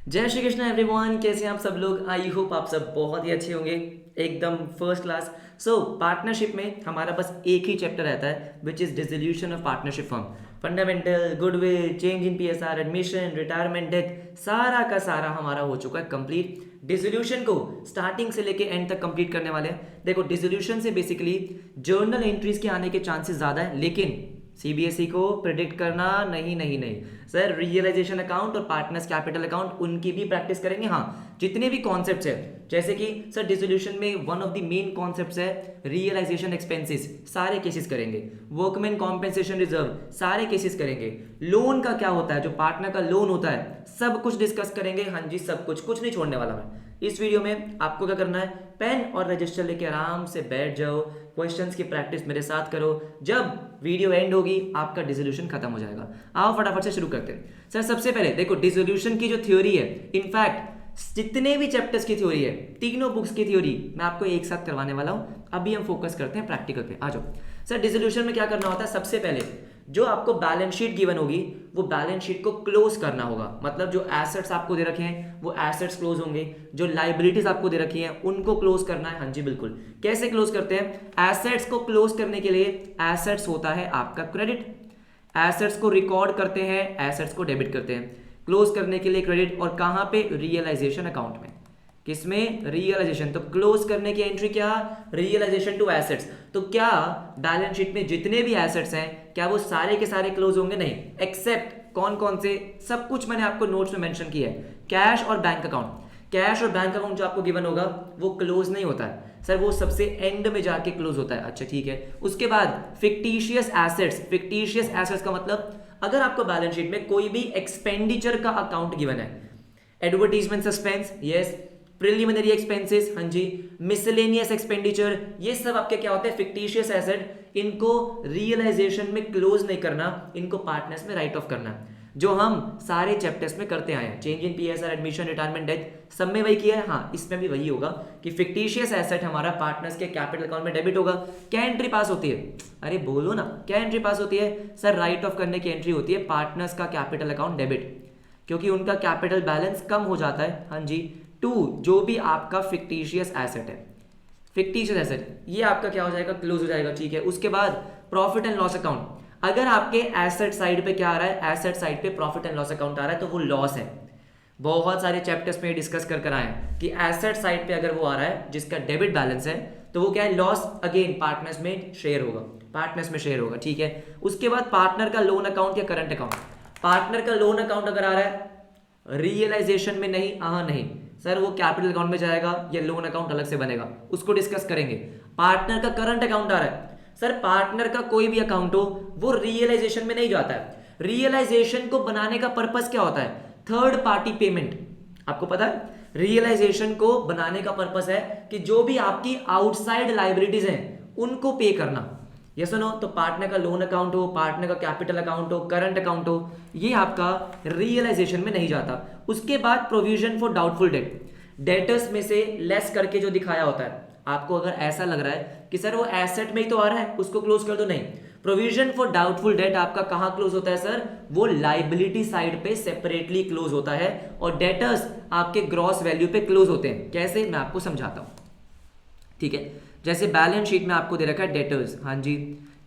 जय श्री कृष्ण एवरीवन, कैसे हैं आप सब लोग। आई होप आप सब बहुत ही अच्छे होंगे, एकदम फर्स्ट क्लास। पार्टनरशिप में हमारा बस एक ही चैप्टर रहता है which is dissolution of partnership firm. Fundamental, goodwill, change in PSR, admission, retirement, death, सारा का सारा हमारा हो चुका है कंप्लीट। डिसोल्यूशन को स्टार्टिंग से लेके एंड तक कंप्लीट करने वाले हैं। देखो, डिसोल्यूशन से बेसिकली जर्नल एंट्रीज के आने के चांसेस ज़्यादा है, लेकिन सीबीएसई को प्रिडिक्ट करना नहीं सर। रियलाइजेशन अकाउंट और पार्टनर्स कैपिटल अकाउंट उनकी भी प्रैक्टिस करेंगे। हाँ, जितने भी कॉन्सेप्ट्स है, जैसे कि सर डिसोल्यूशन में one of the main concepts है रियलाइजेशन एक्सपेंसेस, सारे केसेस करेंगे। वर्कमैन कॉम्पेंसेशन रिजर्व, सारे केसेस करेंगे। लोन का क्या होता है, जो पार्टनर का लोन होता है, सब कुछ डिस्कस करेंगे। हाँ जी, सब कुछ नहीं छोड़ने वाला मैं। इस वीडियो में आपको क्या करना है, पेन और रजिस्टर लेके आराम से बैठ जाओ, क्वेश्चंस की प्रैक्टिस मेरे साथ करो। जब वीडियो एंड होगी आपका डिसोल्यूशन खत्म हो जाएगा। आओ फटाफट से शुरू करते हैं। सर सबसे पहले देखो, डिसोल्यूशन की जो थ्योरी है, इनफैक्ट जितने भी चैप्टर्स की थ्योरी है, तीनों बुक्स की थ्योरी मैं आपको एक साथ करवाने वाला हूं। अभी हम फोकस करते हैं प्रैक्टिकल पे। आ जाओ। सर डिसोल्यूशन में क्या करना होता है, सबसे पहले जो आपको बैलेंस शीट गिवन होगी वो बैलेंस शीट को क्लोज करना होगा। मतलब जो एसेट्स आपको दे रखे हैं वो एसेट्स क्लोज होंगे, जो लाइबिलिटीज आपको दे रखी हैं उनको क्लोज करना है। हाँ जी बिल्कुल। कैसे क्लोज करते हैं, एसेट्स को क्लोज करने के लिए एसेट्स होता है आपका क्रेडिट, एसेट्स को रिकॉर्ड करते हैं, एसेट्स को डेबिट करते हैं। क्लोज करने के लिए क्रेडिट, और कहां पे, रियलाइजेशन अकाउंट में। किसमें, रियलाइजेशन। तो क्लोज करने की एंट्री क्या, रियलाइजेशन टू एसेट्स। तो क्या बैलेंस शीट में जितने भी एसेट्स हैं क्या वो सारे के सारे क्लोज होंगे, नहीं, एक्सेप्ट कौन कौन से, सब कुछ मैंने आपको नोट्स में मेंशन किया है। कैश और बैंक अकाउंट, कैश और बैंक अकाउंट जो आपको गिवन होगा वो क्लोज नहीं होता है सर, वो सबसे एंड में जाके क्लोज होता है। अच्छा ठीक है। उसके बाद फिक्टिशियस एसेट्स, फिक्टिशियस एसेट्स का मतलब अगर आपको बैलेंस शीट में कोई भी एक्सपेंडिचर का अकाउंट गिवन है, advertisement suspense, yes, preliminary expenses, हाँ जी, मिसलेनियस एक्सपेंडिचर, ये सब आपके क्या होते हैं, फिक्टिशियस एसेट। इनको रियलाइजेशन में क्लोज नहीं करना, इनको पार्टनर्स में राइट ऑफ करना, जो हम सारे चैप्टर्स में करते आए हैं। Change in PSR, admission, retirement, death, सब में वही किया है। हाँ, इसमें भी वही होगा कि फिक्टिशियस एसेट हमारा पार्टनर्स के कैपिटल अकाउंट में डेबिट होगा। क्या एंट्री पास होती है, अरे बोलो ना, क्या एंट्री पास होती है सर, राइट ऑफ करने की एंट्री होती है पार्टनर्स का कैपिटल अकाउंट डेबिट, क्योंकि उनका कैपिटल बैलेंस कम हो जाता है। हाँ जी, टू जो भी आपका फिक्टिशियस एसेट है, फिक्टिशियस एसेट ये आपका क्या हो जाएगा, क्लोज हो जाएगा। ठीक है। उसके बाद प्रॉफिट एंड लॉस अकाउंट, अगर आपके एसेट साइड पे क्या आ रहा है, एसेट साइड पे प्रॉफिट एंड लॉस अकाउंट आ रहा है तो वो लॉस है। बहुत सारे चैप्टर्स में डिस्कस कर आए हैं कि एसेट साइड पे अगर वो आ रहा है जिसका डेबिट बैलेंस है तो वो क्या है, लॉस। अगेन पार्टनर्स में शेयर होगा, पार्टनर्स में शेयर होगा। ठीक है। उसके बाद पार्टनर का लोन अकाउंट या करंट अकाउंट, पार्टनर का लोन अकाउंट अगर आ रहा है रियलाइजेशन में, नहीं, नहीं सर, वो कैपिटल अकाउंट में जाएगा या लोन अकाउंट अलग से बनेगा, उसको डिस्कस करेंगे। पार्टनर का करंट अकाउंट आ रहा है सर, पार्टनर का कोई भी अकाउंट हो वो रियलाइजेशन में नहीं जाता है। रियलाइजेशन को बनाने का पर्पस क्या होता है, थर्ड पार्टी पेमेंट। आपको पता है रियलाइजेशन को बनाने का पर्पस है कि जो भी आपकी आउटसाइड लाइबिलिटीज हैं उनको पे करना। ये सुनो, तो पार्टनर का लोन अकाउंट हो, पार्टनर का कैपिटल अकाउंट हो, करंट अकाउंट हो, ये आपका रियलाइजेशन में नहीं जाता। उसके बाद provision for doubtful date, debtors में से लेस करके जो दिखाया होता है। आपको अगर ऐसा लग रहा है कि सर वो एसेट में ही तो आ रहा है उसको क्लोज कर दो, नहीं, प्रोविजन फॉर डाउटफुल डेट आपका कहां क्लोज होता है सर, वो लाइबिलिटी साइड पे सेपरेटली क्लोज होता है, और डेटर्स आपके ग्रॉस वैल्यू पे क्लोज होते हैं। कैसे, मैं आपको समझाता हूं। ठीक है। जैसे बैलेंस शीट में आपको दे रखा है डेटर्स, हाँ जी,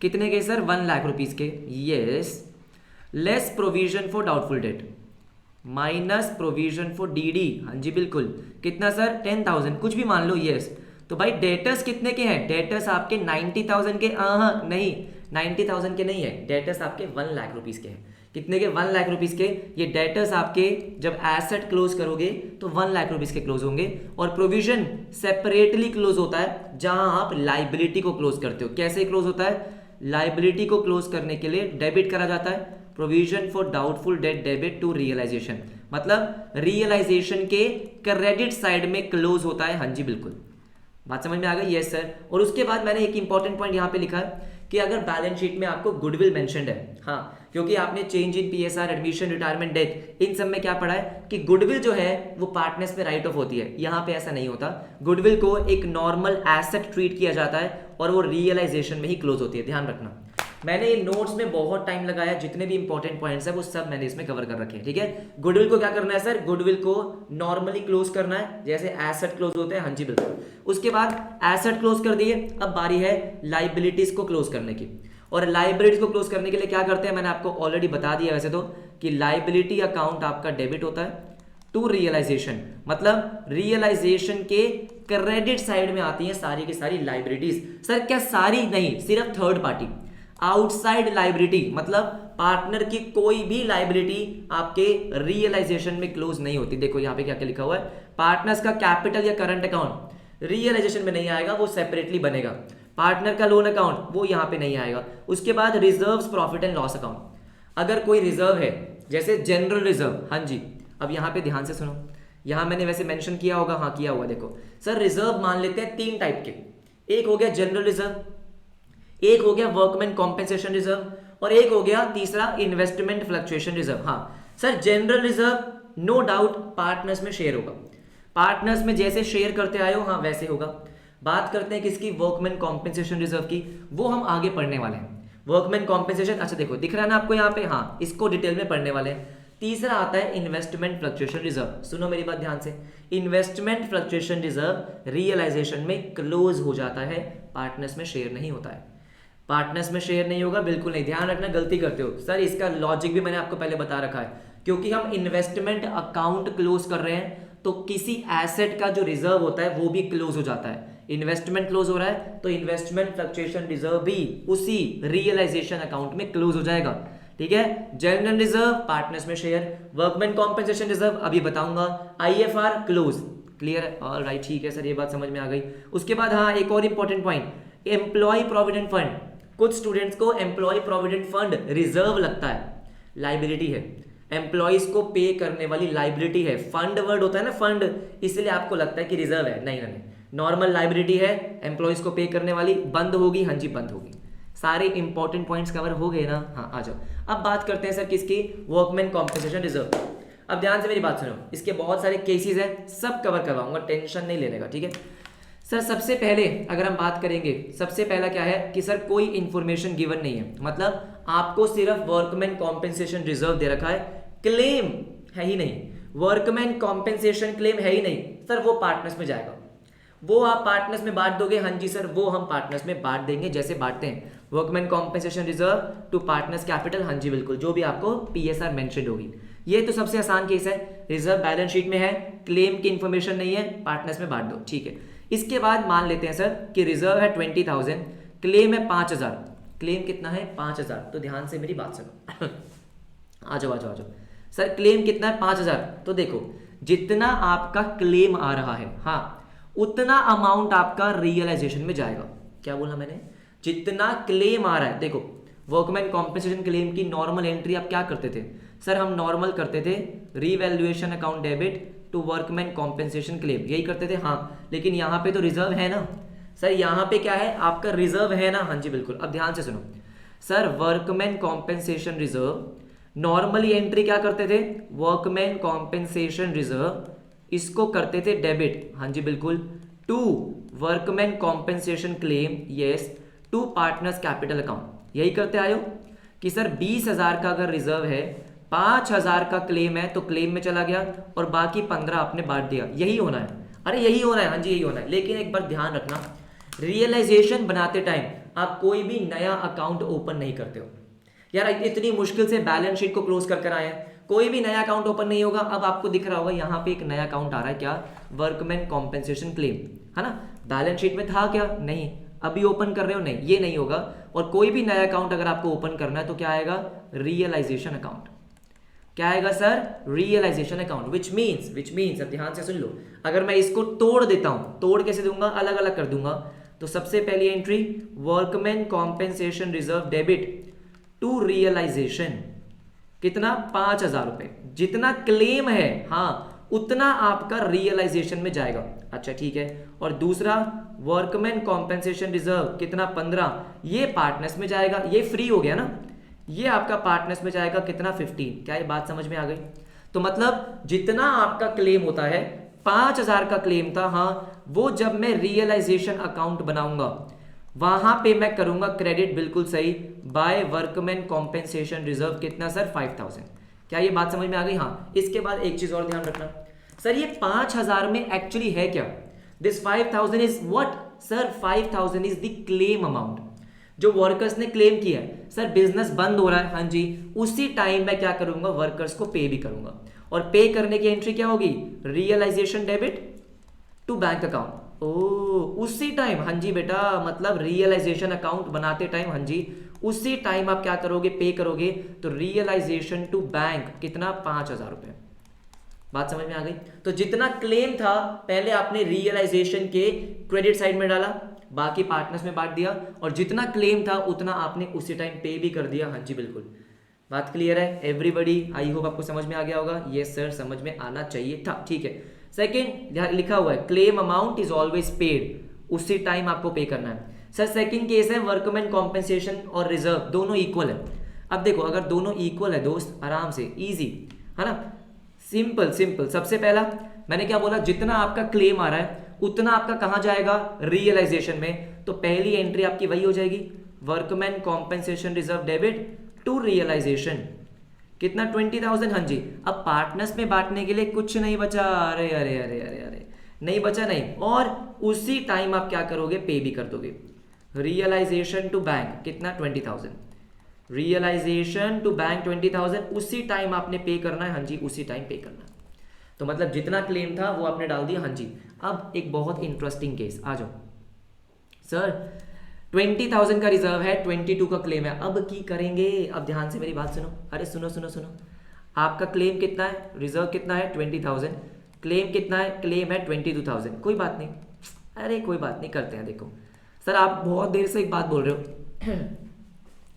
कितने के सर, 1 लाख रुपीज के, yes, less provision for doubtful date minus provision for DD, हाँ जी बिल्कुल, कितना सर, 10,000, कुछ भी मान लो, यस। तो भाई डेटर्स कितने के हैं, डेटर्स आपके 90,000 के, नहीं 90,000 के नहीं है, डेटर्स आपके 1 लाख रुपीज के हैं। कितने के, 1 लाख रुपीज के। ये डेटर्स आपके जब एसेट क्लोज करोगे तो 1 लाख रुपीज के क्लोज होंगे, और प्रोविजन सेपरेटली क्लोज होता है जहां आप लाइबिलिटी को क्लोज करते हो। कैसे क्लोज होता है, लाइबिलिटी को क्लोज करने के लिए डेबिट करा जाता है, provision for doubtful debt debit to realisation, मतलब रियलाइजेशन के क्रेडिट साइड में क्लोज होता है। हाँ जी बिल्कुल, बात समझ में आ गई, यस सर। और उसके बाद मैंने एक इंपॉर्टेंट पॉइंट यहाँ पे लिखा है कि अगर बैलेंस शीट में आपको गुडविल मेंशन्ड है, हाँ, क्योंकि आपने change in PSR, admission, retirement, death, इन सब में क्या पढ़ा है कि गुडविल जो है वो पार्टनर्स में राइट ऑफ होती है। यहाँ पे ऐसा नहीं होता, गुडविल को एक नॉर्मल एसेट ट्रीट किया जाता है और वो रियलाइजेशन में ही क्लोज होती है, ध्यान रखना। मैंने ये नोट्स में बहुत टाइम लगाया, जितने भी इंपॉर्टेंट पॉइंट्स है वो सब मैंने इसमें कवर कर रखे हैं, ठीक है। गुडविल को क्या करना है सर, गुडविल को नॉर्मली क्लोज करना है, जैसे एसेट क्लोज होते हैं, हाँ जी बिल्कुल। उसके बाद एसेट क्लोज कर दिए, अब बारी है लाइबिलिटीज को क्लोज करने की। और लाइबिलिटीज को क्लोज करने के लिए क्या करते हैं, मैंने आपको ऑलरेडी बता दिया वैसे तो, कि लाइबिलिटी अकाउंट आपका डेबिट होता है टू रियलाइजेशन, मतलब रियलाइजेशन के क्रेडिट साइड में आती हैं सारी की सारी लाइबिलिटीज। सर क्या सारी नहीं, सिर्फ थर्ड पार्टी आउटसाइड लाइबिलिटी, मतलब पार्टनर की कोई भी लाइबिलिटी आपके रियलाइजेशन में क्लोज नहीं होती। देखो यहाँ पे क्या क्या लिखा हुआ है, पार्टनर्स का कैपिटल या करंट अकाउंट रियलाइजेशन में नहीं आएगा, वो सेपरेटली बनेगा। पार्टनर का लोन अकाउंट वो यहाँ पे नहीं आएगा। उसके बाद reserves, profit and loss account, अगर कोई रिजर्व है जैसे जनरल रिजर्व, हाँ जी अब यहाँ पे ध्यान से सुनो, यहाँ मैंने वैसे मेंशन किया होगा, हाँ किया हुआ, देखो सर रिजर्व मान लेते हैं तीन टाइप के, एक हो गया जनरल रिजर्व, एक हो गया वर्कमैन कॉम्पेंसेशन रिजर्व, और एक हो गया तीसरा इन्वेस्टमेंट फ्लक्चुएशन रिजर्व। हाँ sir general reserve no doubt partners में शेयर होगा, पार्टनर्स में जैसे शेयर करते आए हो हाँ वैसे होगा। बात करते हैं किसकी, वर्कमैन कॉम्पेंसेशन रिजर्व की, वो हम आगे पढ़ने वाले हैं। वर्कमैन कॉम्पेंसेशन, अच्छा देखो दिख रहा है ना आपको यहाँ पे, हाँ इसको डिटेल में पढ़ने वाले हैं। तीसरा आता है इन्वेस्टमेंट फ्लक्चुएशन रिजर्व, सुनो मेरी बात ध्यान से, इन्वेस्टमेंट फ्लक्चुएशन रिजर्व रियलाइजेशन में क्लोज हो जाता है, पार्टनर्स में शेयर नहीं होता है। पार्टनर्स में शेयर नहीं होगा, बिल्कुल नहीं, ध्यान रखना, गलती करते हो सर, इसका लॉजिक भी मैंने आपको पहले बता रखा है, क्योंकि हम इन्वेस्टमेंट अकाउंट क्लोज कर रहे हैं तो किसी एसेट का जो रिजर्व होता है वो भी क्लोज हो जाता है। इन्वेस्टमेंट क्लोज हो रहा है तो इन्वेस्टमेंट फ्लक्चुएशन रिजर्व भी उसी रियलाइजेशन अकाउंट में क्लोज हो जाएगा, ठीक है। जनरल रिजर्व पार्टनर्स में शेयर, वर्कमैन कॉम्पेंसेशन रिजर्व अभी बताऊंगा, आईएफआर क्लोज, क्लियर, ऑलराइट ठीक है सर ये बात समझ में आ गई। उसके बाद हाँ एक और important point, employ provident fund, कुछ स्टूडेंट्स को एम्प्लॉय प्रोविडेंट फंड रिजर्व लगता है, लाइबिलिटी है, एम्प्लॉइज को पे करने वाली लाइबिलिटी है, फंड वर्ड होता है ना फंड, इसलिए आपको लगता है कि रिजर्व है, नहीं नहीं, नॉर्मल लाइबिलिटी है, एम्प्लॉइज को पे करने वाली, बंद होगी, हाँ जी बंद होगी। सारे इंपॉर्टेंट पॉइंट्स कवर हो गए ना, हाँ आ जाओ। अब बात करते हैं सर किसकी, वर्कमैन कॉम्पेंसेशन रिजर्व। अब ध्यान से मेरी बात सुनो, इसके बहुत सारे केसेस हैं, सब कवर करवाऊंगा, टेंशन नहीं लेने का, ठीक है सर। सबसे पहले अगर हम बात करेंगे, सबसे पहला क्या है कि सर कोई इंफॉर्मेशन गिवन नहीं है, मतलब आपको सिर्फ वर्कमैन कॉम्पेंसेशन रिजर्व दे रखा है, क्लेम है ही नहीं, वर्कमैन कॉम्पेंसेशन क्लेम है ही नहीं सर, वो पार्टनर्स में जाएगा, वो आप पार्टनर्स में बांट दोगे, हाँ जी सर वो हम पार्टनर्स में बांट देंगे, जैसे बांटते हैं workman compensation reserve to partners capital, हाँ जी बिल्कुल, जो भी आपको पीएसआर मेंशन होगी। ये तो सबसे आसान केस है, रिजर्व बैलेंस शीट में है, क्लेम की इंफॉर्मेशन नहीं है, पार्टनर्स में बांट दो, ठीक है। इसके बाद मान लेते हैं सर कि रिजर्व है 20,000, क्लेम है 5,000, क्लेम कितना है 5,000, तो ध्यान से मेरी बात सुनो आ जाओ आ जाओ आ जाओ सर, क्लेम कितना है 5,000, तो देखो जितना आपका क्लेम आ रहा है हाँ उतना अमाउंट आपका रियलाइजेशन में जाएगा। क्या बोला मैंने, जितना क्लेम आ रहा है, देखो वर्कमैन कॉम्पेंसेशन क्लेम की नॉर्मल एंट्री आप क्या करते थे सर, हम नॉर्मल करते थे revaluation account debit to workman compensation claim, यही करते थे हाँ, लेकिन यहाँ पे तो रिजर्व है ना सर, यहाँ पे क्या है आपका रिजर्व है ना, हाँ जी बिल्कुल। अब ध्यान से सुनो sir, workman compensation reserve normally entry क्या करते थे, वर्कमैन कॉम्पेंसेशन रिजर्व इसको करते थे डेबिट, हाँ जी बिल्कुल, to workman compensation claim, yes, to partners capital account, यही करते आए हो कि सर 20,000 का अगर रिजर्व है, 5,000 का क्लेम है तो क्लेम में चला गया और बाकी 15 आपने बांट दिया, यही होना है, अरे यही होना है, हाँ जी यही होना है। लेकिन एक बार ध्यान रखना, रियलाइजेशन बनाते टाइम आप कोई भी नया अकाउंट ओपन नहीं करते हो यार, इतनी मुश्किल से बैलेंस शीट को क्लोज कर आए हैं, कोई भी नया अकाउंट ओपन नहीं होगा। अब आपको दिख रहा होगा यहाँ पे एक नया अकाउंट आ रहा है, क्या, वर्कमैन कॉम्पेंसेशन क्लेम, है ना, बैलेंस शीट में था क्या, नहीं, अभी ओपन कर रहे हो, नहीं, ये नहीं होगा। और कोई भी नया अकाउंट अगर आपको ओपन करना है तो क्या आएगा, रियलाइजेशन अकाउंट, क्या आएगा sir, realisation account, which means अब ध्यान से सुन लो, अगर मैं इसको तोड़ देता हूं, तोड़ कैसे दूंगा, अलग अलग कर दूंगा, तो सबसे पहली entry workman compensation reserve debit to realisation, कितना, 5,000 रुपए, जितना क्लेम है हाँ उतना आपका रियलाइजेशन में जाएगा, अच्छा ठीक है। और दूसरा वर्कमैन कॉम्पेंसेशन रिजर्व कितना, 15, ये पार्टनर्स में जाएगा, ये फ्री हो गया ना, ये आपका पार्टनर्स में जाएगा कितना, 15। क्या ये बात समझ में आ गई, तो मतलब जितना आपका क्लेम होता है, 5,000 का क्लेम था हाँ, वो जब मैं रियलाइजेशन अकाउंट बनाऊंगा वहां पे मैं करूंगा क्रेडिट, बिल्कुल सही, बाय वर्कमैन कॉम्पेंसेशन रिजर्व। कितना सर? 5000। क्या ये बात समझ में आ गई? हाँ। इसके बाद एक चीज और ध्यान रखना सर, ये 5000 में एक्चुअली है क्या? This 5000 is what sir? 5000 is the claim amount जो वर्कर्स ने क्लेम किया है। सर बिजनेस बंद हो रहा है, हाँ जी, उसी टाइम मैं क्या करूंगा? वर्कर्स को पे भी करूंगा। और पे करने की एंट्री क्या होगी? Realisation debit to bank account. ओ उसी टाइम, हाँ जी बेटा, मतलब रियलाइजेशन अकाउंट बनाते टाइम, हाँ जी, उसी टाइम आप क्या करोगे? पे करोगे। तो रियलाइजेशन टू बैंक कितना? 5000 रुपए। बात समझ में आ गई? तो जितना क्लेम था पहले आपने रियलाइजेशन के क्रेडिट साइड में डाला, बाकी पार्टनर्स में बांट दिया, और जितना क्लेम था उतना आपने उसी टाइम पे भी कर दिया। हाँ जी बिल्कुल। बात क्लियर है एवरीबडी? आई होप आपको समझ में आ गया होगा। यस सर, समझ में आना चाहिए था। ठीक है। सेकंड लिखा हुआ है claim amount is always paid, उसी टाइम आपको पे करना है। सर सेकंड केस है वर्कमैन कॉम्पेंसेशन और रिजर्व दोनों इक्वल है। अब देखो अगर दोनों इक्वल है दोस्त, आराम से इजी है ना, सिंपल सिंपल। सबसे पहला मैंने क्या बोला? जितना आपका क्लेम आ रहा है उतना आपका कहां जाएगा? रियलाइजेशन में। तो पहली एंट्री आपकी वही हो जाएगी, workman compensation reserve debit to realisation. कितना? 20000। हाँ जी। अब पार्टनर्स में बांटने के लिए कुछ नहीं बचा। अरे अरे अरे अरे अरे, नहीं बचा नहीं। और उसी टाइम आप क्या करोगे? पे भी कर दोगे। रियलाइजेशन टू बैंक कितना? 20000। रियलाइजेशन टू बैंक 20000, उसी टाइम आपने पे करना है। हाँ जी, उसी टाइम पे करना है। तो मतलब जितना क्लेम था वो आपने डाल दिया। हाँ जी। अब एक बहुत इंटरेस्टिंग केस, आ जाओ सर। 20000 का रिजर्व है, 22 का क्लेम है, अब की करेंगे? अब ध्यान से मेरी बात सुनो। अरे सुनो सुनो सुनो, आपका क्लेम कितना है? रिजर्व कितना है? 20000। क्लेम कितना है? क्लेम है 22000। कोई बात नहीं, अरे कोई बात नहीं, करते हैं। देखो सर, आप बहुत देर से एक बात बोल रहे हो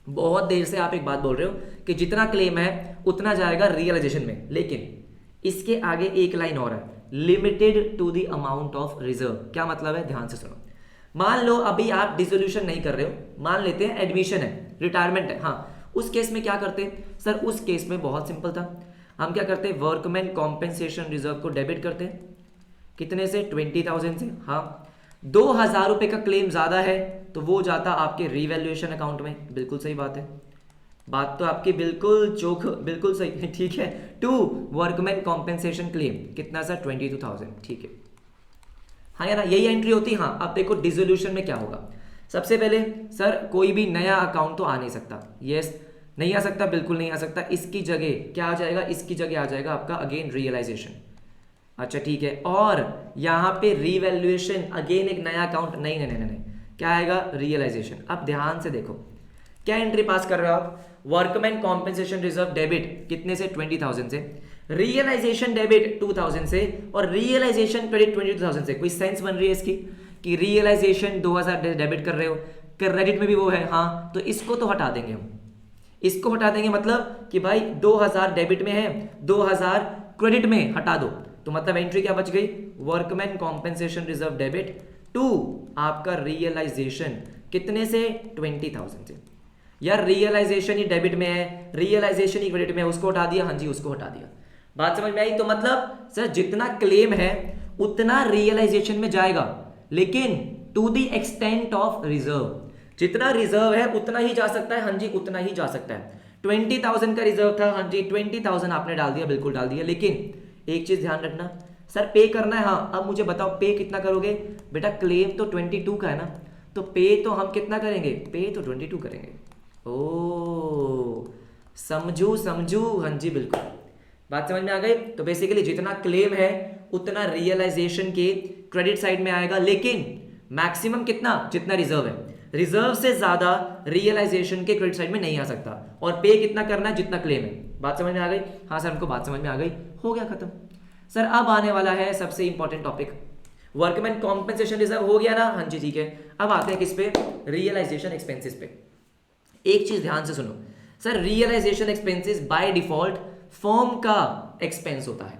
बहुत देर से आप एक बात बोल रहे हो कि जितना क्लेम है उतना जाएगा रियलाइजेशन में, लेकिन इसके आगे एक लाइन और है, limited to the amount of reserve. क्या मतलब है? ध्यान से सुनो। मान लो अभी आप डिसोल्यूशन नहीं कर रहे हो, मान लेते हैं एडमिशन है, रिटायरमेंट है। हाँ, उस केस में क्या करते हैं सर? उस केस में बहुत सिंपल था, हम क्या करते हैं? वर्कमैन कॉम्पेंसेशन रिजर्व को डेबिट करते हैं। कितने से? 20000 से। हाँ, 2000 रुपए का क्लेम ज्यादा है तो वो जाता आपके रिवैल्यूएशन अकाउंट में। बिल्कुल सही बात है, बात तो आपकी बिल्कुल चोख, बिल्कुल सही। ठीक है। टू वर्कमैन कॉम्पेंसेशन क्लेम कितना सर? 22000। ठीक है। हाँ यार, यही एंट्री होती है। हाँ, अब देखो डिसोल्यूशन में क्या होगा। सबसे पहले सर कोई भी नया अकाउंट तो आ नहीं सकता। यस, नहीं आ सकता, बिल्कुल नहीं आ सकता। इसकी जगह क्या आ जाएगा? इसकी जगह आ जाएगा आपका अगेन रियलाइजेशन। अच्छा ठीक है। और यहाँ पे रिवैल्यूएशन, अगेन एक नया अकाउंट, नहीं नहीं नहीं नहीं, क्या आएगा? रियलाइजेशन। अब ध्यान से देखो क्या एंट्री पास कर रहे हो आप? वर्कमैन कॉम्पेंसेशन रिजर्व डेबिट कितने से? 20000 से। रियलाइजेशन डेबिट 2000 से, और रियलाइजेशन क्रेडिट 22000 से। कोई सेंस बन रही है इसकी कि रियलाइजेशन 2000 डेबिट कर रहे हो, क्रेडिट में भी वो है। हाँ, तो इसको तो हटा देंगे हम, इसको हटा देंगे। मतलब कि भाई 2000 डेबिट में है, 2000 क्रेडिट में, हटा दो। तो मतलब एंट्री क्या बच गई? Workman compensation reserve debit to आपका रियलाइजेशन कितने से? 20000 से। यार रियलाइजेशन ही डेबिट में है, रियलाइजेशन ही क्रेडिट में है, उसको हटा दिया। हाँ जी, उसको हटा दिया। बात समझ में आई? तो मतलब सर जितना क्लेम है उतना रियलाइजेशन में जाएगा, लेकिन to the extent of reserve. जितना रिजर्व है उतना ही जा सकता है। हाँ जी, उतना ही जा सकता है। 20000 का रिजर्व था, हाँ जी, 20000 आपने डाल दिया, बिल्कुल डाल दिया। लेकिन एक चीज ध्यान रखना सर, पे करना है। हाँ, अब मुझे बताओ पे कितना करोगे? बेटा क्लेम तो 22 का है ना, तो पे तो हम कितना करेंगे? पे तो 22 करेंगे। ओ समझू समझू, हाँ जी बिल्कुल, बात समझ में आ गई। तो बेसिकली जितना क्लेम है उतना रियलाइजेशन के क्रेडिट साइड में आएगा, लेकिन मैक्सिमम कितना? जितना रिजर्व है, रिजर्व से ज्यादा रियलाइजेशन के क्रेडिट साइड में नहीं आ सकता। और पे कितना करना है? जितना क्लेम है। बात समझ में आ गई? हाँ सर, हमको बात समझ में आ गई, हो गया खत्म। सर अब आने वाला है सबसे important topic, workman compensation reserve हो गया ना? हाँ जी ठीक है। अब आते हैं किस पे? रियलाइजेशन एक्सपेंसेस पे। एक चीज ध्यान से सुनो sir, realisation expenses by default firm का एक्सपेंस होता है,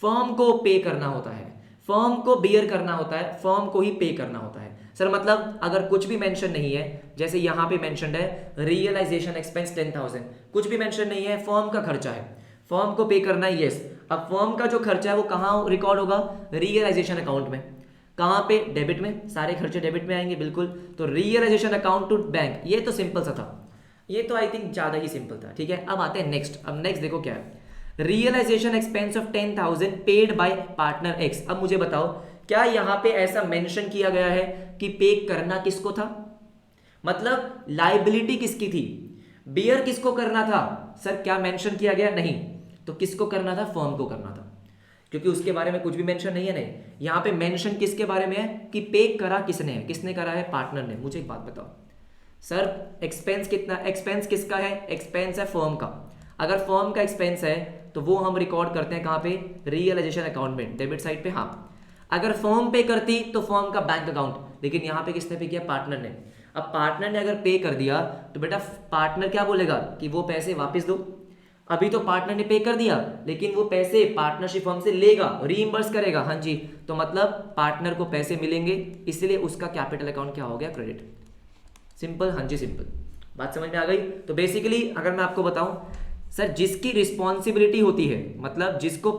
फर्म को पे करना होता है, फर्म को बियर करना होता है, फर्म को ही पे करना होता है। सर मतलब अगर कुछ भी मेंशन नहीं है, जैसे यहां पे मेंशन्ड है रियलाइजेशन एक्सपेंस 10000, कुछ भी मेंशन नहीं है, फर्म का खर्चा है, फर्म को पे करना है। यस, अब फर्म का जो खर्चा है वो कहां रिकॉर्ड होगा? रियलाइजेशन अकाउंट में। कहाँ पे? डेबिट में, सारे खर्चे डेबिट में आएंगे बिल्कुल। तो रियलाइजेशन अकाउंट टू बैंक, ये तो सिंपल सा था, ये तो आई थिंक ज़्यादा ही सिंपल था, ठीक है। अब आते हैं नेक्स्ट। अब नेक्स्ट देखो क्या है, realisation expense of 10,000 paid by partner X. अब मुझे बताओ क्या यहाँ पे ऐसा मेंशन किया गया है कि पे करना किसको था? मतलब लाइबिलिटी किसकी थी, बियर किसको करना था? सर क्या मेंशन किया गया? नहीं। तो किसको करना था? फर्म को करना था, क्योंकि उसके बारे में कुछ भी मेंशन नहीं है। नहीं, यहाँ पे मेंशन किसके बारे में है कि पे करा किसने है? किसने करा है? पार्टनर ने। मुझे एक बात बताओ सर, एक्सपेंस कितना? एक्सपेंस किसका है? एक्सपेंस है फर्म का। अगर फर्म का एक्सपेंस है तो वो हम रिकॉर्ड करते हैं कहाँ पे? रियलाइजेशन अकाउंट में, डेबिट साइड पे। हाँ, अगर फर्म पे करती तो फर्म का बैंक अकाउंट, लेकिन यहाँ पे किसने पे किया? पार्टनर ने। अब पार्टनर ने अगर पे कर दिया तो बेटा पार्टनर क्या बोलेगा कि वो पैसे वापस दो। अभी तो पार्टनर ने पे कर दिया, लेकिन वो पैसे पार्टनरशिप फर्म से लेगा, रीइंबर्स करेगा। हाँ जी, तो मतलब पार्टनर को पैसे मिलेंगे, इसलिए उसका कैपिटल अकाउंट क्या हो गया? क्रेडिट। सिंपल। हाँ जी सिंपल। बात समझ में आ गई? तो बेसिकली अगर मैं आपको बताऊं सर, जिसकी रिस्पॉन्सिबिलिटी होती है, मतलब जिसको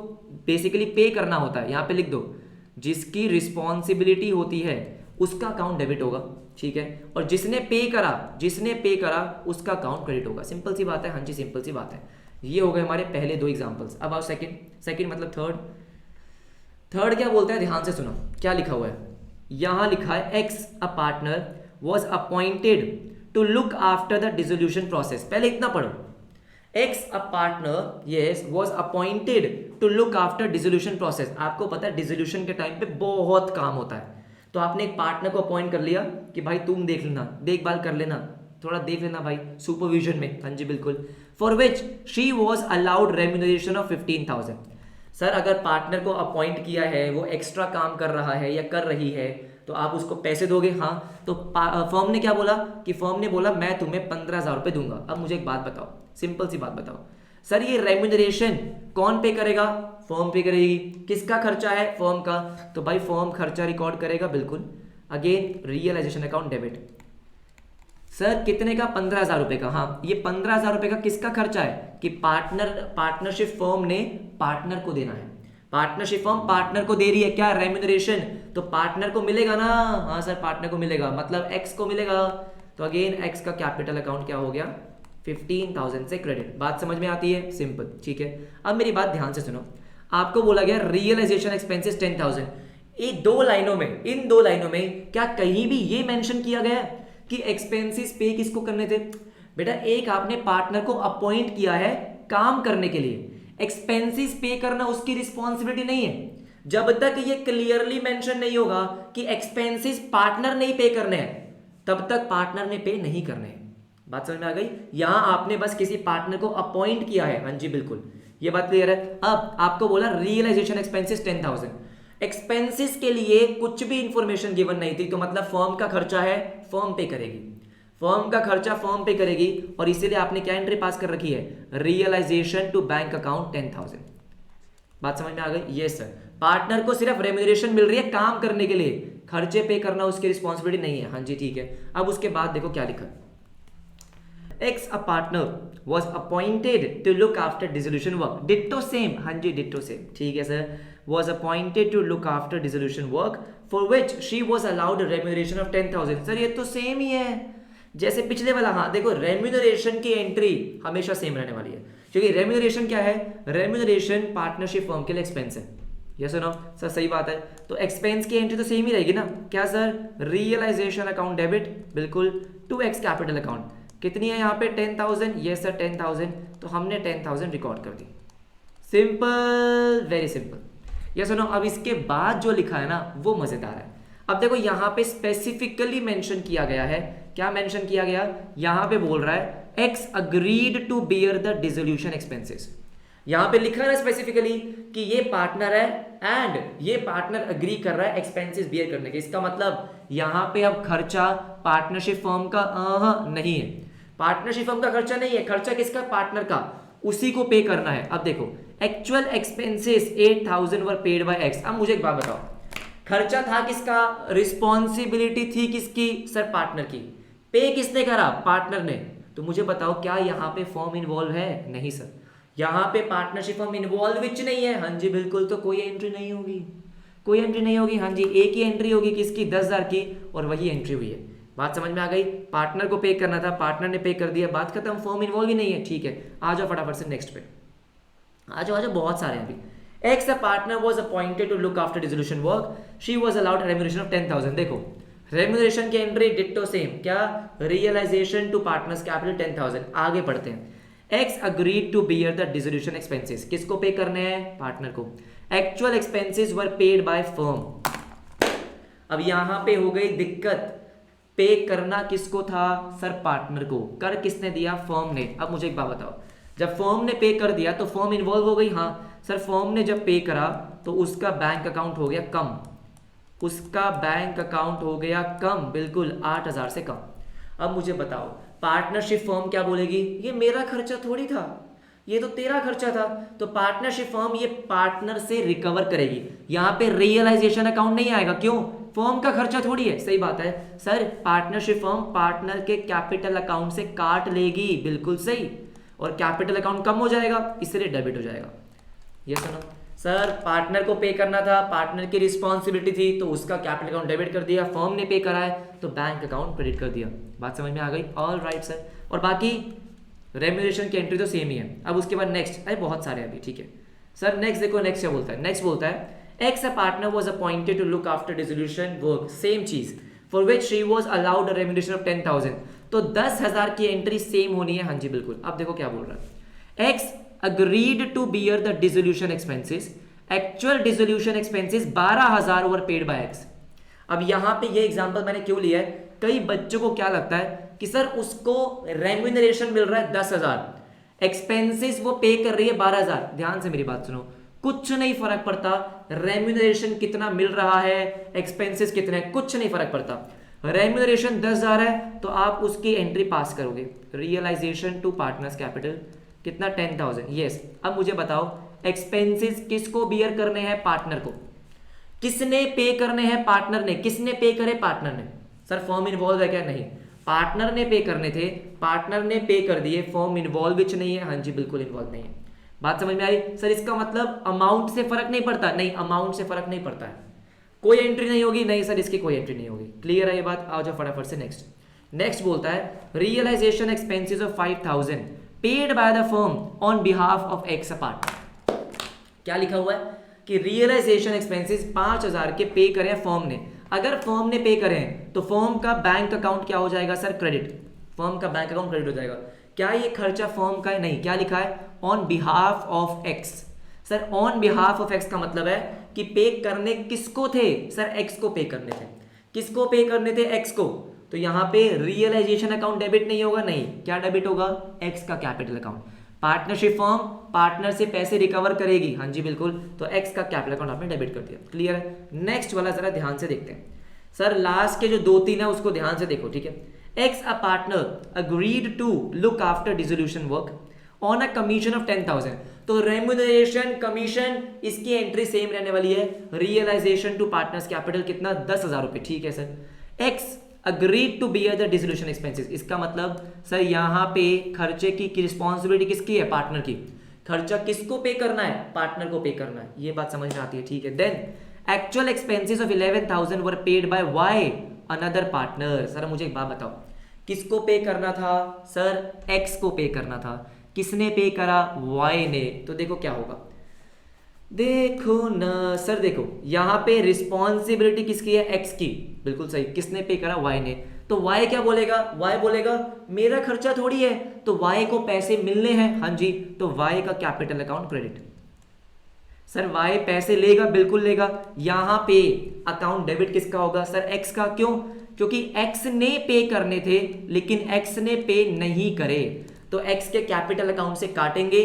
बेसिकली पे करना होता है, यहाँ पे लिख दो, जिसकी रिस्पॉन्सिबिलिटी होती है उसका अकाउंट डेबिट होगा, ठीक है। और जिसने पे करा उसका अकाउंट क्रेडिट होगा। सिंपल सी बात है। हाँ जी सिंपल सी बात है। ये हो गए हमारे पहले दो एग्जांपल्स। अब आओ सेकंड मतलब थर्ड क्या बोलता है? ध्यान से सुनो क्या लिखा हुआ है। यहां लिखा है X a partner was appointed to look after the dissolution process. पहले इतना पढ़ो, X a partner yes was appointed to look after dissolution process. आपको पता है डिसोल्यूशन के टाइम पे बहुत काम होता है, तो आपने एक पार्टनर को अपॉइंट कर लिया कि भाई तुम देख लेना, देखभाल कर लेना, थोड़ा देख लेना भाई, सुपरविजन में। हाँ जी बिल्कुल। For which she was allowed remuneration of 15,000। Sir अगर पार्टनर को अपॉइंट किया है, वो एक्स्ट्रा काम कर रहा है या कर रही है, तो आप उसको पैसे दोगे। हाँ, तो फर्म ने क्या बोला कि फर्म ने बोला मैं तुम्हें 15,000 रुपये दूंगा। अब मुझे एक बात बताओ, सिंपल सी बात बताओ सर, ये रेम्यूनरेशन कौन पे करेगा? फर्म पे करेगी। किसका खर्चा है? फर्म का। तो भाई फर्म खर्चा रिकॉर्ड करेगा बिल्कुल। Again realisation account debit. Sir कितने का? 15,000 रुपये का। हाँ, ये 15,000 रुपये का किसका खर्चा है कि पार्टनरशिप फर्म ने पार्टनर को देना है। पार्टनरशिप फर्म पार्टनर को दे रही है क्या? रेम्यूनरेशन। तो पार्टनर को मिलेगा ना? हाँ सर पार्टनर को मिलेगा, मतलब एक्स को मिलेगा। तो अगेन एक्स का कैपिटल अकाउंट क्या हो गया? 15,000 से क्रेडिट। बात समझ में आती है? सिंपल, ठीक है। अब मेरी बात ध्यान से सुनो, आपको बोला गया रियलाइजेशन एक्सपेंसेस 10,000। इन दो लाइनों में क्या कहीं भी ये मेंशन किया गया कि एक्सपेंसेस पे किसको करने थे? बेटा एक आपने पार्टनर को अपॉइंट किया है काम करने के लिए, एक्सपेंसेस पे करना उसकी रिस्पॉन्सिबिलिटी नहीं है। जब तक ये क्लियरली मेंशन नहीं होगा कि एक्सपेंसेस पार्टनर नहीं पे करने हैं, तब तक पार्टनर ने पे नहीं करने हैं। बात समझ में आ गई? यहां आपने बस किसी पार्टनर को अपॉइंट किया है। हाँ जी बिल्कुल, ये बात क्लियर है। अब आपको बोला रियलाइजेशन एक्सपेंसेस 10,000, एक्सपेंसेस के लिए कुछ भी इंफॉर्मेशन गिवन नहीं थी, तो मतलब फर्म का खर्चा है, फर्म पे करेगी, फर्म का खर्चा फर्म पे करेगी, और इसीलिए आपने क्या एंट्री पास कर रखी है? Realisation to bank account 10,000। बात समझ में आ गई? Yes sir. पार्टनर को सिर्फ रेम्यूनरेशन मिल रही है काम करने के लिए, खर्चे पे करना उसकी रिस्पॉन्सिबिलिटी नहीं है। हाँ जी ठीक है। अब उसके बाद देखो क्या लिखा, X a partner was appointed to look after dissolution work. Ditto same. हाँ जी डिट्टो सेम, ठीक है sir. was appointed to look after dissolution work for which she was allowed a remuneration of 10,000। Sir ये तो same ही है जैसे पिछले वाला। हाँ देखो, रेम्यूनरेशन की एंट्री हमेशा सेम रहने वाली है, क्योंकि रेम्यूनरेशन क्या है? रेम्यूनरेशन पार्टनरशिप फर्म के लिए एक्सपेंस है। यस और नो? सर सही बात है। तो एक्सपेंस की एंट्री तो सेम ही रहेगी ना? क्या सर? रियलाइजेशन अकाउंट डेबिट बिल्कुल टू एक्स कैपिटल अकाउंट। कितनी है यहाँ पे? 10,000। Yes sir 10,000। तो हमने 10,000 रिकॉर्ड कर दी। Simple, very simple. यस सुनो। अब इसके बाद जो लिखा है ना वो मजेदार है। अब देखो यहाँ पे स्पेसिफिकली मेंशन किया गया है। क्या मेंशन किया गया? यहाँ पे बोल रहा है X agreed to bear the dissolution expenses. यहाँ पे लिखा है ना स्पेसिफिकली कि ये पार्टनर है एंड ये पार्टनर अग्री कर रहा है एक्सपेंसेस बियर करने के। इसका मतलब यहाँ पे अब खर्चा पार्टनरशिप फर्म का नहीं है, पार्टनरशिप फर्म का खर्चा नहीं है। खर्चा किसका? पार्टनर का, उसी को पे करना है। अब देखो एक्चुअल एक्सपेंसेस 8,000 वर पेड बाय एक्स। अब मुझे एक बात बताओ, खर्चा था किसका? रिस्पॉन्सिबिलिटी थी किसकी? सर पार्टनर की। पे किसने करा? पार्टनर ने। तो मुझे बताओ क्या यहाँ पे फर्म इन्वॉल्व है? नहीं सर, यहाँ पे पार्टनरशिप फर्म इन्वॉल्व विच नहीं है। हाँ जी बिल्कुल, तो कोई एंट्री नहीं होगी। कोई एंट्री नहीं होगी, हाँ जी एक ही एंट्री होगी किसकी, 10,000 की, और वही एंट्री हुई है। बात समझ में आ गई। पार्टनर को पे करना था, पार्टनर ने पे कर दिया, बात खत्म, फर्म इन्वॉल्व ही नहीं है। ठीक है, आ जाओ फटाफट से नेक्स्ट पे, आ जाओ बहुत सारे हैं अभी। X a partner was appointed to look after dissolution work. She was allowed a remuneration of 10,000. देखो रेम्यूनरेशन की एंट्री डिट्टो सेम, क्या, रियलाइजेशन टू पार्टनर्स कैपिटल 10,000। आगे पढ़ते हैं। X agreed to bear the dissolution expenses. किसको पे करने हैं, पार्टनर को। Actual expenses were paid by firm. अब यहां पे हो गई दिक्कत, पे करना किसको था सर, पार्टनर को, कर किसने दिया, फर्म ने। अब मुझे एक बात बताओ, जब फर्म ने पे कर दिया तो फर्म इन्वॉल्व हो गई, हाँ सर फर्म ने जब पे करा तो उसका बैंक अकाउंट हो गया कम, उसका बैंक अकाउंट हो गया कम, बिल्कुल 8,000 से कम। अब मुझे बताओ पार्टनरशिप फर्म क्या बोलेगी, ये मेरा खर्चा थोड़ी था, ये तो तेरा खर्चा था। तो पार्टनरशिप फर्म ये पार्टनर से रिकवर करेगी, यहाँ पे रियलाइजेशन अकाउंट नहीं आएगा, क्यों, फर्म का खर्चा थोड़ी है। सही बात है सर, पार्टनरशिप फर्म पार्टनर के कैपिटल अकाउंट से काट लेगी, बिल्कुल सही, और कैपिटल अकाउंट कम हो जाएगा, इसलिए डेबिट हो जाएगा। ये सुनो सर, पार्टनर को पे करना था, पार्टनर की रिस्पॉन्सिबिलिटी थी, तो उसका कैपिटल अकाउंट डेबिट कर दिया, फर्म ने पे करा है तो बैंक अकाउंट क्रेडिट कर दिया। बात समझ में आ गई, ऑल राइट सर। और बाकी रेम्यूनरेशन की एंट्री तो सेम ही है। अब उसके बाद नेक्स्ट, अरे बहुत सारे अभी, ठीक है सर। नेक्स्ट देखो, नेक्स्ट क्या बोलता है, नेक्स्ट बोलता है X a partner was appointed to look after dissolution work, same चीज, for which she was allowed a remuneration of 10,000. तो 10,000 की एंट्री सेम होनी है, हाँ जी बिल्कुल। अब देखो क्या बोल रहा है, X agreed to bear the dissolution expenses. Actual dissolution expenses 12,000 were paid by X. अब यहाँ पे ये एग्जांपल मैंने क्यों लिया है, कई बच्चों को क्या लगता है कि सर उसको रेम्यूनरेशन मिल रहा है 10,000, एक्सपेंसेस वो पे कर रही है 12,000। ध्यान से मेरी बात सुनो, कुछ नहीं फर्क पड़ता रेम्यूनरेशन कितना मिल रहा है, एक्सपेंसेस कितने, कुछ नहीं फर्क पड़ता। रेम्यूनरेशन 10,000 है तो आप उसकी एंट्री पास करोगे, रियलाइजेशन टू पार्टनर्स कैपिटल कितना, 10,000। यस, अब मुझे बताओ एक्सपेंसेस किसको बियर करने हैं, पार्टनर को। किसने पे करने हैं, पार्टनर ने। किसने पे करे, पार्टनर ने। सर फर्म इन्वॉल्व है क्या, नहीं, पार्टनर ने पे करने थे, पार्टनर ने पे कर दिए, फर्म इन्वॉल्व विच नहीं है, हाँ जी बिल्कुल इन्वॉल्व नहीं है। बात समझ में आई सर, इसका मतलब अमाउंट से फर्क नहीं पड़ता, नहीं अमाउंट से फर्क नहीं पड़ता है, कोई एंट्री नहीं होगी, नहीं सर इसकी कोई एंट्री नहीं होगी। क्लियर है ये बात, आओ जाओ फटाफट से नेक्स्ट। नेक्स्ट बोलता है realisation expenses of 5,000 paid by the firm on behalf of X a partner. क्या लिखा हुआ है कि रियलाइजेशन एक्सपेंसेस 5,000 के पे करें फर्म ने। अगर फर्म ने पे करें तो फर्म का बैंक अकाउंट क्या हो जाएगा सर, क्रेडिट, फर्म का बैंक अकाउंट क्रेडिट हो जाएगा। क्या ये खर्चा फर्म का है, नहीं, क्या लिखा है, on behalf of x. Sir on behalf of x का मतलब है कि पे करने किसको थे, सर एक्स को पे करने थे। किसको पे करने थे, एक्स को। तो यहाँ पे रियलाइजेशन अकाउंट डेबिट नहीं होगा, नहीं, क्या डेबिट होगा, एक्स का capital account. Partnership firm partner से पैसे रिकवर करेगी, हाँ जी बिल्कुल, तो एक्स का कैपिटल अकाउंट आपने डेबिट कर दिया। क्लियर है। नेक्स्ट वाला जरा ध्यान से देखते हैं सर, लास्ट के जो 2-3 है उसको ध्यान से देखो, ठीक है। X a partner agreed to look after dissolution work on a commission of 10,000। तो रेम्यूनरेशन कमीशन इसकी एंट्री सेम रहने वाली है, रियलाइजेशन टू पार्टनर्स कैपिटल कितना, 10,000 रुपए, ठीक है sir. X agreed to bear the dissolution expenses, इसका मतलब सर यहाँ पे खर्चे की रिस्पॉन्सिबिलिटी किसकी है, पार्टनर की। खर्चा किसको पे करना है, पार्टनर को पे करना है, ये बात समझ में आती है, ठीक है। Then actual expenses of 11,000 were paid by Y another partner. Sir मुझे एक बात बताओ, किसको पे करना था सर, एक्स को पे करना था। किसने पे करा, वाई ने। तो देखो क्या होगा, देखो ना सर, देखो यहाँ पे रिस्पॉन्सिबिलिटी किसकी है, एक्स की, बिल्कुल सही। किसने पे करा, वाई ने। तो वाई क्या बोलेगा, वाई बोलेगा मेरा खर्चा थोड़ी है, तो वाई को पैसे मिलने हैं, हाँ जी, तो वाई का capital account credit. Sir Y पैसे लेगा, बिल्कुल लेगा। यहां पे अकाउंट डेबिट किसका होगा सर, एक्स का। क्यों, क्योंकि एक्स ने पे करने थे लेकिन एक्स ने पे नहीं करे, तो एक्स के कैपिटल अकाउंट से काटेंगे,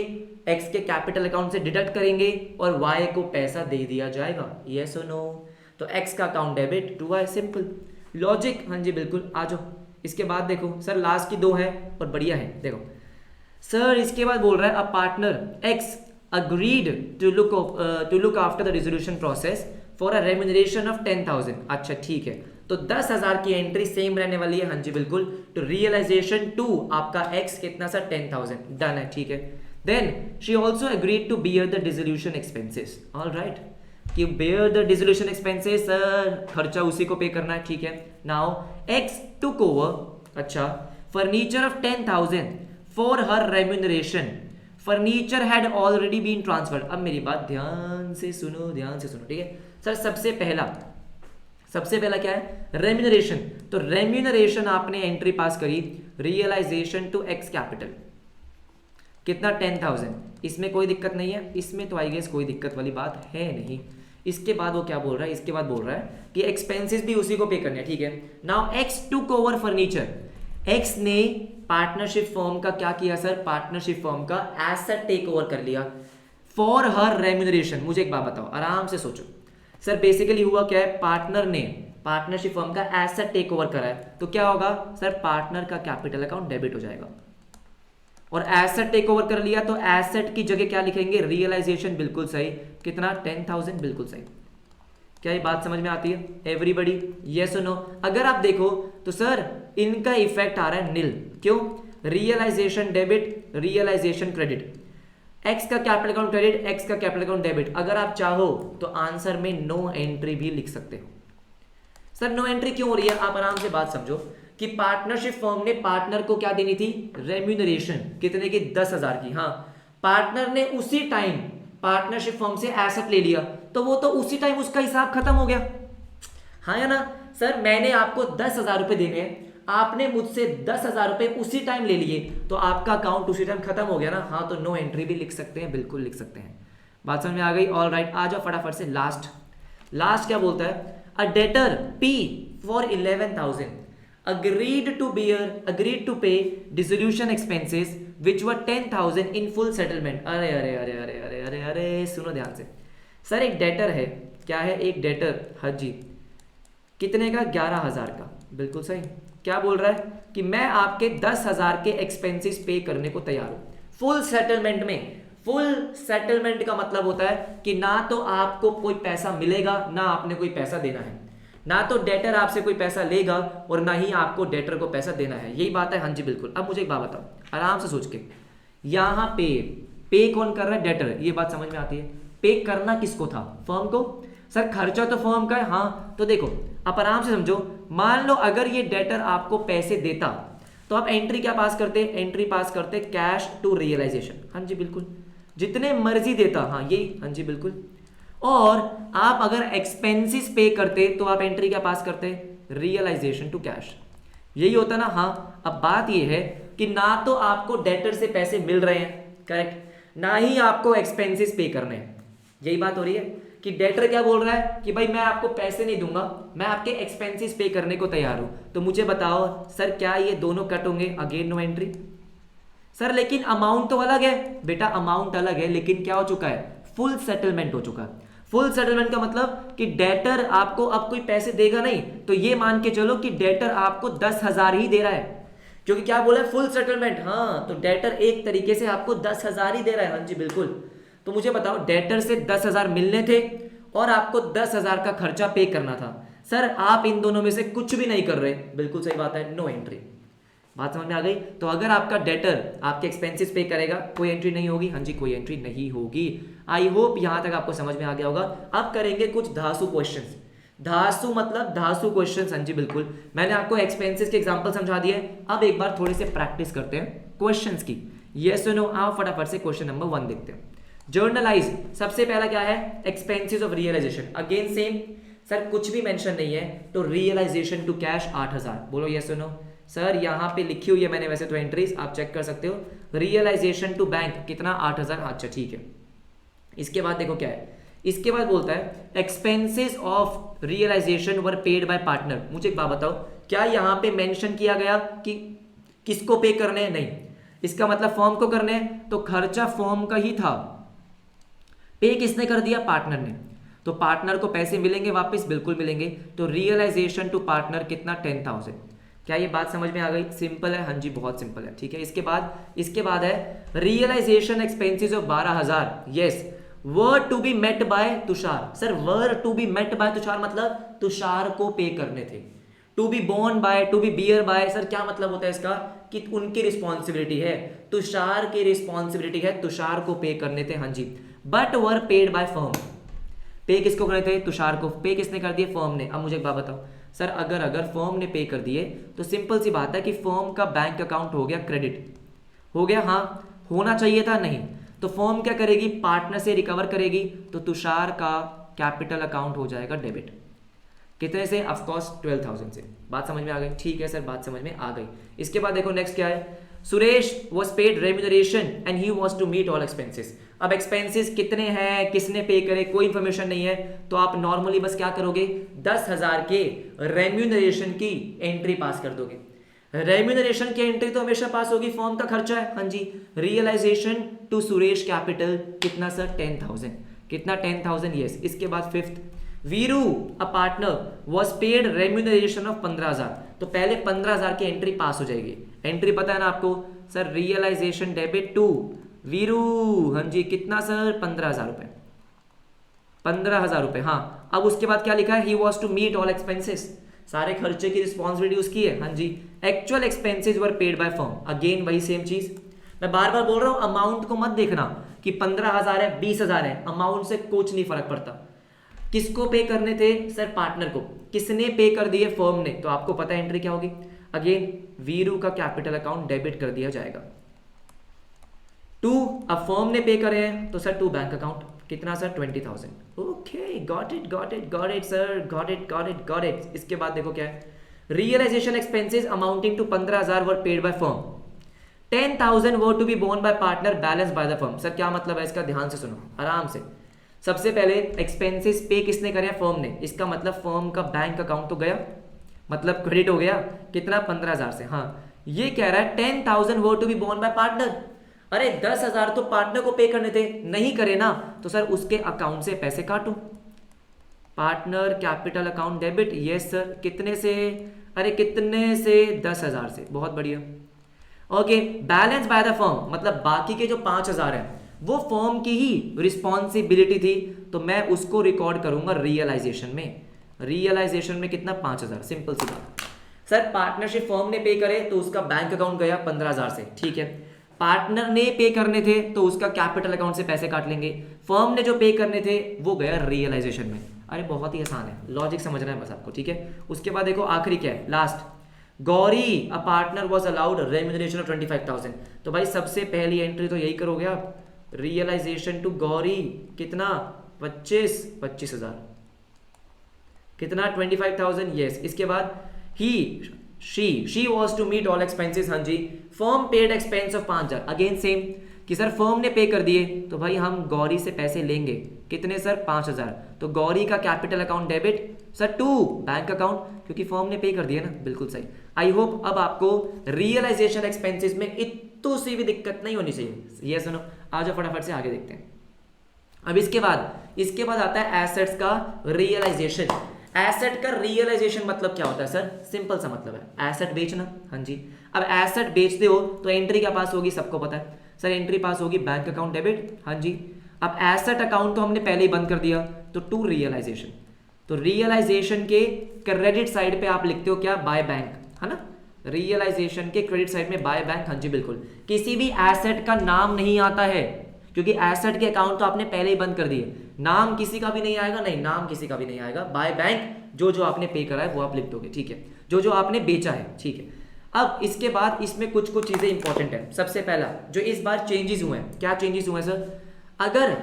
एक्स के कैपिटल अकाउंट से डिडक्ट करेंगे और वाई को पैसा दे दिया जाएगा। यस और नो। तो एक्स का account debit to Y, simple logic, हाँ जी बिल्कुल। आ जाओ इसके बाद देखो सर, लास्ट की 2 है और बढ़िया है। देखो सर इसके बाद बोल रहा है a partner x agreed to look after the resolution process for a remuneration of 10,000। अच्छा ठीक है, तो 10,000 की एंट्री सेम रहने वाली है, हाँ जी बिल्कुल। तो रियलाइजेशन टू आपका x कितना सर, 10,000, डन है, ठीक है। Then she also agreed to bear the dissolution expenses, all right। कि बेयर द डिसोल्यूशन एक्सपेंसेस, खर्चा उसी को पे करना है, ठीक है। नाउ एक्स टुक ओवर, अच्छा, furniture of 10,000 for her remuneration, furniture had already been transferred. अब मेरी बात ध्यान से सुनो, ध्यान से सुनो, ठीक है सर। सबसे पहला क्या है, रेम्यूनरेशन। तो रेम्यूनरेशन आपने एंट्री पास करी, रियलाइजेशन टू एक्स कैपिटल, कितना 10,000। इसमें कोई दिक्कत नहीं है, इसमें तो आई गेस कोई दिक्कत वाली बात है नहीं। इसके बाद वो क्या बोल रहा है, इसके बाद बोल रहा है कि एक्सपेंसेस भी उसी को पे करने हैं, ठीक है। Now X took over furniture, x ने पार्टनरशिप फर्म का क्या किया सर, पार्टनरशिप फर्म का एसेट टेक ओवर कर लिया फॉर हर रेम्यूनरेशन। मुझे एक बात बताओ, आराम से सोचो सर, बेसिकली हुआ क्या है, पार्टनर ने पार्टनरशिप फर्म का एसेट टेक ओवर करा है, तो क्या होगा सर, पार्टनर का कैपिटल अकाउंट डेबिट हो जाएगा। और एसेट टेक ओवर कर लिया तो एसेट की जगह क्या लिखेंगे, रियलाइजेशन, बिल्कुल सही। कितना, 10,000, बिल्कुल सही। क्या ये बात समझ में आती है एवरीबॉडी, यस और नो? अगर आप देखो तो सर इनका इफेक्ट आ रहा है नील, क्यों, realisation debit, realisation credit, X का कैपिटल अकाउंट क्रेडिट, एक्स का कैपिटल अकाउंट डेबिट। अगर आप चाहो तो आंसर में नो एंट्री भी लिख सकते हो। सर नो एंट्री क्यों हो रही है, आप आराम से बात समझो कि पार्टनरशिप फर्म ने पार्टनर को क्या देनी थी, रेम्यूनरेशन, कितने की, 10,000 की। हाँ, पार्टनर ने उसी टाइम पार्टनरशिप फर्म से एसेट ले लिया, तो वो तो उसी टाइम उसका हिसाब खत्म हो गया, हाँ या ना सर। मैंने आपको 10,000 रुपए देने हैं, आपने मुझसे 10,000 रुपए उसी टाइम ले लिए, तो आपका अकाउंट उसी टाइम खत्म हो गया ना। हाँ, तो नो एंट्री भी लिख सकते हैं, बिल्कुल लिख सकते हैं। बात समझ में आ गई, ऑल राइट। आ जाओ फटाफट से लास्ट क्या बोलता है, अ debtor P for 11,000 agreed to pay dissolution expenses which were 10,000 in full settlement। अरे अरे अरे अरे अरे अरे अरे सुनो ध्यान से सर, एक डेटर है, क्या है, एक डेटर हाजी, कितने का, 11,000 का, बिल्कुल सही। क्या बोल रहा है कि मैं आपके 10,000 के एक्सपेंसेस पे करने को तैयार हूं फुल सेटलमेंट में। फुल सेटलमेंट का मतलब होता है कि ना तो आपको कोई पैसा मिलेगा, ना आपने कोई पैसा देना है, ना तो डेटर आपसे कोई पैसा लेगा और ना ही आपको डेटर को पैसा देना है, यही बात है। हाँ जी बिल्कुल। अब मुझे एक बात बताओ आराम से सोच के, यहाँ पे कौन कर रहा है, डेटर, ये बात समझ में आती है। पे करना किसको था, फर्म को। सर खर्चा तो फर्म का है, हाँ, तो देखो आप आराम से समझो, मान लो अगर ये डेटर आपको पैसे देता तो आप एंट्री क्या पास करते, एंट्री पास करते कैश टू रियलाइजेशन, हाँ जी बिल्कुल, जितने मर्जी देता, हाँ यही, हाँ जी बिल्कुल। और आप अगर एक्सपेंसेस पे करते तो आप एंट्री क्या पास करते, रियलाइजेशन टू कैश, यही होता ना। हाँ, अब बात यह है कि ना तो आपको डेटर से पैसे मिल रहे हैं, करेक्ट, ना ही आपको एक्सपेंसेस पे करने हैं। यही बात हो रही है कि डेटर क्या बोल रहा है कि भाई मैं आपको पैसे नहीं दूंगा, मैं आपके एक्सपेंसेस पे करने को तैयार हूं। तो मुझे बताओ सर, क्या ये दोनों कट होंगे, अगेन नो एंट्री। सर लेकिन अमाउंट तो अलग है बेटा, अमाउंट अलग है, लेकिन क्या हो चुका है, फुल सेटलमेंट हो चुका है। फुल सेटलमेंट का मतलब कि डेटर आपको अब कोई पैसे देगा नहीं, तो ये मान के चलो कि डेटर आपको 10,000 ही दे रहा है, क्योंकि क्या बोला है, फुल सेटलमेंट। हाँ, तो डेटर एक तरीके से आपको 10,000 ही दे रहा है, हाँ जी बिल्कुल। तो मुझे बताओ, डेटर से 10,000 मिलने थे और आपको 10,000 का खर्चा पे करना था। सर आप इन दोनों में से कुछ भी नहीं कर रहे, बिल्कुल सही बात है, नो एंट्री। बात समझ में आ गई। तो अगर आपका डेटर आपके एक्सपेंसेस पे करेगा, कोई एंट्री नहीं होगी, हाँ जी कोई एंट्री नहीं होगी। आई होप यहां तक आपको समझ में आ गया होगा। अब करेंगे कुछ धासु क्वेश्चंस। धासु मतलब धासु क्वेश्चंस, हाँ जी बिल्कुल। मैंने आपको एक्सपेंसेस के एग्जांपल समझा दिए, अब एक बार थोड़े से प्रैक्टिस करते हैं क्वेश्चंस की। यस और नो, आओ फटाफट से क्वेश्चन नंबर 1 देखते हैं। जर्नलाइज, सबसे पहला क्या है, expenses of realisation. Again same, sir कुछ भी मेंशन नहीं है, तो रियलाइजेशन टू कैश 8,000, बोलो यस और नो। सर यहाँ पे लिखी हुई है मैंने वैसे तो एंट्रीज, आप चेक कर सकते हो। रियलाइजेशन टू बैंक कितना, 8,000, अच्छा ठीक है। इसके बाद देखो क्या है, इसके बाद बोलता है expenses of realisation were paid by partner. मुझे एक बात बताओ, क्या यहाँ पे मेंशन किया गया कि किसको पे करने हैं, नहीं, इसका मतलब फर्म को करने हैं, तो खर्चा फर्म का ही था, पे किसने कर दिया, पार्टनर ने, तो पार्टनर को पैसे मिलेंगे वापस, बिल्कुल मिलेंगे। तो रियलाइजेशन टू पार्टनर कितना, 10,000। क्या ये बात समझ में आ गई, सिंपल है, हाँ जी बहुत सिंपल है, ठीक है। इसके बाद है realisation expenses of 12,000, yes, were to be met by Tushar. Sir were to be met by Tushar मतलब तुषार को पे करने थे। To be borne by, to be bear by, sir क्या मतलब होता है इसका, कि उनकी रिस्पॉन्सिबिलिटी है, तुषार की रिस्पॉन्सिबिलिटी है, तुषार को पे करने थे, हाँ जी, but were paid by firm. Pay किसको करे थे? तुषार को। पे किसने कर दिए? फर्म ने। अब मुझे एक बात बताओ सर, अगर फर्म ने पे कर दिए तो सिंपल सी बात है कि फर्म का बैंक अकाउंट हो गया क्रेडिट, हो गया? हाँ, होना चाहिए था? नहीं। तो फर्म क्या करेगी? पार्टनर से रिकवर करेगी, तो तुषार का कैपिटल अकाउंट हो जाएगा डेबिट। कितने से? ऑफकोर्स 12,000 से। बात समझ में आ गई? ठीक है सर, बात समझ में आ गई। इसके बाद देखो नेक्स्ट क्या है, Suresh was paid remuneration and he was to meet all expenses. अब एक्सपेंसेस कितने हैं, किसने पे करे, कोई इंफॉर्मेशन नहीं है, तो आप नॉर्मली बस क्या करोगे, 10,000 के रेम्यूनरेशन की एंट्री पास कर दोगे। रेम्यूनरेशन की एंट्री तो हमेशा पास होगी, फॉर्म का खर्चा है। हाँ जी। रियलाइजेशन टू सुरेश कैपिटल कितना सर? 10,000। कितना? 10,000, यस। इसके बाद fifth, Veeru a partner was paid remuneration of 15,000। तो पहले 15,000 की एंट्री पास हो जाएगी। एंट्री पता है ना आपको sir? Realisation debit to Veeru. हाँ जी, कितना सर? 15,000 रुपए। 15,000 रुपए, हाँ। अब उसके बाद क्या लिखा है? He was to meet all expenses. सारे खर्चे की रिस्पॉन्सिबिलिटी उसकी है। हाँ जी। Actual expenses were paid by firm. Again वही सेम चीज, मैं बार बार बोल रहा हूं, अमाउंट को मत देखना कि 15,000 है 20,000 है, अमाउंट से कुछ नहीं फर्क पड़ता। किसको पे करने थे सर? पार्टनर को। किसने पे कर दिए? फर्म ने। तो आपको पता है एंट्री क्या होगी? अगेन वीरू का कैपिटल अकाउंट डेबिट कर दिया जाएगा। टू, अब फर्म ने पे करे हैं तो सर टू बैंक अकाउंट। कितना sir? 20,000। Okay, got it got it got it sir, got it got it got it. इसके बाद देखो क्या है, realisation expenses amounting to 15,000 were paid by firm, 10,000 were to be borne by partner, balance by the firm. Sir क्या मतलब है इसका? ध्यान से सुनो, आराम से। सबसे पहले एक्सपेंसेस पे किसने करे? फर्म ने। इसका मतलब फर्म का बैंक अकाउंट तो गया, मतलब क्रेडिट हो गया। कितना? 15,000 से। हाँ, ये कह रहा है 10,000 were to be borne by partner. अरे 10,000 तो पार्टनर को पे करने थे, नहीं करे ना, तो सर उसके अकाउंट से पैसे काटो। Partner capital account debit, yes sir. कितने से? अरे कितने से? 10,000 से। बहुत बढ़िया। Okay, balance by the firm, मतलब बाकी के जो 5,000 है वो फर्म की ही रिस्पॉन्सिबिलिटी थी, तो मैं उसको रिकॉर्ड करूंगा रियलाइजेशन में। रियलाइजेशन में कितना? 5,000। सिंपल सी बात। सर पार्टनरशिप फर्म ने पे करे तो उसका बैंक अकाउंट गया 15,000 से, ठीक है। पार्टनर ने पे करने थे तो उसका कैपिटल अकाउंट से पैसे काट लेंगे। फर्म ने जो पे करने थे वो गया रियलाइजेशन में। अरे बहुत ही आसान है, लॉजिक समझना है बस आपको, ठीक है। उसके बाद देखो आखिरी क्या है, last, Gauri a partner was allowed remuneration of 25,000। तो भाई सबसे पहली एंट्री तो यही करोगे आप, रियलाइजेशन टू गौरी कितना? 25,000। कितना? 25,000, यस। इसके बाद ही she was to meet all expenses. हाँ जी, firm paid expense of 5,000। Again same कि सर फर्म ने पे कर दिए तो भाई हम गौरी से पैसे लेंगे। कितने सर? 5,000। तो गौरी का capital account debit sir to bank account, क्योंकि फर्म ने पे कर दिया ना। बिल्कुल सही। आई होप अब आपको रियलाइजेशन एक्सपेंसेस में इतनी सी भी दिक्कत नहीं होनी चाहिए। ये सुनो, आ जाओ फटाफट से आगे देखते हैं। अब इसके बाद आता है एसेट्स का रियलाइजेशन। एसेट का रियलाइजेशन मतलब क्या होता है सर? सिंपल सा मतलब है एसेट बेचना। हाँ जी। अब एसेट बेचते हो तो एंट्री क्या पास होगी? सबको पता है सर, एंट्री पास होगी बैंक अकाउंट डेबिट। हाँ जी। अब एसेट अकाउंट तो हमने पहले ही बंद कर दिया, तो टू रियलाइजेशन। तो रियलाइजेशन के क्रेडिट साइड पे आप लिखते हो क्या? बाय बैंक, है ना। रियलाइजेशन के क्रेडिट साइड में बाय बैंक। हाँ जी बिल्कुल। किसी भी एसेट का नाम नहीं आता है, क्योंकि एसेट के अकाउंट तो आपने पहले ही बंद कर दिए। नाम किसी का भी नहीं आएगा, नहीं नाम किसी का भी नहीं आएगा। बाय बैंक जो जो आपने पे करा है वो आप लिख दोगे, ठीक है, जो जो आपने बेचा है, ठीक है। अब इसके बाद इसमें कुछ कुछ चीजें इंपॉर्टेंट है। सबसे पहला जो इस बार चेंजेस हुए हैं, क्या चेंजेस हुए हैं सर? अगर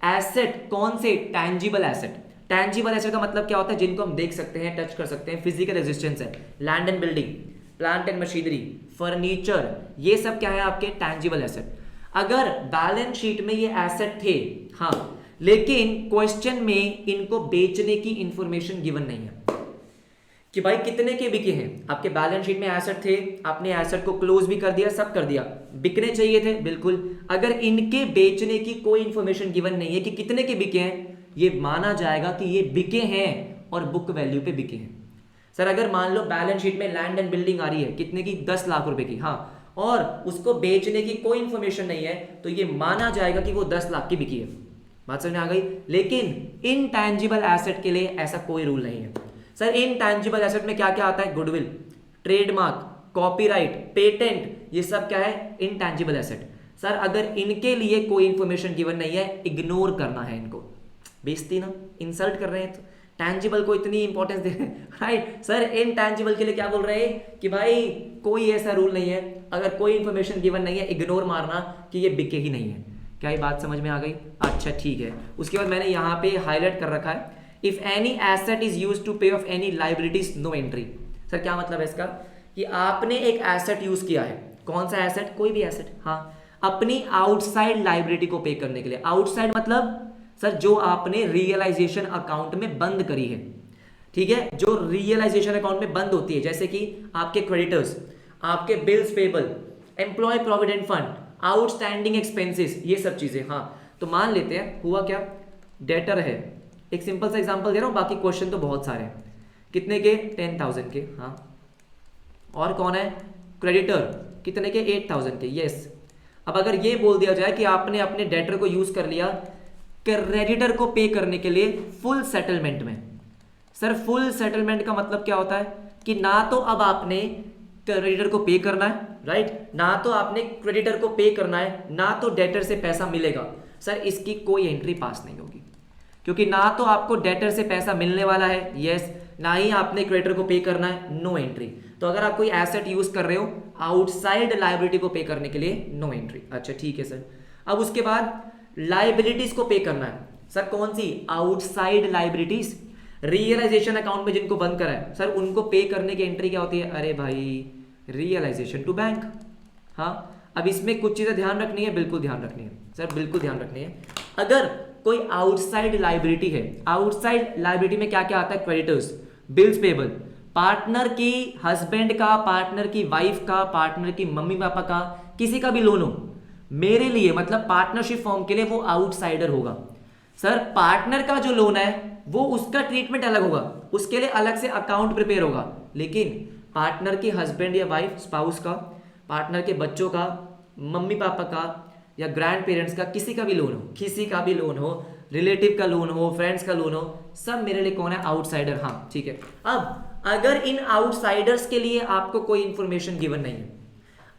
एसेट, कौन से? Tangible asset. टैंजिबल एसेट का मतलब क्या होता है? जिनको हम देख सकते हैं, टच कर सकते हैं, फिजिकल एग्जिस्टेंस है। Land and building, plant and machinery, furniture, ये सब क्या है? आपके टैंजिबल एसेट। अगर बैलेंस शीट में ये एसेट थे, हाँ, लेकिन क्वेश्चन में इनको बेचने की इंफॉर्मेशन गिवन नहीं है कि भाई कितने के बिके हैं। आपके बैलेंस शीट में एसेट थे, आपने एसेट को क्लोज भी कर दिया, सब कर दिया, बिकने चाहिए थे, बिल्कुल। अगर इनके बेचने की कोई इंफॉर्मेशन गिवन नहीं है कि कितने के बिके हैं, ये माना जाएगा कि ये बिके हैं और बुक वैल्यू पे बिके हैं। सर अगर मान लो बैलेंस शीट में लैंड एंड बिल्डिंग आ रही है, कितने की? 10 लाख रुपए की, हाँ, और उसको बेचने की कोई इंफॉर्मेशन नहीं है, तो ये माना जाएगा कि वो 10 लाख की बिकी है। बात समझ में आ गई? लेकिन इनटैंजिबल एसेट के लिए ऐसा कोई रूल नहीं है। सर इनटैंजिबल एसेट में क्या क्या आता है? गुडविल, ट्रेडमार्क, कॉपीराइट, पेटेंट, ये सब क्या है? Intangible asset. सर अगर इनके लिए कोई इंफॉर्मेशन गिवन नहीं है, इग्नोर करना है इनको। बेइज्जती ना, इंसल्ट कर रहे हैं। तो टैंजिबल को इतनी इंपॉर्टेंस दे रहे हैं, राइट सर। इनटैंजिबल के लिए क्या बोल रहे हैं कि भाई कोई ऐसा रूल नहीं है, अगर कोई इंफॉर्मेशन गिवन नहीं है इग्नोर मारना कि ये बिके ही नहीं है। क्या ये बात समझ में आ गई? अच्छा ठीक है। उसके बाद मैंने यहाँ पे हाईलाइट कर रखा है, if any asset is use to pay off any liabilities no entry. Sir क्या मतलब है इसका? कि आपने एक एसेट यूज किया है, कौन सा एसेट? कोई भी एसेट, हाँ, अपनी आउटसाइड लाइबिलिटी को पे करने के लिए। आउटसाइड मतलब सर जो आपने रियलाइजेशन अकाउंट में बंद करी है, ठीक है, जो रियलाइजेशन अकाउंट में बंद होती है, जैसे कि आपके क्रेडिटर्स, आपके bills payable, employ provident fund, outstanding expenses, ये सब चीजें। हाँ, तो मान लेते हैं हुआ क्या, डेटर है, एक सिंपल सा एग्जांपल दे रहा हूं, बाकी क्वेश्चन तो बहुत सारे हैं। कितने के? 10,000 के। हाँ, और कौन है? क्रेडिटर, कितने के? 8,000 के। यस। अब अगर ये बोल दिया जाए कि आपने अपने डेटर को यूज कर लिया क्रेडिटर को पे करने के लिए फुल सेटलमेंट में। सर फुल सेटलमेंट का मतलब क्या होता है कि ना तो अब आपने क्रेडिटर को पे करना है, राइट, ना तो आपने क्रेडिटर को पे करना है, ना तो डेटर से पैसा मिलेगा। सर इसकी कोई एंट्री पास नहीं होगी, क्योंकि ना तो आपको डेटर से पैसा मिलने वाला है, यस, ना ही आपने क्रेडिटर को पे करना है, नो एंट्री। तो अगर आप कोई एसेट यूज कर रहे हो आउटसाइड लायबिलिटी को पे करने के लिए, नो एंट्री। अच्छा ठीक है सर। अब उसके बाद लाइबिलिटीज को पे करना है। सर कौन सी? आउटसाइड लाइबिलिटीज, रियलाइजेशन अकाउंट में जिनको बंद करा है, सर उनको पे करने की एंट्री क्या होती है? अरे भाई रियलाइजेशन टू बैंक। हाँ, अब इसमें कुछ चीजें ध्यान रखनी है, बिल्कुल ध्यान रखनी है सर, बिल्कुल ध्यान रखनी है। अगर कोई आउटसाइड लाइबिलिटी है, आउटसाइड लाइबिलिटी में क्या क्या आता है? क्रेडिटर्स, बिल्स पेबल, पार्टनर की हस्बैंड का, पार्टनर की वाइफ का, पार्टनर की मम्मी पापा का, किसी का भी लोन हो, मेरे लिए मतलब पार्टनरशिप फॉर्म के लिए वो आउटसाइडर होगा। सर पार्टनर का जो लोन है वो उसका ट्रीटमेंट अलग होगा, उसके लिए अलग से अकाउंट प्रिपेयर होगा। लेकिन पार्टनर की हस्बैंड या वाइफ, स्पाउस का, पार्टनर के बच्चों का, मम्मी पापा का या ग्रैंड पेरेंट्स का, किसी का भी लोन हो, किसी का भी लोन हो, रिलेटिव का लोन हो, फ्रेंड्स का लोन हो, सब मेरे लिए कौन है? आउटसाइडर। हाँ ठीक है। अब अगर इन आउटसाइडर्स के लिए आपको कोई इंफॉर्मेशन गिवन नहीं है,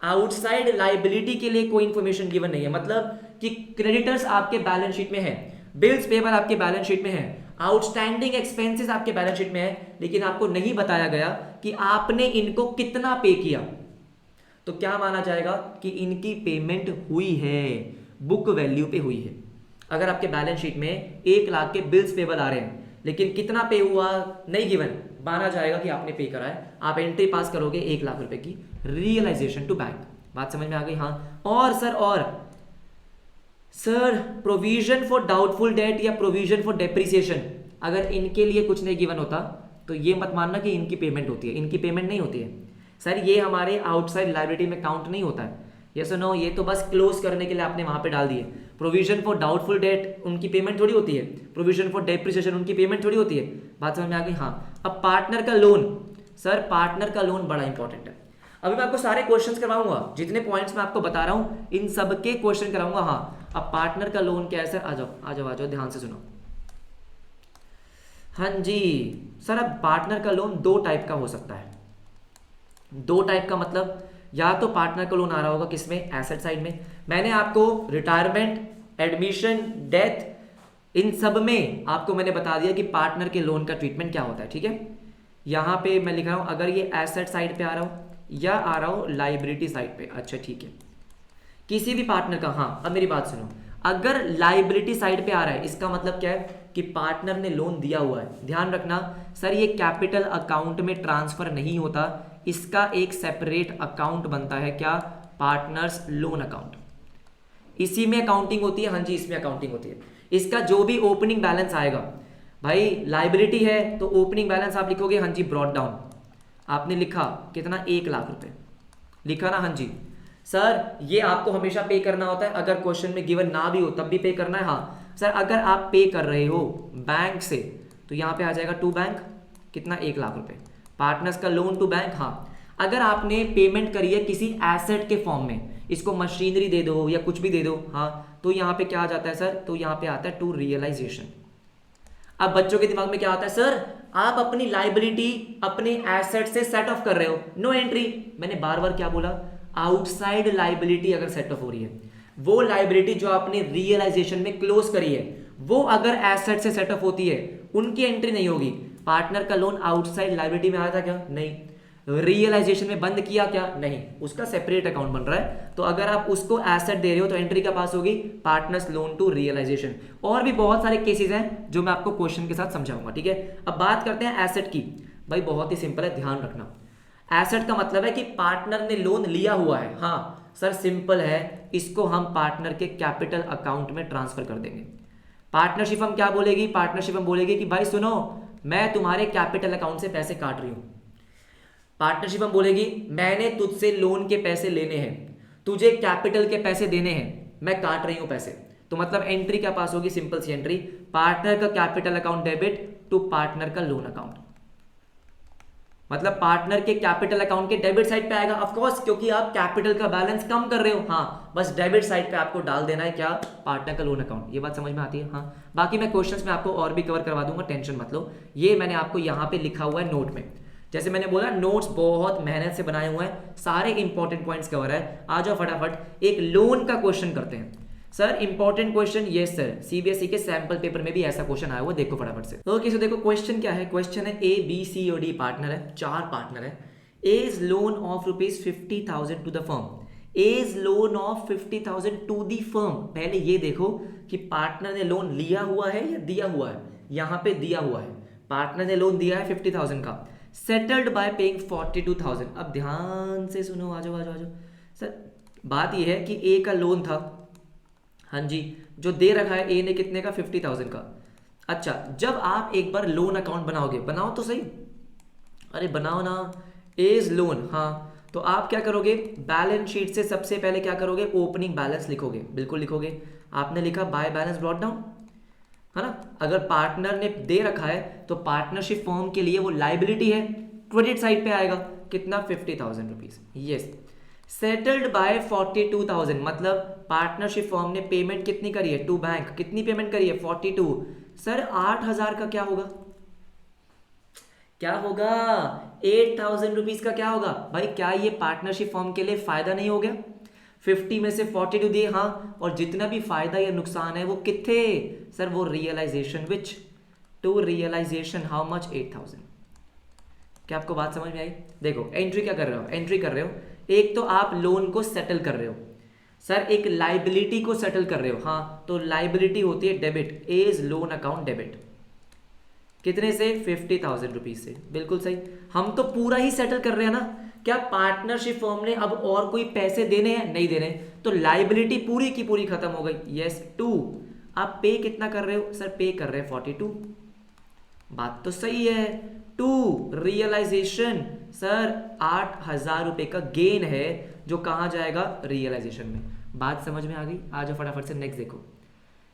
आउटसाइड लाइबिलिटी के लिए कोई इंफॉर्मेशन गिवन नहीं है, मतलब कि क्रेडिटर्स आपके बैलेंस शीट में है, बिल्स पेबल आपके बैलेंस शीट में है, आउटस्टैंडिंग एक्सपेंसेस आपके बैलेंस शीट में है, लेकिन आपको नहीं बताया गया कि आपने इनको कितना पे किया, तो क्या माना जाएगा कि इनकी पेमेंट हुई है, बुक वैल्यू पे हुई है। अगर आपके बैलेंस शीट में 1 लाख के बिल्स पेबल आ रहे हैं लेकिन कितना पे हुआ नहीं गिवन, माना जाएगा कि आपने पे करा है, आप एंट्री पास करोगे 1 लाख रुपए की रियलाइजेशन टू बैंक। बात समझ में आ गई? हाँ। और sir provision for doubtful date या प्रोविजन फॉर डेप्रिसिएशन, अगर इनके लिए कुछ नहीं गिवन होता तो ये मत मानना कि इनकी पेमेंट होती है, इनकी पेमेंट नहीं होती है सर, ये हमारे आउटसाइड लायबिलिटी में काउंट नहीं होता है। यस और नो? ये तो बस क्लोज करने के लिए आपने वहां पे डाल दिए। प्रोविजन फॉर डाउटफुल डेट उनकी पेमेंट थोड़ी होती है, प्रोविजन फॉर डेप्रिसिएशन उनकी पेमेंट थोड़ी होती है। बात समझ में आ गई? हाँ। अब पार्टनर का लोन, सर पार्टनर का लोन बड़ा इंपॉर्टेंट है। अभी मैं आपको सारे क्वेश्चंस करवाऊंगा, जितने पॉइंट्स मैं आपको बता रहा हूं इन सबके क्वेश्चन कराऊंगा। हाँ, अब पार्टनर का लोन क्या है सर? आ जाओ आ जाओ आ जाओ, ध्यान से सुनो। हाँ जी सर, अब पार्टनर का लोन 2 टाइप का हो सकता है। 2 टाइप का मतलब, या तो पार्टनर का लोन आ रहा होगा किसमें? एसेट साइड में। मैंने आपको रिटायरमेंट, एडमिशन, डेथ, इन सब में आपको मैंने बता दिया कि पार्टनर के लोन का ट्रीटमेंट क्या होता है, ठीक है। यहां पे मैं लिख रहा हूं अगर ये एसेट साइड पे आ रहा हो या आ रहा हो लाइबिलिटी साइड पे। अच्छा ठीक है, किसी भी पार्टनर का। हाँ, अब मेरी बात सुनो, अगर लाइबिलिटी साइड पे आ रहा है इसका मतलब क्या है कि पार्टनर ने लोन दिया हुआ है। ध्यान रखना सर, ये कैपिटल अकाउंट में ट्रांसफर नहीं होता, इसका एक सेपरेट अकाउंट बनता है। क्या? Partners loan account. इसी में अकाउंटिंग होती है। हाँ जी, इसमें अकाउंटिंग होती है। इसका जो भी ओपनिंग बैलेंस आएगा, भाई लाइबिलिटी है तो ओपनिंग बैलेंस आप लिखोगे, हाँ जी, ब्रॉट डाउन। आपने लिखा कितना? 1 लाख रुपए लिखा ना? हाँ जी सर, ये आपको हमेशा पे करना होता है, अगर क्वेश्चन में गिवन ना भी हो तब भी पे करना है। हाँ सर, अगर आप पे कर रहे हो बैंक से तो यहाँ पे आ जाएगा टू बैंक, कितना? 1 लाख रुपए, पार्टनर्स का लोन टू बैंक। हाँ, अगर आपने पेमेंट करी है किसी एसेट के फॉर्म में, इसको मशीनरी दे दो या कुछ भी दे दो, हाँ, तो यहाँ पे क्या आ जाता है सर? तो यहाँ पे आता है टू रियलाइजेशन। अब बच्चों के दिमाग में क्या आता है? सर आप अपनी लाइबिलिटी अपने एसेट से सेट ऑफ कर रहे हो, नो एंट्री। मैंने बार बार क्या बोला? आउटसाइड लाइबिलिटी अगर सेट ऑफ हो रही है, वो लाइबिलिटी जो आपने रियलाइजेशन में क्लोज करी है वो अगर एसेट से सेटअप होती है उनकी एंट्री नहीं होगी। पार्टनर का लोन आउटसाइड लायबिलिटी में आया था क्या? नहीं। रियलाइजेशन में बंद किया क्या? नहीं, उसका सेपरेट अकाउंट बन रहा है। तो अगर आप उसको एसेट दे रहे हो तो एंट्री का पास होगी पार्टनर्स लोन टू रियलाइजेशन। और भी बहुत सारे केसेस हैं जो मैं आपको क्वेश्चन के साथ समझाऊंगा, ठीक है। अब बात करते हैं एसेट की। भाई बहुत ही सिंपल है, ध्यान रखना। एसेट का मतलब है कि पार्टनर ने लोन लिया हुआ है। हाँ सर सिंपल है, इसको हम पार्टनर के कैपिटल अकाउंट में ट्रांसफर कर देंगे। पार्टनरशिप हम क्या बोलेगी? पार्टनरशिप हम बोलेगी कि भाई सुनो, मैं तुम्हारे कैपिटल अकाउंट से पैसे काट रही हूं। पार्टनरशिप हम बोलेगी मैंने तुझसे लोन के पैसे लेने हैं, तुझे कैपिटल के पैसे देने हैं, मैं काट रही हूं पैसे। तो मतलब एंट्री क्या पास होगी? सिंपल सी एंट्री, पार्टनर का capital account debit to partner का लोन अकाउंट। मतलब पार्टनर के कैपिटल अकाउंट के डेबिट साइड पे आएगा ऑफ कोर्स, क्योंकि आप कैपिटल का बैलेंस कम कर रहे हो। हाँ बस डेबिट साइड पे आपको डाल देना है क्या? पार्टनर का लोन अकाउंट। ये बात समझ में आती है? हाँ बाकी मैं क्वेश्चंस में आपको और भी कवर करवा दूंगा, टेंशन मत लो। ये मैंने आपको यहाँ पे लिखा हुआ है नोट में। जैसे मैंने बोला नोट्स बहुत मेहनत से बनाए हुए हैं, सारे इंपॉर्टेंट पॉइंट्स कवर है। आ जाओ फटाफट एक लोन का क्वेश्चन करते हैं। Sir important question, yes sir, CBSE के सैंपल पेपर में भी ऐसा क्वेश्चन आया हुआ, देखो फटाफट से। ओके सो देखो क्वेश्चन क्या है। क्वेश्चन है ए बी सी और डी पार्टनर है, 4 पार्टनर है। As loan of ₹50,000 to the firm. As loan of 50,000 to the firm. पहले ये देखो कि पार्टनर ने लोन लिया हुआ है या दिया हुआ है। यहां पे दिया हुआ है, पार्टनर ने लोन दिया है 50,000 का। Settled bye paying 42,000। अब ध्यान से सुनो, आ जाओ आ जाओ आ जाओ। सर बात यह है कि ए का लोन था, हाँ जी, जो दे रखा है ए ने कितने का? 50,000 का। अच्छा जब आप एक बार लोन अकाउंट बनाओगे, बनाओ तो सही, अरे बनाओ ना, एज लोन। हाँ तो आप क्या करोगे? बैलेंस शीट से सबसे पहले क्या करोगे? ओपनिंग बैलेंस लिखोगे, बिल्कुल लिखोगे। आपने लिखा बाय बैलेंस ब्रॉट डाउन, है ना। अगर पार्टनर ने दे रखा है तो पार्टनरशिप फर्म के लिए वो लाइबिलिटी है, क्रेडिट साइड पे आएगा कितना? 50,000 रुपीज। यस। सेटल्ड बाय 42,000 मतलब पार्टनरशिप फर्म ने पेमेंट कितनी करी है टू बैंक? कितनी पेमेंट करी है? 42। सर 8,000 का क्या होगा? क्या होगा? 8,000 रुपीज का क्या होगा? भाई क्या ये पार्टनरशिप फर्म के लिए फायदा नहीं हो गया? 50 में से 42 दिए, हाँ, और जितना भी फायदा या नुकसान है वो कितने? सर वो realisation, which to realisation how much? 8,000। क्या आपको बात समझ में आई? देखो एंट्री क्या कर रहे हो? एंट्री कर रहे हो, एक तो आप लोन को सेटल कर रहे हो, सर एक लाइबिलिटी को सेटल कर रहे हो। हाँ तो लाइबिलिटी होती है debit, as loan account debit. कितने से? 50,000 रुपीज से। बिल्कुल सही, हम तो पूरा ही सेटल कर रहे हैं ना। क्या पार्टनरशिप फर्म ने अब और कोई पैसे देने हैं? नहीं देने, तो लाइबिलिटी पूरी की पूरी खत्म हो गई। Yes too. आप पे कितना कर रहे हो? सर पे कर रहे हैं 42। बात तो सही है। टू रियलाइजेशन, सर 8,000 रुपए का गेन है जो कहां जाएगा? रियलाइजेशन में। बात समझ में आ गई? आ जाओ फटाफट से नेक्स्ट देखो।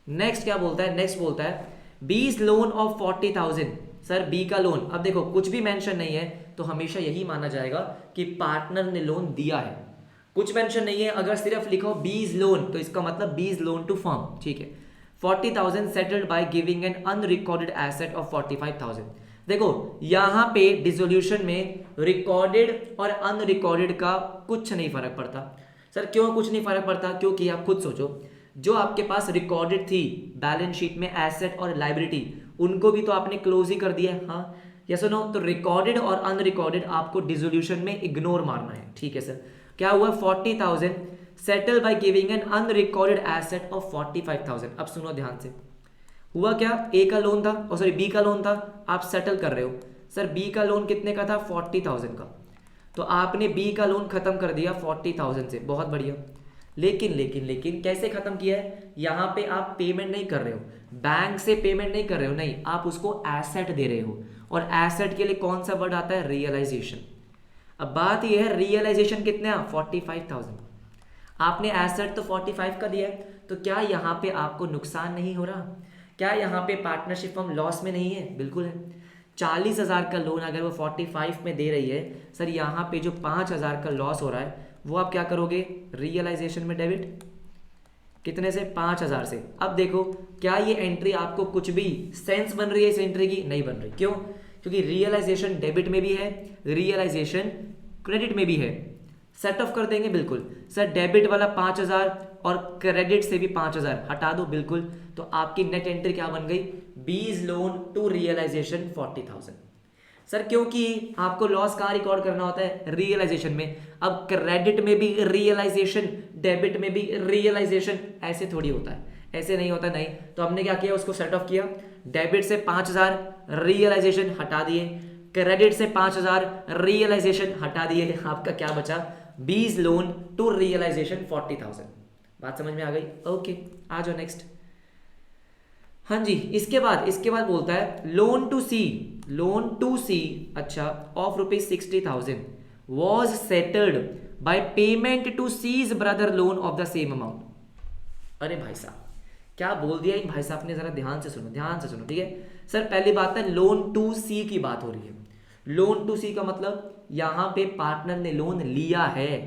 नेक्स्ट क्या बोलता है? नेक्स्ट बोलता है बीज लोन ऑफ 40,000। सर बी का लोन, अब देखो कुछ भी मेंशन नहीं है तो हमेशा यही माना जाएगा कि पार्टनर ने लोन दिया है। कुछ मेंशन नहीं है, अगर सिर्फ लिखो बीज लोन तो इसका मतलब बीज लोन टू फर्म, ठीक है। 40,000 settled by giving an unrecorded asset of 45,000। देखो यहां पे डिसोल्यूशन में रिकॉर्डेड और अनरिकॉर्डेड का कुछ नहीं फर्क पड़ता। सर क्यों कुछ नहीं फर्क पड़ता? क्योंकि आप खुद सोचो, जो आपके पास रिकॉर्डेड थी बैलेंस शीट में एसेट और लाइबिलिटी, उनको भी तो आपने क्लोज ही कर दिया है। हाँ या सुनो, तो रिकॉर्डेड और अनरिकॉर्डेड आपको डिसोल्यूशन में इग्नोर मारना है, ठीक है सर। क्या हुआ? 40,000 settle by giving an unrecorded asset of 45,000। अब सुनो ध्यान से, हुआ क्या? ए का लोन था, और सॉरी बी का लोन था, आप सेटल कर रहे हो। सर बी का लोन कितने का था? 40,000 का। तो आपने बी का लोन खत्म कर दिया 40,000 से, बहुत बढ़िया। लेकिन लेकिन लेकिन कैसे खत्म किया है? यहां पे आप पेमेंट नहीं कर रहे हो, बैंक से पेमेंट नहीं कर रहे हो, नहीं, आप उसको एसेट दे रहे हो। और एसेट के लिए कौन सा वर्ड आता है? रियलाइजेशन। अब बात यह है रियलाइजेशन कितने? 45,000। आपने एसेट तो 45 का दिया है, तो क्या यहां पे आपको नुकसान नहीं हो रहा? क्या यहाँ पे पार्टनरशिप फर्म लॉस में नहीं है? बिल्कुल है। 40,000 का लोन अगर वो 45 में दे रही है, सर यहाँ पे जो 5,000 का लॉस हो रहा है वो आप क्या करोगे? रियलाइजेशन में डेबिट। कितने से? 5,000 से। अब देखो क्या ये एंट्री आपको कुछ भी सेंस बन रही है इस एंट्री की? नहीं बन रही। क्यों? क्योंकि रियलाइजेशन डेबिट में भी है, रियलाइजेशन क्रेडिट में भी है। सेट ऑफ कर देंगे बिल्कुल। सर डेबिट वाला 5,000 और क्रेडिट से भी 5,000 हटा दो, बिल्कुल। तो आपकी नेट एंट्री क्या बन गई, बीज लोन टू रियलाइजेशन 40,000। सर क्योंकि आपको लॉस कहाँ रिकॉर्ड करना होता है, रियलाइजेशन में। अब क्रेडिट में भी रियलाइजेशन, डेबिट में भी रियलाइजेशन, ऐसे थोड़ी होता है, ऐसे नहीं होता, नहीं। तो हमने क्या किया, उसको सेट ऑफ किया, डेबिट से 5,000 रियलाइजेशन हटा दिए, क्रेडिट से 5,000 रियलाइजेशन हटा दिए, आपका क्या बचा, बीज लोन टू रियलाइजेशन 40,000। बात समझ में आ गई? ओके, आ जाओ नेक्स्ट। हाँ जी, इसके बाद बोलता है लोन टू सी, अच्छा, of ₹60,000 was settled by payment to C's brother loan of the same amount. अरे भाई साहब क्या बोल दिया इन भाई साहब ने, जरा ध्यान से सुनो, ठीक है। सर पहली बात है, लोन टू सी की बात हो रही है। लोन टू सी का मतलब यहां पे पार्टनर ने लोन लिया है,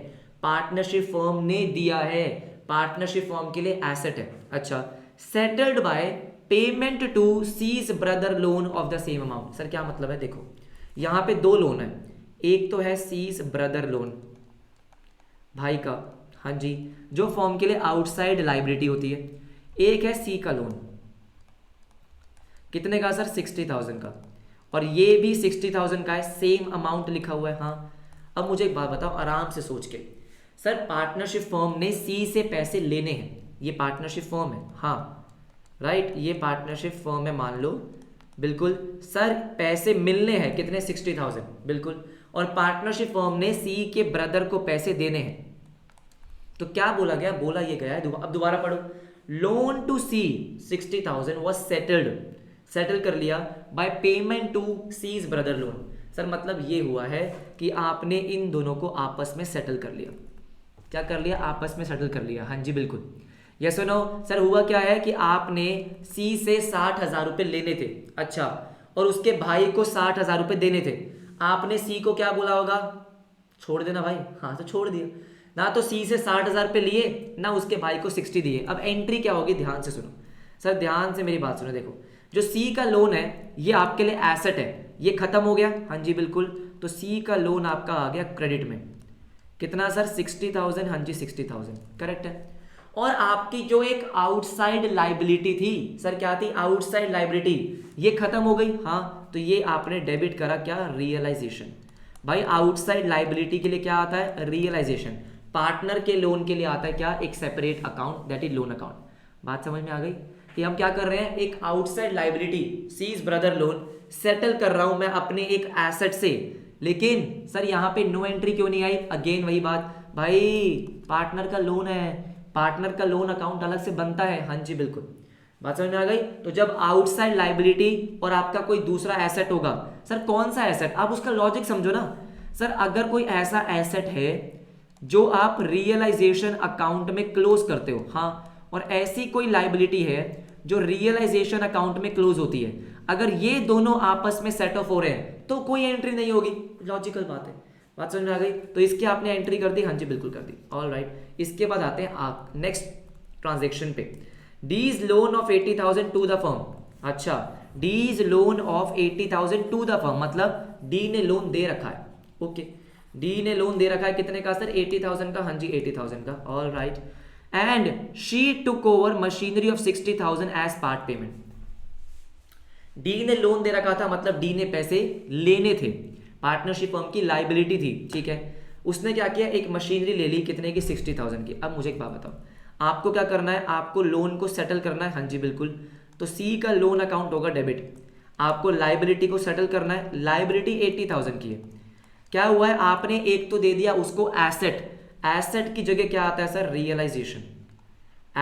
पार्टनरशिप फर्म ने दिया है, पार्टनरशिप फर्म के लिए एसेट है। अच्छा, settled by payment to C's brother loan of the same amount. Sir क्या मतलब है, देखो यहां पे दो लोन है, एक तो है सीज ब्रदर लोन भाई का, हाँ जी, जो फर्म के लिए आउटसाइड लाइबिलिटी होती है, एक है सी का लोन, कितने का सर, 60,000 का, और ये भी 60,000 का है, सेम अमाउंट लिखा हुआ है। हाँ, अब मुझे एक बात बताओ आराम से सोच के, सर पार्टनरशिप फर्म ने सी से पैसे लेने हैं, ये पार्टनरशिप फर्म है, हाँ राइट, ये पार्टनरशिप फर्म है मान लो, बिल्कुल। सर पैसे मिलने हैं कितने, 60,000, बिल्कुल, और पार्टनरशिप फर्म ने सी के ब्रदर को पैसे देने हैं। तो क्या बोला गया, बोला ये गया है, अब दोबारा पढ़ो, loan to C 60,000 was settle कर लिया by payment to C's brother loan. Sir मतलब ये हुआ है कि आपने इन दोनों को आपस में सेटल कर लिया, क्या कर लिया, आपस में सेटल कर लिया, हाँ जी बिल्कुल, यस और नो। सर हुआ क्या है कि आपने सी से 60,000 रुपये लेने थे, अच्छा, और उसके भाई को 60,000 रुपये देने थे, आपने सी को क्या बोला होगा, छोड़ देना भाई, हाँ तो छोड़ दिया ना, तो सी से 60,000 रुपये लिए ना, उसके भाई को 60 दिए। अब एंट्री क्या होगी, ध्यान से सुनो सर, ध्यान से मेरी बात सुनो, देखो जो सी का लोन है ये आपके लिए एसेट है, ये खत्म हो गया, हाँ जी बिल्कुल, तो सी का लोन आपका आ गया क्रेडिट में, कितना सर, 60,000, हाँ जी 60,000, करेक्ट है। और आपकी जो एक आउटसाइड लाइबिलिटी थी, सर क्या थी, आउटसाइड लाइबिलिटी, ये खत्म हो गई, हाँ, तो ये आपने डेबिट करा, क्या, रियलाइजेशन। भाई आउटसाइड लाइबिलिटी के लिए क्या आता है, रियलाइजेशन। पार्टनर के लोन के लिए आता है क्या, एक separate account, that is loan account. बात समझ में आ गई कि हम क्या कर रहे हैं, एक outside liability C's brother loan settle कर रहा हूं मैं अपने एक एसेट से, लेकिन सर यहां पे नो एंट्री क्यों नहीं आई, अगेन वही बात, भाई पार्टनर का लोन है, पार्टनर का लोन अकाउंट अलग से बनता है, हाँ जी बिल्कुल, बात समझ में आ गई। तो जब आउटसाइड लाइबिलिटी और आपका कोई दूसरा एसेट होगा, सर कौन सा एसेट, आप उसका लॉजिक समझो ना। सर अगर कोई ऐसा एसेट है जो आप रियलाइजेशन अकाउंट में क्लोज करते हो, हाँ, और ऐसी कोई लाइबिलिटी है जो रियलाइजेशन अकाउंट में क्लोज होती है, अगर ये दोनों आपस में सेट ऑफ हो रहे हैं तो कोई एंट्री नहीं होगी, लॉजिकल बात है, बात समझ में आ गई। तो इसकी आपने एंट्री कर दी, हाँ जी बिल्कुल कर दी, ऑल राइट। इसके बाद आते हैं आप नेक्स्ट ट्रांजेक्शन पे, D's loan of 80,000 to the firm. अच्छा, D's loan of 80,000 to the firm, मतलब डी ने लोन दे रखा है, ओके, डी ने लोन दे रखा है, कितने का सर, 80,000 का, हाँ जी 80,000 का, all right. And she took over machinery of 60,000 as part payment. D ने लोन दे रखा था, मतलब डी ने पैसे लेने थे, पार्टनरशिप फर्म की लाइबिलिटी थी, ठीक है, उसने क्या किया, एक मशीनरी ले ली, कितने की, 60,000 की। अब मुझे एक बात बताओ, आपको क्या करना है, आपको लोन को सेटल करना है, हाँ जी बिल्कुल, तो सी का लोन अकाउंट होगा डेबिट, आपको लाइबिलिटी को सेटल करना है, लाइबिलिटी 80,000 की है, क्या हुआ है, आपने एक तो दे दिया उसको एसेट, एसेट की जगह क्या आता है सर, रियलाइजेशन,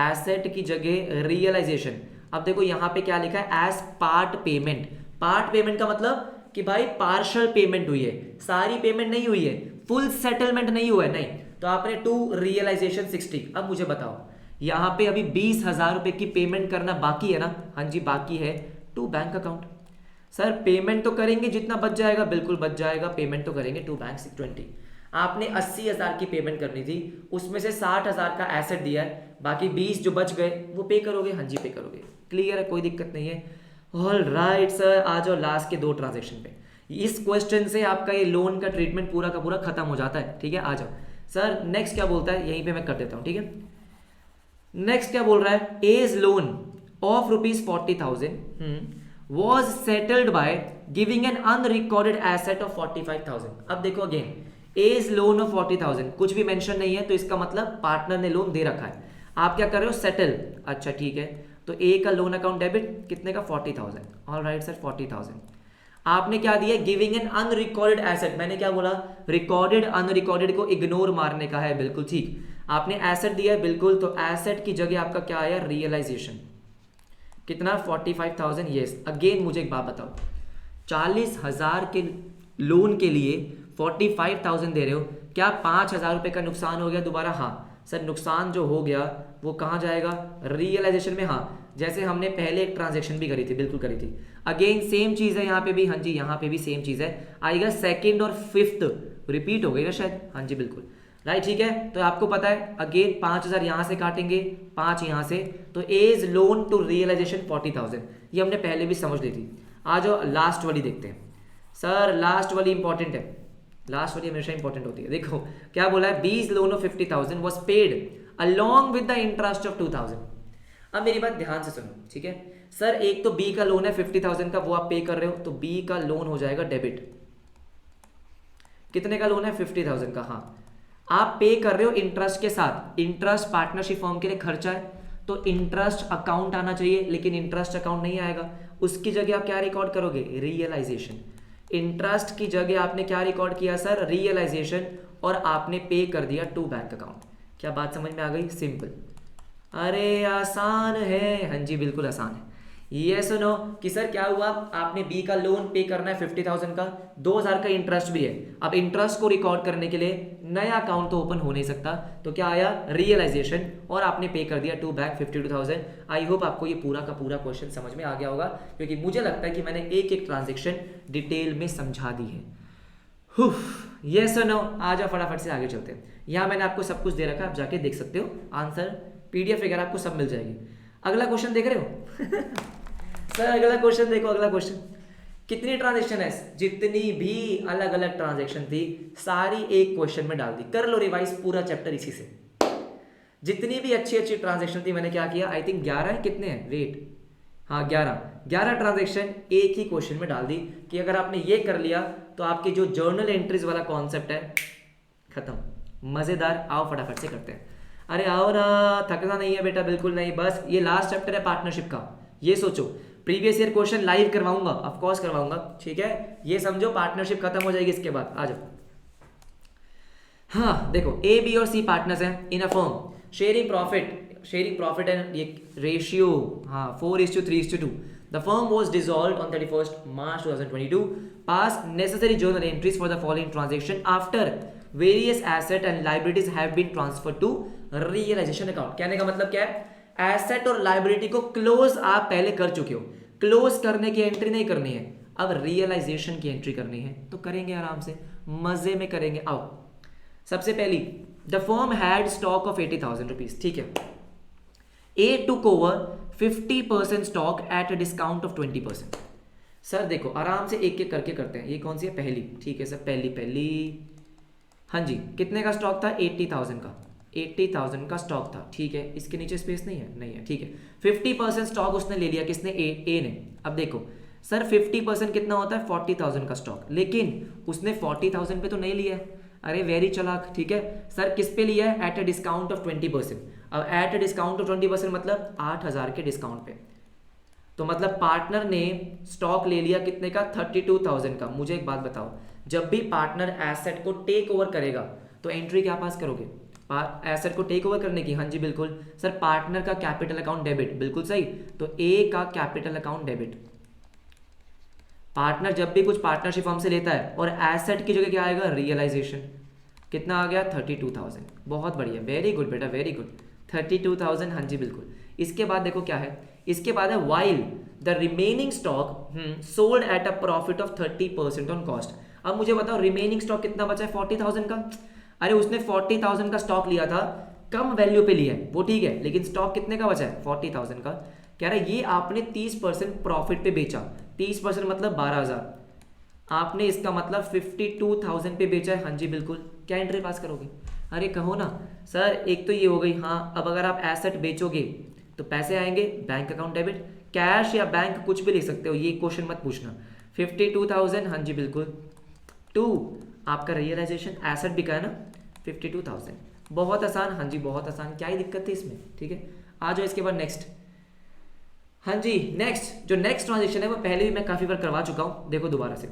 एसेट की जगह रियलाइजेशन। अब देखो यहां पे क्या लिखा है, as part payment, part payment का मतलब कि भाई पार्शियल पेमेंट हुई है, सारी पेमेंट नहीं हुई है, फुल सेटलमेंट नहीं हुआ है, नहीं, तो आपने टू रियलाइजेशन 60। अब मुझे बताओ यहां पे अभी 20,000 रुपए की पेमेंट करना बाकी है ना, हाँ जी बाकी है, to bank account. Sir payment तो करेंगे, जितना बच जाएगा बिल्कुल बच जाएगा, पेमेंट तो करेंगे टू बैंक 20। आपने 80,000 की पेमेंट करनी थी, उसमें से 60,000 का एसेट दिया है, बाकी 20 जो बच गए वो पे करोगे, हाँ जी पे करोगे, क्लियर है, कोई दिक्कत नहीं है। ऑल राइट सर, आ जाओ लास्ट के दो ट्रांजेक्शन पे, इस क्वेश्चन से आपका ये लोन का ट्रीटमेंट पूरा का पूरा खत्म हो जाता है, ठीक है। आ जाओ सर, नेक्स्ट क्या बोलता है, यहीं पे मैं कर देता हूं, ठीक है। नेक्स्ट क्या बोल रहा है, as loan of ₹40,000 was settled by giving an unrecorded asset of 45,000। अब देखो अगेन, एज लोन ऑफ 40,000, कुछ भी मेंशन नहीं है तो इसका मतलब पार्टनर ने लोन दे रखा है। आप क्या कर रहे हो, सेटल। अच्छा ठीक है, तो ए का लोन अकाउंट डेबिट कितने का, 40,000। All right sir, 40,000। आपने क्या दिया, गिविंग एन अनरिकॉर्डेड एसेट। मैंने क्या बोला, रिकॉर्डेड अनरिकॉर्डेड को इग्नोर मारने का है, बिल्कुल ठीक। आपने एसेट दिया है, बिल्कुल, तो एसेट की जगह आपका क्या आया, रियलाइजेशन। कितना, 45,000। यस, अगेन मुझे एक बात बताओ, 40,000 के लोन के लिए 45,000 दे रहे हो, क्या 5,000 रुपये का नुकसान हो गया दोबारा? हाँ सर, नुकसान जो हो गया वो कहाँ जाएगा, रियलाइजेशन में। हाँ, जैसे हमने पहले एक ट्रांजेक्शन भी करी थी, बिल्कुल करी थी। अगेन सेम चीज़ है यहाँ पे भी, हाँ जी यहाँ पे भी सेम चीज़ है, आएगा सेकंड और फिफ्थ रिपीट हो गई ना शायद, हाँ जी बिल्कुल राइट, ठीक है। तो आपको पता है अगेन 5,000 यहाँ से काटेंगे, 5 यहाँ से, तो एज लोन टू रियलाइजेशन 40,000, ये हमने पहले भी समझ ली थी। आ जाओ लास्ट वाली देखते हैं। सर लास्ट वाली इंपॉर्टेंट है, लास्ट वाली हमेशा इंपॉर्टेंट होती है। देखो क्या बोला है, बीज loan of 50,000 was paid along with the interest of 2,000। अब मेरी बात ध्यान से सुनो, ठीक है सर। एक तो बी का लोन है 50,000 का, वो आप पे कर रहे हो, तो बी का लोन हो जाएगा डेबिट। कितने का लोन है, 50,000 का। हाँ, आप पे कर रहे हो इंटरेस्ट के साथ। इंटरेस्ट पार्टनरशिप फर्म के लिए खर्चा है, तो इंटरेस्ट अकाउंट आना चाहिए, लेकिन इंटरेस्ट अकाउंट नहीं आएगा। उसकी जगह आप क्या रिकॉर्ड करोगे, रियलाइजेशन। इंटरेस्ट की जगह आपने क्या रिकॉर्ड किया सर, रियलाइजेशन, और आपने पे कर दिया टू बैंक अकाउंट। क्या बात समझ में आ गई, सिंपल। अरे आसान है, हाँ जी बिल्कुल आसान है। ये सुनो कि सर क्या हुआ, आपने बी का लोन पे करना है 50,000 का, 2,000 का इंटरेस्ट भी है। अब इंटरेस्ट को रिकॉर्ड करने के लिए नया अकाउंट तो ओपन हो नहीं सकता, तो क्या आया, रियलाइजेशन, और आपने पे कर दिया टू बैंक 52,000। आई होप आपको ये पूरा का पूरा क्वेश्चन समझ में आ गया होगा, क्योंकि मुझे लगता है कि मैंने एक एक ट्रांजेक्शन डिटेल में समझा दी है। ये सुनो, आ जाओ फटाफट से आगे चलते हैं। यहाँ मैंने आपको सब कुछ दे रखा है, आप जाके देख सकते हो, आंसर पीडीएफ वगैरह आपको सब मिल जाएगी। अगला क्वेश्चन देख रहे हो सर अगला क्वेश्चन देखो, अगला क्वेश्चन, कितनी ट्रांजेक्शन है, जितनी भी अलग अलग ट्रांजेक्शन थी सारी एक क्वेश्चन में डाल दी। कर लो रिवाइज पूरा चैप्टर इसी से। जितनी भी अच्छी अच्छी ट्रांजेक्शन थी मैंने क्या किया, आई थिंक 11 है, कितने हैं वेट, हाँ 11 ट्रांजेक्शन एक ही क्वेश्चन में डाल दी, कि अगर आपने ये कर लिया तो आपकी जो जर्नल एंट्रीज वाला कॉन्सेप्ट है खत्म। मजेदार, आओ फटाफट से करते हैं। अरे आओ ना, थकना नहीं है बेटा, बिल्कुल नहीं, बस ये लास्ट चैप्टर है पार्टनरशिप का। ये सोचो प्रीवियस ईयर क्वेश्चन लाइव करवाऊंगा, ऑफ कोर्स करवाऊंगा, ठीक है। ये समझो पार्टनरशिप खत्म हो जाएगी इसके बाद। आ जाओ, हाँ देखो, ए बी और सी पार्टनर्स हैं in a firm, sharing profit and ये रेशियो, हाँ 4:3:2। The firm was dissolved on 31st March 2022. Pass necessary journal entries for the following transaction after various asset and liabilities have been transferred to realization account। कहने का मतलब क्या है, asset और liability को close आप पहले कर चुके हो, क्लोज करने की एंट्री नहीं करनी है, अब रियलाइजेशन की एंट्री करनी है, तो करेंगे आराम से, मजे में करेंगे। आओ, सबसे पहली, the firm had stock of 80,000 rupees, ठीक है। A took over 50% stock at a discount of 20%। Sir देखो आराम से एक एक करके करते हैं। ये कौन सी है, पहली, ठीक है सर, पहली, हाँ जी, कितने का स्टॉक था, 80,000 का, 80,000 का स्टॉक था, ठीक है। इसके नीचे स्पेस नहीं है, नहीं है, ठीक है। 50% स्टॉक उसने ले लिया, किसने, ए ने। अब देखो सर 50% कितना होता है, 40,000 का स्टॉक, लेकिन उसने 40,000 पे तो नहीं लिया है। अरे वेरी चालाक, ठीक है सर, किस पे लिया है, एट अ डिस्काउंट ऑफ 20%। अब एट अ डिस्काउंट ऑफ 20% मतलब 8,000 के डिस्काउंट पे, तो मतलब पार्टनर ने स्टॉक ले लिया कितने का, 32,000 का। मुझे एक बात बताओ, जब भी पार्टनर एसेट को टेक ओवर करेगा तो एंट्री क्या पास करोगे, एसेट को टेक ओवर करने की, हाँ जी बिल्कुल सर। पार्टनर का कैपिटल अकाउंट डेबिट, बिल्कुल सही, तो ए का कैपिटल अकाउंट डेबिट। पार्टनर जब भी कुछ पार्टनरशिप फर्म से लेता है और एसेट की जगह क्या आएगा, रियलाइजेशन। कितना आ गया, 32,000। बहुत बढ़िया, वेरी गुड बेटा, वेरी गुड, 32,000, हाँ जी बिल्कुल। इसके बाद देखो क्या है, इसके बाद है while the remaining stock sold at a profit of 30% on cost. अब मुझे बताओ रिमेनिंग स्टॉक कितना बचा है, 40,000 का। अरे उसने 40,000 का स्टॉक लिया था, कम वैल्यू पे लिया है वो, ठीक है, लेकिन स्टॉक कितने का बचा है, 40,000 का। कह रहा है ये आपने 30% प्रॉफिट पे बेचा, 30% मतलब 12,000, आपने इसका मतलब 52,000 पे बेचा है, हाँ जी बिल्कुल। क्या एंट्री पास करोगे, अरे कहो ना सर। एक तो ये हो गई, हाँ अब अगर आप एसेट बेचोगे तो पैसे आएंगे बैंक अकाउंट डेबिट, कैश या बैंक कुछ भी लिख सकते हो, ये क्वेश्चन मत पूछना। 52,000, हाँ जी बिल्कुल। 2 आपका रियलाइजेशन, एसेट बिका है ना 52,000, बहुत आसान, हाँ जी बहुत आसान, क्या ही दिक्कत थी इसमें, ठीक है। आ जाओ इसके बाद नेक्स्ट, हाँ जी नेक्स्ट, जो नेक्स्ट ट्रांजेक्शन है वो पहले भी मैं काफ़ी बार करवा चुका हूँ, देखो दोबारा से।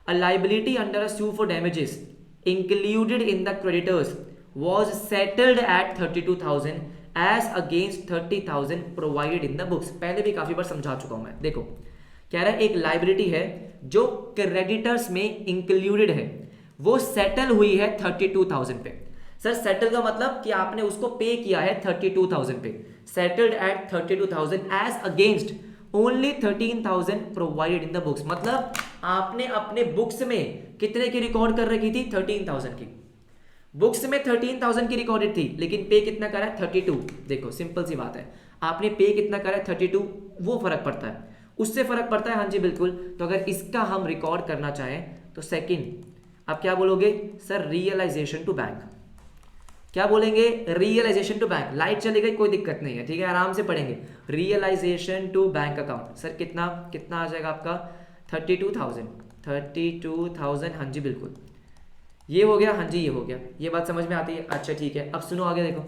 A liability under a sue for damages included in the creditors was settled at 32,000 as against 30,000 provided in the books। पहले भी काफ़ी बार समझा चुका हूँ मैं। देखो कह रहा है एक लाइबिलिटी है जो क्रेडिटर्स में इंक्लूडेड है, वो सेटल हुई है 32,000 पे। सर सेटल का मतलब कि आपने उसको पे किया है 32,000 पे, settled at 32,000 as against only 13,000 provided in the books. मतलब आपने अपने बुक्स में कितने की रिकॉर्ड कर रखी थी, 13,000 की। बुक्स में 13,000 की रिकॉर्डेड थी, लेकिन पे कितना करा है, 32। देखो सिंपल सी बात है, आपने पे कितना करा है, 32, वो फर्क पड़ता है, उससे फर्क पड़ता है, हाँ जी बिल्कुल। तो अगर इसका हम रिकॉर्ड करना चाहें तो सेकंड आप क्या बोलोगे सर, रियलाइजेशन टू बैंक। क्या बोलेंगे, रियलाइजेशन टू बैंक। लाइट चली गई कोई दिक्कत नहीं है, ठीक है, आराम से पढ़ेंगे। Realisation to bank account, sir कितना कितना आ जाएगा आपका, 32,000, हाँ जी बिल्कुल, ये हो गया, हाँ जी ये हो गया, ये बात समझ में आती है। अच्छा ठीक है, अब सुनो आगे देखो।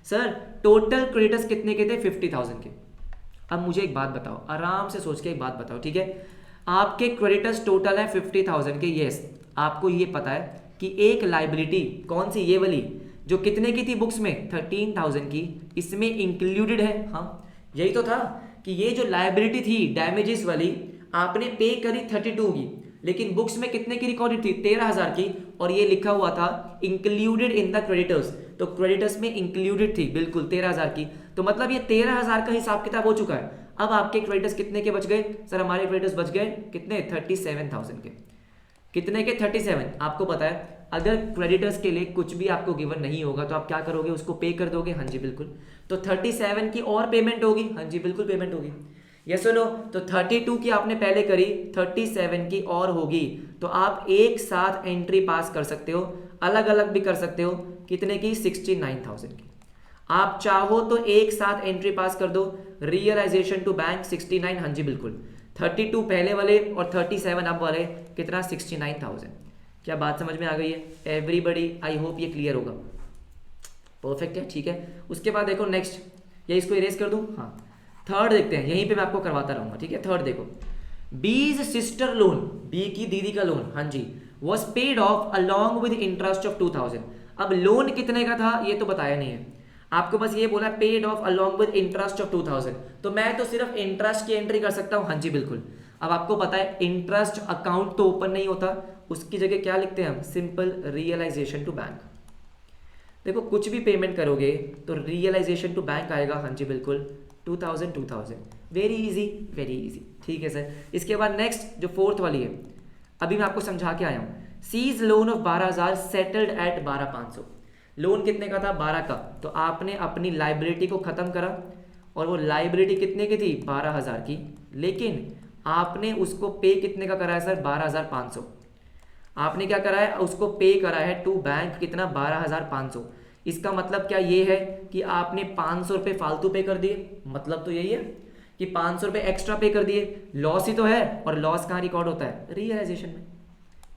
सर टोटल क्रेडिटर्स कितने के थे, 50,000 के। अब मुझे एक बात बताओ, आराम से सोच के एक बात बताओ, ठीक है। आपके क्रेडिटर्स टोटल है 50,000 के, यस। आपको ये पता है कि एक लाइबिलिटी कौन सी, ये वाली जो कितने की थी बुक्स में, 13,000 की, इसमें इंक्लूडेड है। हाँ यही तो था कि ये जो लाइबिलिटी थी डैमेजेस वाली, आपने पे करी 32 की, लेकिन बुक्स में कितने की रिकॉर्डेड थी, 13,000 की, और ये लिखा हुआ था इंक्लूडेड इन द क्रेडिटर्स। तो क्रेडिटर्स में इंक्लूडेड थी बिल्कुल 13,000 की, तो मतलब ये 13,000 का हिसाब किताब हो चुका है। अब आपके क्रेडिटर्स कितने के बच गए, सर हमारे क्रेडिटर्स बच गए कितने, 37,000 के। कितने के, 37। आपको पता है अगर क्रेडिटर्स के लिए कुछ भी आपको गिवन नहीं होगा तो आप क्या करोगे, उसको पे कर दोगे, हाँ जी बिल्कुल। तो 37 की और पेमेंट होगी, हाँ जी बिल्कुल पेमेंट होगी, यस सुनो। तो 32 की आपने पहले करी, 37 की और होगी, तो आप एक साथ एंट्री पास कर सकते हो, अलग अलग भी कर सकते हो। कितने की, 69,000 की। आप चाहो तो एक साथ एंट्री पास कर दो, रियलाइजेशन टू बैंक 69, हाँ जी बिल्कुल। 32 पहले वाले और 37 अब वाले, कितना, 69,000। क्या बात समझ में आ गई है एवरीबडी, आई होप ये क्लियर होगा, परफेक्ट है, ठीक है। उसके बाद देखो नेक्स्ट, या इसको इरेज कर दूं, हाँ थर्ड देखते हैं, यहीं पे मैं आपको करवाता रहूंगा, ठीक है। थर्ड देखो, बीज सिस्टर लोन, बी की दीदी का लोन, हाँ जी, was paid off along with interest of 2,000। अब लोन कितने का था ये तो बताया नहीं है आपको, बस ये बोला paid off along with interest of 2,000, तो मैं तो सिर्फ इंटरेस्ट की एंट्री कर सकता हूँ, हाँ जी बिल्कुल। अब आपको पता है इंटरेस्ट अकाउंट तो ओपन नहीं होता, उसकी जगह क्या लिखते हैं हम, सिंपल रियलाइजेशन टू बैंक। देखो कुछ भी पेमेंट करोगे तो रियलाइजेशन टू बैंक आएगा, हाँ जी बिल्कुल, 2,000, वेरी इजी, वेरी इजी, ठीक है सर। इसके बाद नेक्स्ट जो फोर्थ वाली है, अभी मैं आपको समझा के आया हूँ। C's loan of 12,000 settled at 12,500। Loan कितने का था, 12 का, तो आपने अपनी लाइबिलिटी को खत्म करा, और वो लाइबिलिटी कितने की थी, 12,000 की, लेकिन आपने उसको पे कितने का करा है सर, 12,500। आपने क्या करा है, उसको पे करा है टू बैंक, कितना, 12,500। इसका मतलब क्या ये है कि आपने 500 रुपये फालतू पे कर दिए, मतलब तो यही है कि 500 रुपये एक्स्ट्रा पे कर दिए। लॉस ही तो है, और लॉस कहाँ रिकॉर्ड होता है, रियलाइजेशन में।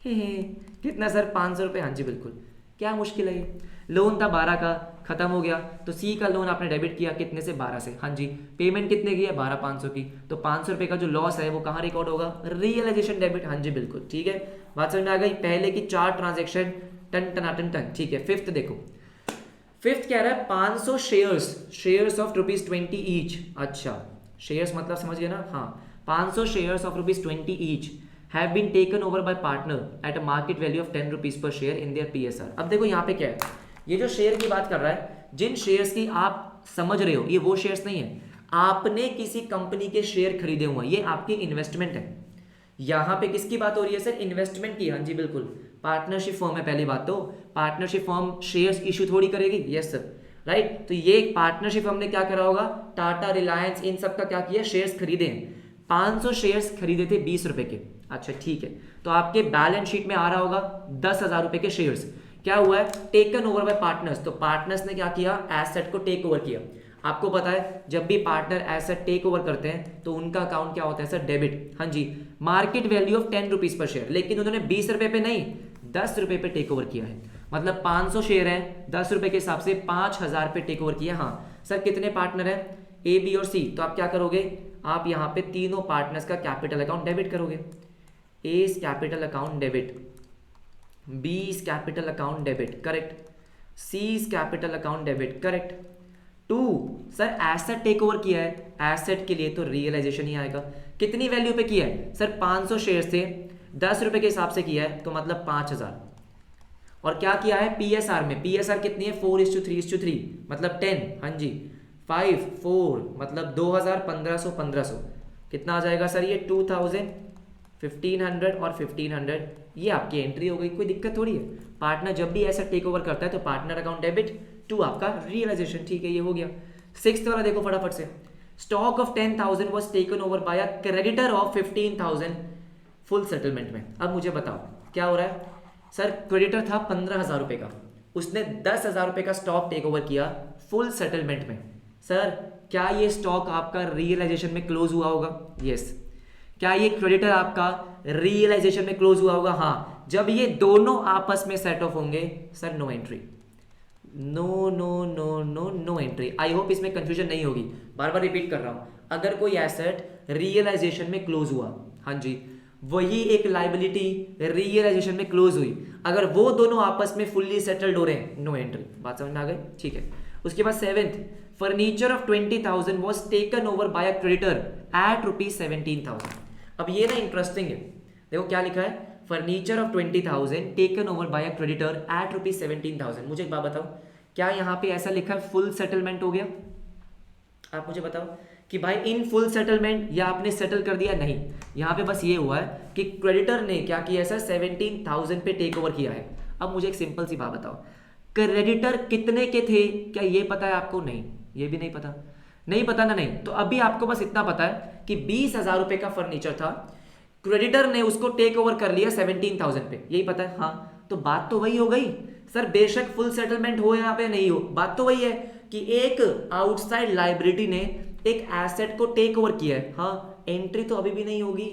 हे कितना सर, 500 रुपये, हाँ जी बिल्कुल, क्या मुश्किल है ये। लोन था 12 का, खत्म हो गया, तो सी का लोन आपने डेबिट किया कितने से, 12 से, हाँ जी। पेमेंट कितने की है, 12,500 की, तो 500 रुपये का जो लॉस है वो कहाँ रिकॉर्ड होगा, रियलाइजेशन डेबिट, हाँ जी बिल्कुल, ठीक है। बात समझ में आ गई, पहले की 4 ट्रांजेक्शन टन टनाटन टन, ठीक है। फिफ्थ देखो, फिफ्थ कह रहा है 500 शेयर्स ऑफ ₹20 ईच। अच्छा शेयर्स मतलब समझ गए ना, हाँ 500 shares of ₹20 each have been taken over by partner at a market value of ₹10 per share in their PSR। अब देखो यहाँ पे क्या है, ये जो शेयर की बात कर रहा है, जिन शेयर्स की आप समझ रहे हो, ये वो शेयर्स नहीं है, आपने किसी कंपनी के शेयर खरीदे हुए हैं, ये आपकी इन्वेस्टमेंट है। यहाँ पे किसकी बात हो रही है सर, इन्वेस्टमेंट की, हाँ जी बिल्कुल। पार्टनरशिप फर्म है, पहली बात तो पार्टनरशिप फर्म शेयर्स इशू थोड़ी करेगी, यस सर, राइट। तो ये पार्टनरशिप फर्म ने क्या करा होगा, टाटा, रिलायंस, इन सब का क्या किया, शेयर्स खरीदे हैं। 500 शेयर्स खरीदे थे 20 रुपए के, अच्छा ठीक है। तो आपके बैलेंस शीट में आ रहा होगा 10,000 रुपए के शेयर्स। क्या हुआ है, टेकन ओवर बाय पार्टनर्स, तो पार्टनर्स ने क्या किया, एसेट को टेक ओवर किया। आपको पता है जब भी पार्टनर एसेट टेक ओवर करते हैं तो उनका अकाउंट क्या होता है सर, डेबिट। हाँ जी, market value of 10 rupees per share, लेकिन उन्होंने 20 रुपए पे नहीं 10 रुपए पे टेक ओवर किया है, मतलब 500 शेयर है, 10 रुपए के हिसाब से 5000 पे टेक ओवर किया। हाँ सर, कितने पार्टनर है, ए बी और सी, तो आप क्या करोगे, आप यहाँ पे तीनों पार्टनर्स का कैपिटल अकाउंट डेबिट करोगे। A is capital account debit, B is capital account debit, correct, C is capital account debit, correct. 2 sir asset take over किया है, एसेट के लिए तो रियलाइजेशन ही आएगा। कितनी वैल्यू पे किया है सर, 500 शेयर से 10 रुपए के हिसाब से किया है, तो मतलब 5000। और क्या किया है पीएसआर में, पीएसआर कितनी है 4:3:3, मतलब 10। हाँ जी, 5 4 मतलब 2000, 1500 1500, कितना आ जाएगा सर ये 2000, 1500 और 1500, ये आपकी एंट्री हो गई। कोई दिक्कत थोड़ी है, पार्टनर जब भी ऐसा टेक ओवर करता है तो पार्टनर अकाउंट डेबिट, 2 आपका रियलाइजेशन, ठीक है, ये हो गया। 6th वाला देखो फटाफट से, stock of 10,000 was taken over by a creditor of 15,000 full settlement में। अब मुझे बताओ क्या हो रहा है सर, क्रेडिटर था 15,000 रुपए का, उसने 10,000 रुपए का स्टॉक टेक ओवर किया फुल सेटलमेंट में। सर क्या ये स्टॉक आपका रियलाइजेशन में क्लोज हुआ होगा, यस। क्या ये क्रेडिटर आपका रियलाइजेशन में क्लोज हुआ होगा, हाँ। जब ये दोनों आपस में सेट ऑफ होंगे sir, no entry, no no no no no entry. I hope इसमें कंफ्यूजन नहीं होगी, बार बार रिपीट कर रहा हूं। अगर कोई एसेट रियलाइजेशन में क्लोज हुआ, हाँ जी, वही एक लाइबिलिटी रियलाइजेशन में क्लोज हुई, अगर वो दोनों आपस में फुल्ली सेटल्ड हो रहे हैं, नो एंट्री। बात समझ में आ गई, ठीक है। उसके बाद 7th, furniture of 20,000 was taken over by a creditor at ₹17,000। अब ये ना इंटरेस्टिंग है, देखो क्या लिखा है, furniture of 20,000 taken over by a creditor at ₹17,000। मुझे एक बात बताओ, क्या यहाँ पे ऐसा लिखा है फुल सेटलमेंट हो गया? आप मुझे बताओ कि भाई इन फुल सेटलमेंट या आपने सेटल कर दिया, नहीं। यहाँ पे बस ये हुआ है कि क्रेडिटर ने क्या किया सर, 17,000 पे टेक ओवर किया है। अब मुझे एक सिंपल सी बात बताओ, क्रेडिटर कितने के थे, क्या ये पता है आपको? नहीं, ये भी नहीं पता, नहीं पता ना, नहीं। तो अभी आपको बस इतना पता है कि 20,000 रुपए का फर्नीचर था, क्रेडिटर ने उसको टेक ओवर कर लिया 17,000 पे, यही पता है, हाँ। तो बात तो वही हो गई सर, बेशक फुल सेटलमेंट हो यहाँ पे नहीं हो, बात तो वही है कि एक आउटसाइड लाइबिलिटी ने एक एसेट को टेक ओवर किया है, हाँ। एंट्री तो अभी भी नहीं होगी,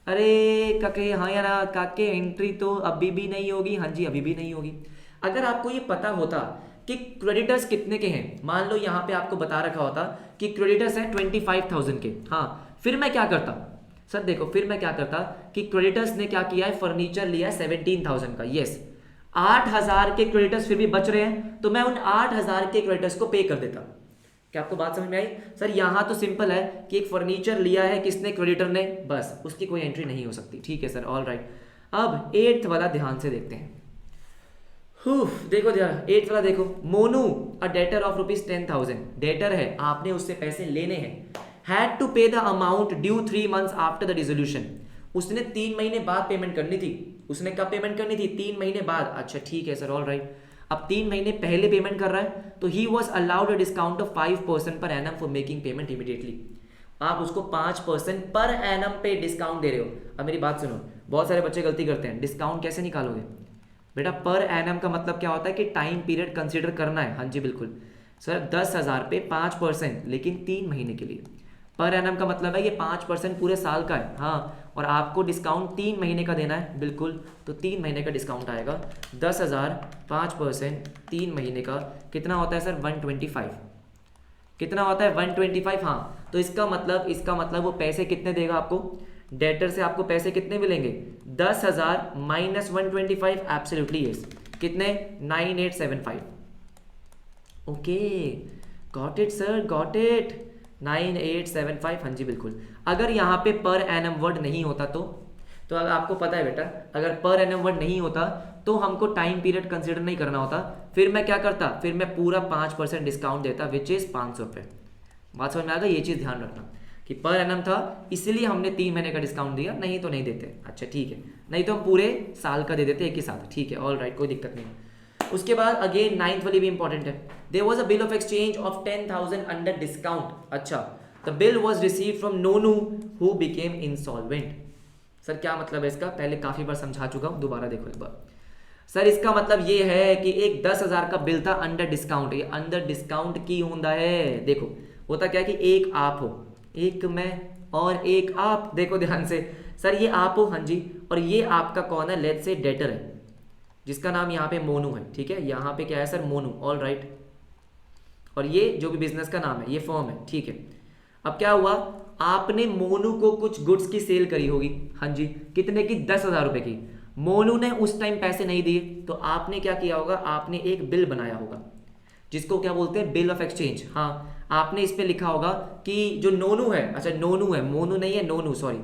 अरे काके, हाँ या ना काके, एंट्री तो अभी भी नहीं होगी, हाँ जी अभी भी नहीं होगी। अगर आपको ये पता होता कि क्रेडिटर्स कितने के हैं, मान लो यहाँ पे आपको बता रखा होता कि क्रेडिटर्स हैं 25,000 के, हाँ, फिर मैं क्या करता सर, देखो फिर मैं क्या करता कि क्रेडिटर्स ने क्या किया है, फर्नीचर लिया है 17,000 का, यस, 8,000 के क्रेडिटर्स फिर भी बच रहे हैं, तो मैं उन 8,000 के क्रेडिटर्स को पे कर देता। क्या आपको बात समझ में आई सर? यहां तो सिंपल है कि एक फर्नीचर लिया है किसने, क्रेडिटर ने, बस उसकी कोई एंट्री नहीं हो सकती, ठीक है सर, ऑल राइट। अब 8th वाला ध्यान से देखते हैं, देखो जरा 8th वाला देखो, मोनू अ डेटर ऑफ ₹10,000, डेटर है, आपने उससे पैसे लेने हैं, हैड टू पे the amount due 3 months after the dissolution, उसने 3 महीने बाद पेमेंट करनी थी। उसने कब पेमेंट करनी थी? 3 महीने बाद, अच्छा ठीक है सर, ऑल राइट। अब 3 महीने पहले पेमेंट कर रहा है तो he was allowed a discount of 5% per annum for making payment immediately. आप उसको 5% पर एनम पे डिस्काउंट दे रहे हो। अब मेरी बात सुनो, बहुत सारे बच्चे गलती करते हैं, डिस्काउंट कैसे निकालोगे बेटा? पर एनम का मतलब क्या होता है कि टाइम पीरियड कंसिडर करना है, हाँ जी बिल्कुल सर, 10,000 पे 5%, लेकिन 3 महीने के लिए। पर एनम का मतलब है ये 5% पूरे साल का है, हाँ, और आपको डिस्काउंट 3 महीने का देना है, बिल्कुल, तो 3 महीने का डिस्काउंट आएगा। 10,000 5% 3 महीने का कितना होता है सर? 125। कितना होता है? 125, हाँ। तो इसका मतलब वो पैसे कितने देगा आपको? डेटर से आपको पैसे कितने मिलेंगे? 10,000 माइनस 125, एब्सोल्युटली यस, कितने? 9875। Okay, got it sir, got it, 9875, हाँ जी बिल्कुल। अगर यहाँ पे पर एनम वर्ड नहीं होता तो अगर आपको पता है बेटा, अगर पर एनम वर्ड नहीं होता तो हमको टाइम पीरियड कंसिडर नहीं करना होता, फिर मैं क्या करता? फिर मैं पूरा 5% डिस्काउंट देता, विच इज़ 500 रुपये। बात समझ में आ गई? ये चीज़ ध्यान रखना कि पर एनम था इसलिए हमने 3 महीने का डिस्काउंट दिया, नहीं तो नहीं देते। अच्छा ठीक है, नहीं तो हम पूरे साल का दे देते एक ही साथ, ठीक है, ऑल राइट, कोई दिक्कत नहीं। उसके बाद अगेन 9th वाली भी इंपॉर्टेंट है, there was a bill of exchange of 10,000 under discount. अच्छा, the bill was received from Nonu who became insolvent. Sir क्या मतलब है इसका? पहले काफी बार समझा चुका हूं, दोबारा देखो एक बार। सर इसका मतलब ये है कि एक 10,000 का बिल था अंडर डिस्काउंट, ये अंडर डिस्काउंट की होता है। देखो होता क्या है कि एक आप हो, एक मैं और एक आप, देखो ध्यान से। सर ये आप हो, हाँ जी, और ये आपका कौन है, लेट्स से डेटर है, जिसका नाम यहाँ पे मोनू है, ठीक है, यहाँ पे क्या है सर, मोनू, ऑल राइट। और ये जो भी बिजनेस का नाम है, ये फर्म है, ठीक है। अब क्या हुआ, आपने मोनू को कुछ गुड्स की सेल करी होगी, हाँ जी, कितने की, 10,000 रुपए की। मोनू ने उस टाइम पैसे नहीं दिए, तो आपने क्या किया होगा, आपने एक बिल बनाया होगा, जिसको क्या बोलते हैं, बिल ऑफ एक्सचेंज। हाँ, आपने इस पे लिखा होगा कि जो नोनू है, अच्छा नोनू है, मोनू नहीं है, नोनू, सॉरी।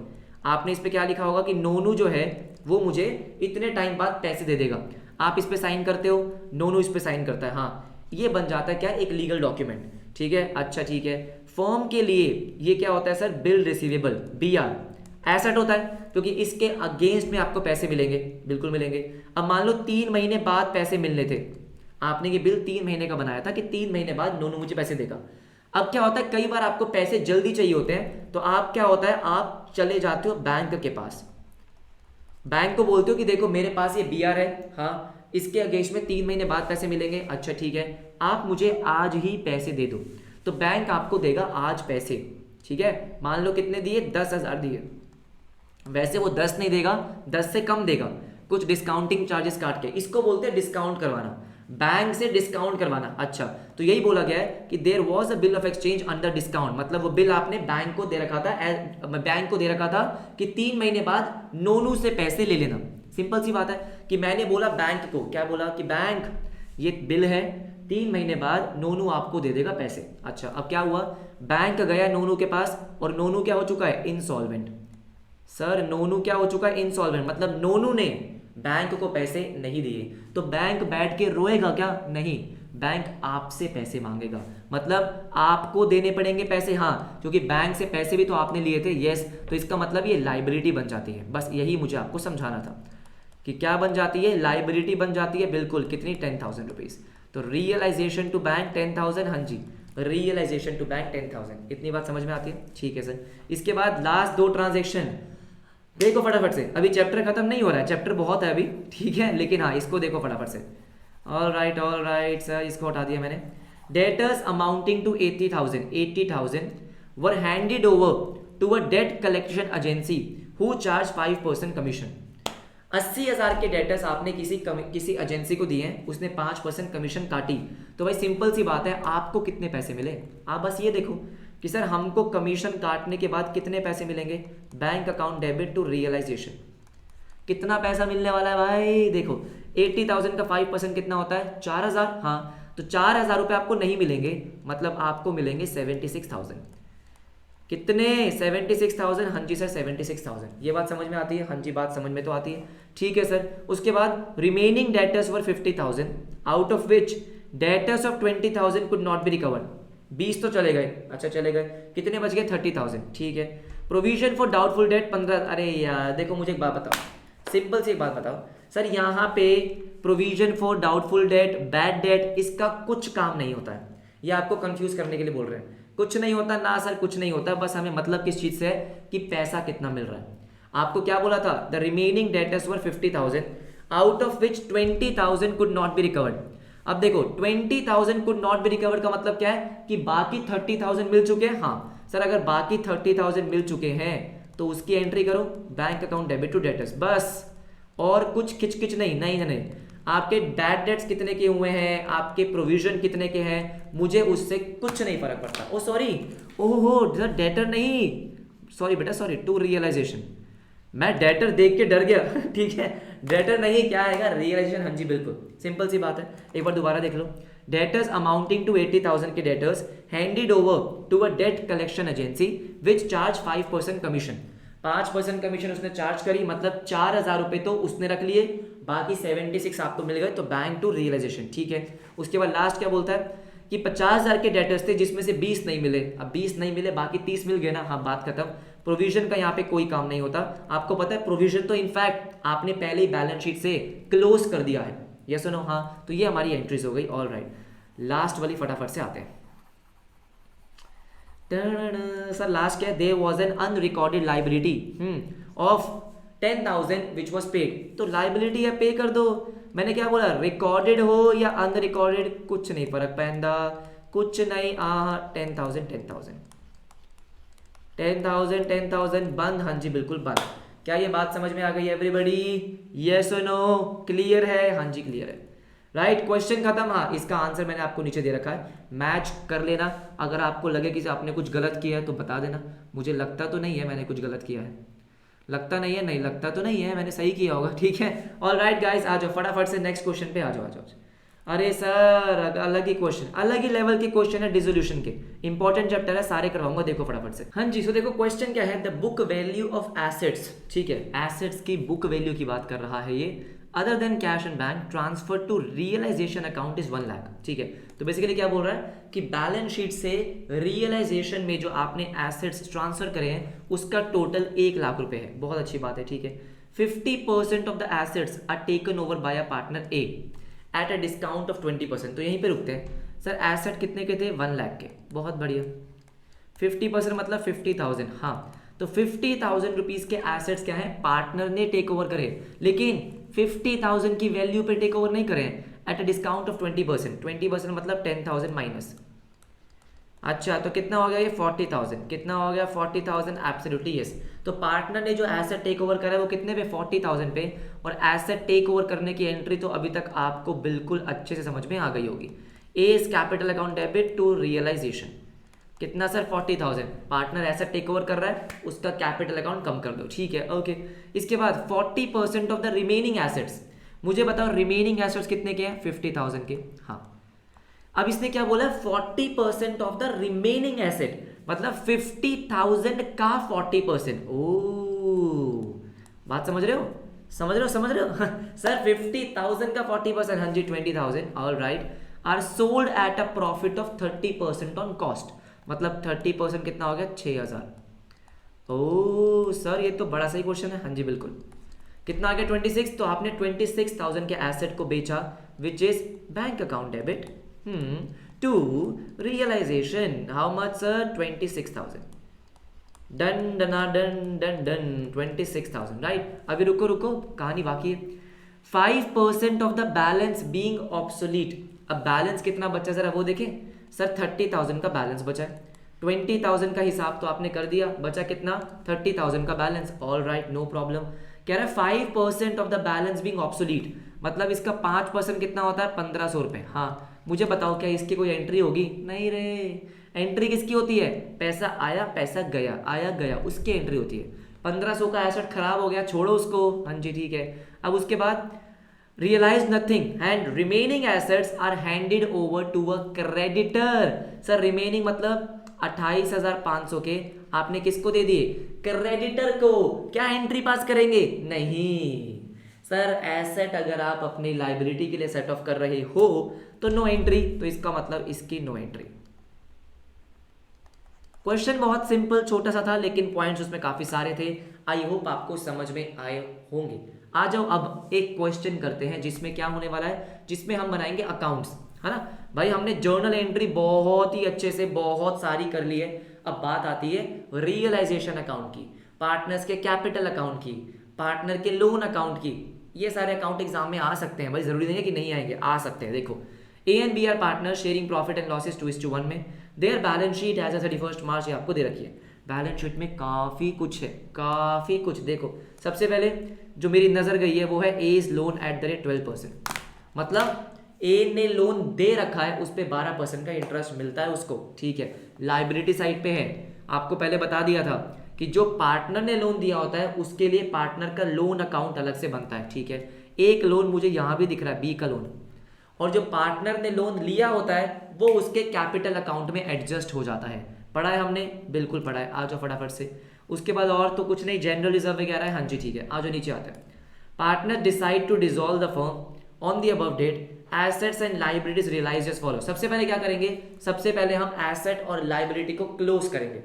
आपने इस पे क्या लिखा होगा कि नोनू जो है वो मुझे इतने टाइम बाद पैसे दे देगा। आप इस पे साइन करते हो, नोनू इस पे साइन करता है, हाँ, ये बन जाता है क्या, एक लीगल डॉक्यूमेंट, ठीक है। अच्छा ठीक है, फर्म के लिए ये क्या होता है sir, bill receivable, BR, asset होता है, क्योंकि इसके अगेंस्ट में आपको पैसे मिलेंगे, बिल्कुल मिलेंगे। अब मान लो 3 महीने बाद पैसे मिलने थे, आपने ये बिल 3 महीने का बनाया था कि 3 महीने बाद नोनू मुझे पैसे देगा। अब क्या होता है, कई बार आपको पैसे जल्दी चाहिए होते हैं, तो आप क्या होता है, आप चले जाते हो बैंक के पास, बैंक को बोलते हो कि देखो मेरे पास ये BR है, हाँ, इसके अगेंस्ट में 3 महीने बाद पैसे मिलेंगे, अच्छा ठीक है, आप मुझे आज ही पैसे दे दो। तो बैंक आपको देगा आज पैसे, ठीक है। मान लो कितने दिए, 10,000 दिए, वैसे वो 10 नहीं देगा, 10 से कम देगा, कुछ डिस्काउंटिंग चार्जेस काट के, इसको बोलते हैं डिस्काउंट करवाना, बैंक से डिस्काउंट करवाना। अच्छा, तो यही बोला गया है कि there was a bill of exchange under discount, मतलब वो बिल आपने बैंक को दे रखा था, बैंक को दे रखा था कि 3 महीने बाद नोनू से पैसे ले लेना। सिंपल सी बात है कि मैंने बोला बैंक को, क्या बोला कि बैंक ये बिल है, 3 महीने बाद नोनू आपको दे देगा पैसे। अच्छा, अब क्या हुआ, बैंक गया नोनू के पास, और नोनू क्या हो चुका है, इंसॉल्वेंट। सर नोनू क्या हो चुका है, इंसॉल्वेंट, मतलब नोनू ने बैंक को पैसे नहीं दिए, तो बैंक बैठ के रोएगा क्या, नहीं, बैंक आपसे पैसे मांगेगा, मतलब आपको देने पड़ेंगे पैसे, हाँ, क्योंकि बैंक से पैसे भी तो आपने लिए थे, यस, तो इसका मतलब ये लाइबिलिटी बन जाती है। बस यही मुझे आपको समझाना था कि क्या बन जाती है, लाइबिलिटी बन जाती है, बिल्कुल, कितनी, 10,000 रुपीज। तो रियलाइजेशन टू बैंक 10,000, हाँ जी, रियलाइजेशन टू बैंक 10,000, इतनी बात समझ में आती है, ठीक है सर। इसके बाद लास्ट 2 ट्रांजेक्शन देखो फटाफट से, अभी चैप्टर खत्म नहीं हो रहा है, चैप्टर बहुत है अभी, ठीक है, लेकिन हाँ इसको देखो फटाफट से। ऑल राइट सर, इसको हटा दिया मैंने। Debtors amounting to 80,000 were handed over to a debt collection agency who charge 5% commission. 80,000 के डेटर्स आपने किसी एजेंसी को दिए हैं, उसने 5% कमीशन काटी, तो भाई सिंपल सी बात है, आपको कितने पैसे मिले, आप बस ये देखो कि सर हमको कमीशन काटने के बाद कितने पैसे मिलेंगे, bank account debit to realisation, कितना पैसा मिलने वाला है भाई, देखो 80,000 का 5% कितना होता है, 4,000, हाँ, तो 4,000 रुपये आपको नहीं मिलेंगे, मतलब आपको मिलेंगे 76,000, कितने, 76,000, हाँ जी सर 76,000, ये बात समझ में आती है, हाँ जी बात समझ में तो आती है, ठीक है सर। उसके बाद remaining debtors were 50,000, out of which debtors of 20,000 could not be recovered, 20 तो चले गए, अच्छा चले गए, कितने बच गए, 30,000, ठीक है। प्रोविजन फॉर डाउटफुल डेट 15, अरे यार देखो मुझे एक बात बताओ, सिंपल सी एक बात बताओ सर, यहाँ पे provision for doubtful date, bad debt, इसका कुछ काम नहीं होता है, ये आपको कंफ्यूज करने के लिए बोल रहे हैं, कुछ नहीं होता ना सर, कुछ नहीं होता, बस हमें मतलब किस चीज से है कि पैसा कितना मिल रहा है। आपको क्या बोला था, the remaining debtors were 50,000 out of which 20,000 could not be recovered. अब देखो 20,000 कुड नॉट बी रिकवर्ड का मतलब क्या है कि बाकी 30,000 मिल चुके हैं, हाँ सर, अगर बाकी 30,000 मिल चुके हैं तो उसकी एंट्री करो, bank account debit to debtors, बस, और कुछ खिचकिच नहीं, नहीं नहीं, आपके बैड डेट्स कितने के हुए हैं, आपके प्रोविजन कितने के हैं, मुझे उससे कुछ नहीं फर्क पड़ता। ओ सॉरी, ओहो डेटर नहीं, सॉरी बेटा सॉरी, टू रियलाइजेशन, मैं डेटर देख के डर गया ठीक है, डेटर नहीं, क्या आएगा, रियलाइजेशन, हाँ जी बिल्कुल, सिंपल सी बात है, एक बार दोबारा देख लो। डेटर्स अमाउंटिंग टू 80,000 के debtors handed over to a debt collection agency which charge 5% commission, 5% commission उसने चार्ज करी, मतलब 4,000 रुपये तो उसने रख लिए, बाकी 76 आपको मिल गए, तो बैंक टू रियलाइजेशन, ठीक है। उसके बाद लास्ट क्या बोलता है कि 50,000 के डेटर्स थे जिसमें से 20 नहीं मिले, अब 20 नहीं मिले, बाकी 30 मिल गए ना, हाँ बात खत्म। प्रोविजन का यहाँ पे कोई काम नहीं होता, आपको पता है प्रोविजन तो इनफैक्ट आपने पहले ही बैलेंस शीट से क्लोज कर दिया है, यस नो, हाँ, तो ये हमारी एंट्रीज हो गई, ऑल राइट। लास्ट वाली फटाफट से आते हैं सर, लास्ट क्या है, there was an unrecorded liability of 10,000 which was paid, तो लाइबिलिटी है पे कर दो। मैंने क्या बोला, रिकॉर्डेड हो या अनरिकॉर्डेड कुछ नहीं फर्क पैंदा, कुछ नहीं। 10,000 10,000 10,000 10,000 बंद। हाँ जी बिल्कुल बंद। क्या ये बात समझ में आ गई एवरीबॉडी? यस और नो? क्लियर है? हाँ जी क्लियर है। राइट, क्वेश्चन खत्म। हाँ, इसका आंसर मैंने आपको नीचे दे रखा है, मैच कर लेना। अगर आपको लगे कि आपने कुछ गलत किया है तो बता देना। मुझे लगता तो नहीं है मैंने कुछ गलत किया है, लगता नहीं है, नहीं लगता तो नहीं है, मैंने सही किया होगा। ठीक है, ऑल राइट गाइस, आ जाओ फटाफट से नेक्स्ट क्वेश्चन पे आ जाओ, आ जाओ। अरे सर अलग ही क्वेश्चन, अलग ही लेवल के क्वेश्चन है डिसोल्यूशन के, इंपॉर्टेंट चैप्टर है, सारे करवाऊंगा, देखो फटाफट से। हाँ जी, सो देखो क्वेश्चन क्या है, the book value of assets. ठीक है, एसेट्स की बुक वैल्यू की बात कर रहा है ये। Other than cash and bank transfer to realisation account is 1 lakh. ठीक है, तो बेसिकली क्या बोल रहा है कि बैलेंस शीट से रियलाइजेशन में जो आपने एसेट्स ट्रांसफर करे हैं उसका टोटल 1 लाख रुपए है। बहुत अच्छी बात है। ठीक है, 50% of the assets are taken over by a partner A at a discount of 20%। तो यहीं पे रुकते हैं सर। एसेट कितने के थे? 1 लाख के। बहुत बढ़िया। 50% मतलब 50,000। हाँ, तो 50,000 रुपीज के एसेट्स क्या है, पार्टनर ने टेक ओवर करे, लेकिन 50,000 की वैल्यू पे टेक ओवर नहीं करें, एट अ डिस्काउंट ऑफ 20%। 20% मतलब 10,000 माइनस। अच्छा, तो कितना हो गया ये? 40,000। कितना हो गया? 40,000। Absolutely yes. तो पार्टनर ने जो एसेट टेक ओवर करा है वो कितने पे? 40,000 पे। और एसेट टेक ओवर करने की एंट्री तो अभी तक आपको बिल्कुल अच्छे से समझ में आ गई होगी। A is capital account debit to realisation. कितना sir? 40,000। Partner asset take over कर रहा है, उसका कैपिटल अकाउंट कम कर दो। ठीक है, ओके। इसके बाद 40% ऑफ द रिमेनिंग एसेट्स। मुझे बताओ रिमेनिंग एसेट्स कितने के हैं? 50,000 के। हाँ, अब इसने क्या बोला? 40% ऑफ द रिमेनिंग एसेट, मतलब 50,000 का 40%। ओ, बात समझ रहे हो? समझ रहे हो? समझ रहे हो? सर 50,000 का 40%, हाँ जी 20,000। All right, are sold at a profit of 30% on cost, मतलब 30% कितना हो गया? 6,000। ओ सर ये तो बड़ा सही क्वेश्चन है। हाँ जी बिल्कुल। कितना आ गया? 26। तो आपने 26,000 के एसेट को बेचा, which is bank account debit to realisation. How much sir? 26,000। डन डना डन डन डन 26,000। राइट, अभी रुको रुको, कहानी बाकी है। 5% of the balance being obsolete. अब बैलेंस कितना बचा जरा वो देखें सर। 30,000 का बैलेंस बचा है। 20,000 का हिसाब तो आपने कर दिया, बचा कितना? 30,000 का balance. All right, no problem. कह रहा है 5% of the balance being obsolete, मतलब इसका 5% कितना होता है? 1,500 रुपये। हाँ, मुझे बताओ क्या इसकी कोई एंट्री होगी? नहीं रे, एंट्री किसकी होती है? पैसा आया पैसा गया, आया गया, उसकी एंट्री होती है। 1,500 का एसेट खराब हो गया, छोड़ो उसको। हाँ जी ठीक है। अब उसके बाद realise nothing and remaining assets are handed over to a creditor. Sir remaining मतलब 28,500 के आपने किसको दे दिए? क्रेडिटर को। क्या एंट्री पास करेंगे? नहीं सर, एसेट अगर आप अपनी लाइबिलिटी के लिए सेट ऑफ कर रहे हो तो नो एंट्री, तो इसका मतलब इसकी नो एंट्री। क्वेश्चन बहुत सिंपल छोटा सा था, लेकिन पॉइंट्स उसमें काफी सारे थे। आई होप आपको समझ में आए होंगे। आ जाओ अब एक क्वेश्चन करते हैं जिसमें क्या होने वाला है, जिसमें हम बनाएंगे अकाउंट्स, है ना भाई। हमने जर्नल एंट्री बहुत ही अच्छे से बहुत सारी कर ली है। अब बात आती है रियलाइजेशन अकाउंट की, पार्टनर्स के कैपिटल अकाउंट की, पार्टनर के लोन अकाउंट की। ये सारे अकाउंट एग्जाम में आ सकते हैं भाई, जरूरी नहीं है कि नहीं आएंगे, आ सकते हैं। देखो, A and B are partner sharing profit and losses 2:1 में। Their balance sheet as 31 March, ये आपको दे रखी है। बैलेंस शीट में काफ़ी कुछ है, काफ़ी कुछ। देखो सबसे पहले जो मेरी नज़र गई है वो है A is loan at the rate 12%, मतलब ए ने लोन दे रखा है, उस पर 12% का इंटरेस्ट मिलता है उसको। ठीक है, लाइबिलिटी साइड पे है। आपको पहले बता दिया था कि जो पार्टनर ने लोन दिया होता है उसके लिए पार्टनर का लोन अकाउंट अलग से बनता है। ठीक है, एक लोन मुझे यहाँ भी दिख रहा है, बी का लोन, और जो पार्टनर ने लोन लिया होता है वो उसके कैपिटल अकाउंट में एडजस्ट हो जाता है। पढ़ा है हमने? बिल्कुल पढ़ा है। आ जाओ फटाफट से। उसके बाद और तो कुछ नहीं, जनरल रिजर्व वगैरह है। हाँ जी ठीक है, आ जाओ नीचे आते हैं। Partner decide to dissolve the firm on the above date, assets and liabilities realise as follow. सबसे पहले क्या करेंगे? सबसे पहले हम एसेट और लाइबिलिटी को क्लोज करेंगे।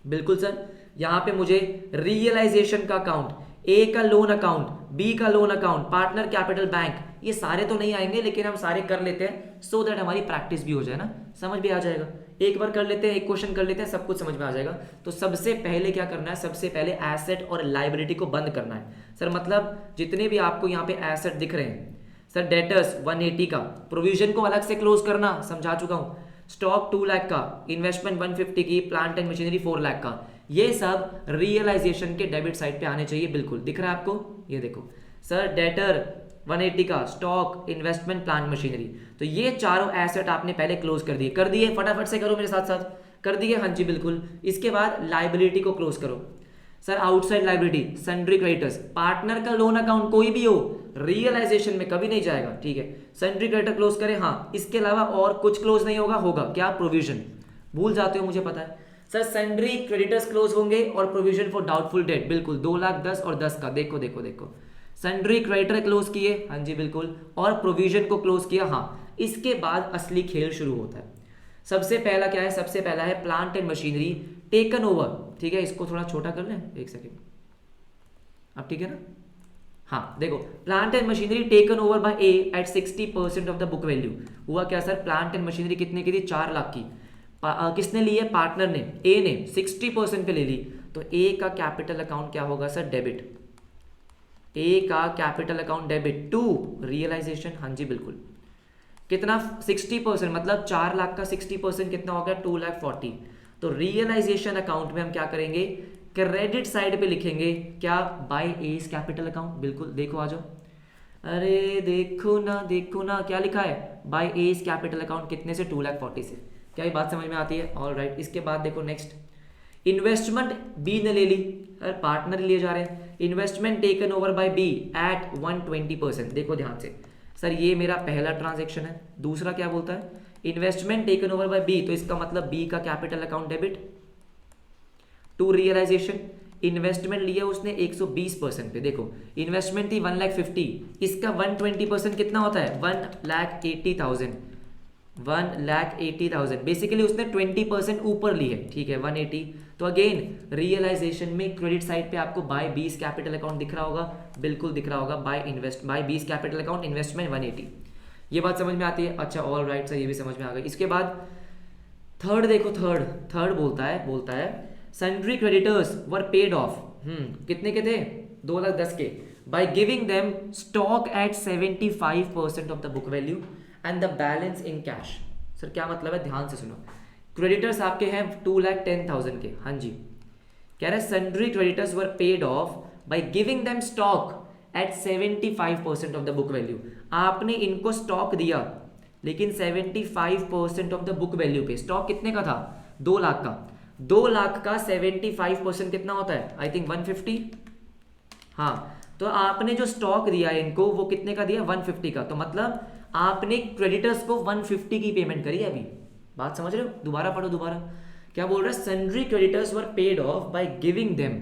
बिल्कुल सर, यहाँ पे मुझे रियलाइजेशन का अकाउंट, ए का लोन अकाउंट, बी का loan account, partner capital bank, ये सारे तो नहीं आएंगे लेकिन हम सारे कर लेते हैं सो दैट हमारी प्रैक्टिस भी हो जाए ना, समझ भी आ जाएगा। एक बार कर लेते हैं, एक क्वेश्चन कर लेते हैं, सब कुछ समझ में आ जाएगा। तो सबसे पहले क्या करना है, सबसे पहले एसेट और लाइबिलिटी को बंद करना है सर। मतलब जितने भी आपको यहाँ पे एसेट दिख रहे हैं सर, डेटर्स 180 का, प्रोविजन को अलग से क्लोज करना, समझा चुका हूँ, स्टॉक 2 लाख का, इन्वेस्टमेंट 150 की, प्लांट एंड मशीनरी 4 लाख का, ये सब रियलाइजेशन के डेबिट साइड पे आने चाहिए। बिल्कुल दिख रहा है आपको, ये देखो सर, डेटर 180 का, स्टॉक, इन्वेस्टमेंट, प्लांट मशीनरी, तो ये चारों एसेट आपने पहले क्लोज कर दिए, फटाफट से करो मेरे साथ साथ, कर दिए, हाँ जी बिल्कुल। इसके बाद लाइबिलिटी को क्लोज करो sir, outside liability, sundry creditors, partner का लोन अकाउंट कोई भी हो, रियलाइजेशन में कभी नहीं जाएगा, ठीक है, सन्ड्री क्रेडिटर क्लोज करें, हाँ, इसके अलावा और कुछ क्लोज नहीं होगा, होगा क्या, प्रोविजन, भूल जाते हो मुझे पता है सर, सन्ड्री क्रेडिटर्स क्लोज होंगे और प्रोविजन फॉर डाउटफुल डेट, बिल्कुल 2 लाख 10 और 10 का, देखो देखो देखो, सन्ड्री क्रेडिटर क्लोज किए, हाँ जी बिल्कुल, और प्रोविजन को क्लोज किया, हाँ, इसके बाद असली खेल शुरू होता है। सबसे पहला क्या है, सबसे पहला है plant and machinery taken over, ठीक है, इसको थोड़ा छोटा कर लें, एक सेकेंड, अब ठीक है ना, हाँ देखो, plant and machinery taken over by A at 60% of the book value. हुआ क्या सर, प्लांट एंड मशीनरी कितने की थी, 4 लाख की, किसने ली है, पार्टनर ने, ए ने 60% पे ले ली, तो ए का कैपिटल अकाउंट क्या होगा सर, डेबिट, ए का capital account debit to realisation, हाँ जी बिल्कुल, कितना 60%, मतलब 4 लाख का 60% कितना हो गया, 2,40,000। तो रियलाइजेशन अकाउंट में हम क्या करेंगे, क्रेडिट साइड पे लिखेंगे क्या, बाय एज कैपिटल अकाउंट, बिल्कुल देखो आ जाओ, अरे देखो ना क्या लिखा है, बाय एज कैपिटल अकाउंट, कितने से, 2,40,000 से, क्या ये बात समझ में आती है, ऑल राइट। इसके बाद देखो नेक्स्ट, इन्वेस्टमेंट बी ने ले ली, अरे पार्टनर लिए जा रहे हैं, investment taken over by B at 120%, देखो ध्यान से सर, ये मेरा पहला ट्रांजैक्शन है। दूसरा क्या बोलता है, investment taken over by B, तो इसका मतलब बी का capital account debit to realisation, investment लिया उसने 120% पे, देखो इन्वेस्टमेंट थी 1,50,000, इसका 120% कितना होता है, 1,80,000, 1,80,000, बेसिकली उसने 20% ऊपर ली है, ठीक है, 180। तो अगेन रियलाइजेशन में क्रेडिट साइड पे आपको बाय बीस कैपिटल अकाउंट दिख रहा होगा, बिल्कुल दिख रहा होगा, बाय बीस कैपिटल अकाउंट, इन्वेस्टमेंट 180, ये बात समझ में आती है, अच्छा ऑल राइट सर, ये भी समझ में आ गई। इसके बाद थर्ड देखो, थर्ड बोलता है sundry creditors were paid of, कितने के थे, 2,10,000 के, bye giving them stock at 75% of the book value and the balance in cash. Sir क्या मतलब है, ध्यान से सुनो, क्रेडिटर्स आपके हैं 2,10,000 के, हाँ जी, कह रहे sundry creditors were paid off by giving them stock at 75% of the book value. आपने इनको स्टॉक दिया लेकिन 75% ऑफ द बुक वैल्यू पे, स्टॉक कितने का था, 2 लाख का, 2 लाख का 75% कितना होता है, आई थिंक 150, हाँ, तो आपने जो स्टॉक दिया है इनको, वो कितने का दिया, 150 का, तो मतलब आपने क्रेडिटर्स को 150 की पेमेंट करी है अभी, बात समझ रहे हो, दोबारा पढ़ो, दोबारा क्या बोल रहा है, sundry creditors were paid off by giving them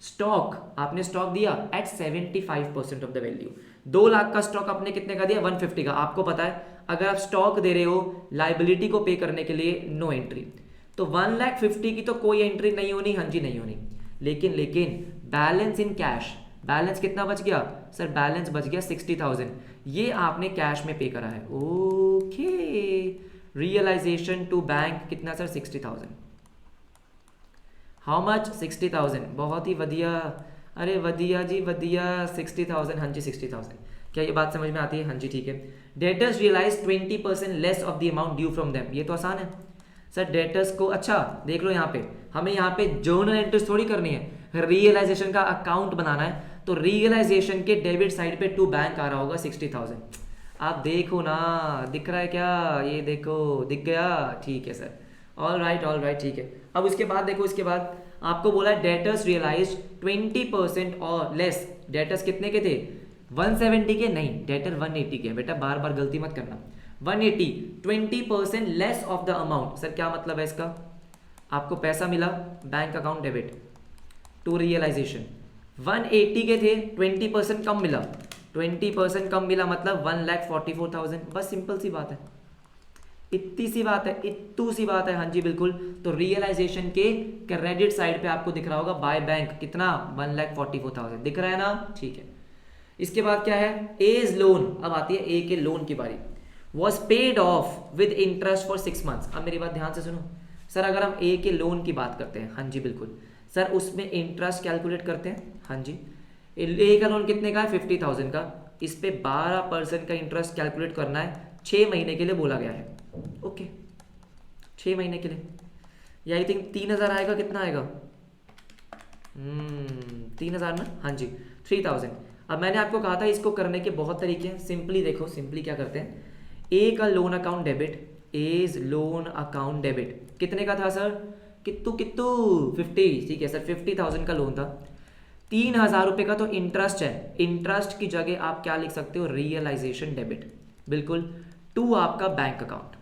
stock, आपने स्टॉक दिया at 75% of the value, 2 lakh का स्टॉक आपने कितने का दिया, 150 का। आपको पता है अगर आप स्टॉक दे रहे हो लाइबिलिटी को पे करने के लिए, नो एंट्री, तो 1,50,000 की तो कोई एंट्री नहीं होनी, हाँ जी नहीं होनी, लेकिन बैलेंस इन कैश, बैलेंस कितना बच गया सर, बैलेंस बच गया 60,000, ये आपने कैश में पे करा है, ओके, रियलाइजेशन टू बैंक कितना सर, 60,000, हाउ मच, 60,000, बहुत ही वधिया, अरे वधिया जी वधिया, 60,000, हाँ जी 60,000, क्या ये बात समझ में आती है, हाँ जी ठीक है। Debtors realise 20% less of the amount due from them, ये तो आसान है सर, डेटर्स को, अच्छा देख लो यहाँ पे, हमें यहाँ पे जर्नल एंट्रीज थोड़ी करनी है, रियलाइजेशन का अकाउंट बनाना है, तो रियलाइजेशन के डेबिट साइड पे टू बैंक आ रहा होगा 60,000, आप देखो ना, दिख रहा है क्या, ये देखो दिख गया, ठीक है सर, ऑल राइट ठीक है। अब उसके बाद देखो, इसके बाद आपको बोला डेटर्स रियलाइज 20% और लेस, डेटर्स कितने के थे, 170 के नहीं, डेटर 180 के, बेटा बार बार गलती मत करना, 180, 20% less of the amount, sir क्या मतलब है इसका, आपको पैसा मिला bank account debit to realisation, 180 के थे, 20% कम मिला, 20% कम मिला मतलब 1,44,000, बस सिंपल सी बात है, इतनी सी बात है, इतू सी बात है, हाँ जी बिल्कुल। तो रियलाइजेशन के क्रेडिट साइड पे आपको दिख रहा होगा बाय बैंक कितना, 1,44,000 दिख रहा है ना, ठीक है। इसके बाद क्या है, एज लोन, अब आती है ए के लोन की बारी, was paid of with interest for 6 months। अब मेरी बात ध्यान से सुनो, सर अगर हम ए के लोन की बात करते हैं, हाँ जी बिल्कुल सर, उसमें इंटरेस्ट कैलकुलेट करते हैं, हाँ जी। ए का लोन कितने का है? 50,000 का। इस पे 12% का इंटरेस्ट कैलकुलेट करना है, 6 महीने के लिए बोला गया है। ओके 6 महीने के लिए, या आई थिंक 3,000 आएगा, कितना आएगा? 3,000 ना, हाँ जी 3,000। अब मैंने आपको कहा था इसको करने के बहुत तरीके हैं। सिंपली देखो, सिंपली क्या करते हैं, ए का loan account debit, as loan account debit कितने का था सर? कितू 50, ठीक है सर 50,000 का लोन था। 3,000 रुपये का तो इंटरेस्ट है, इंटरेस्ट की जगह आप क्या लिख सकते हो? रियलाइजेशन डेबिट, बिल्कुल। टू आपका बैंक अकाउंट,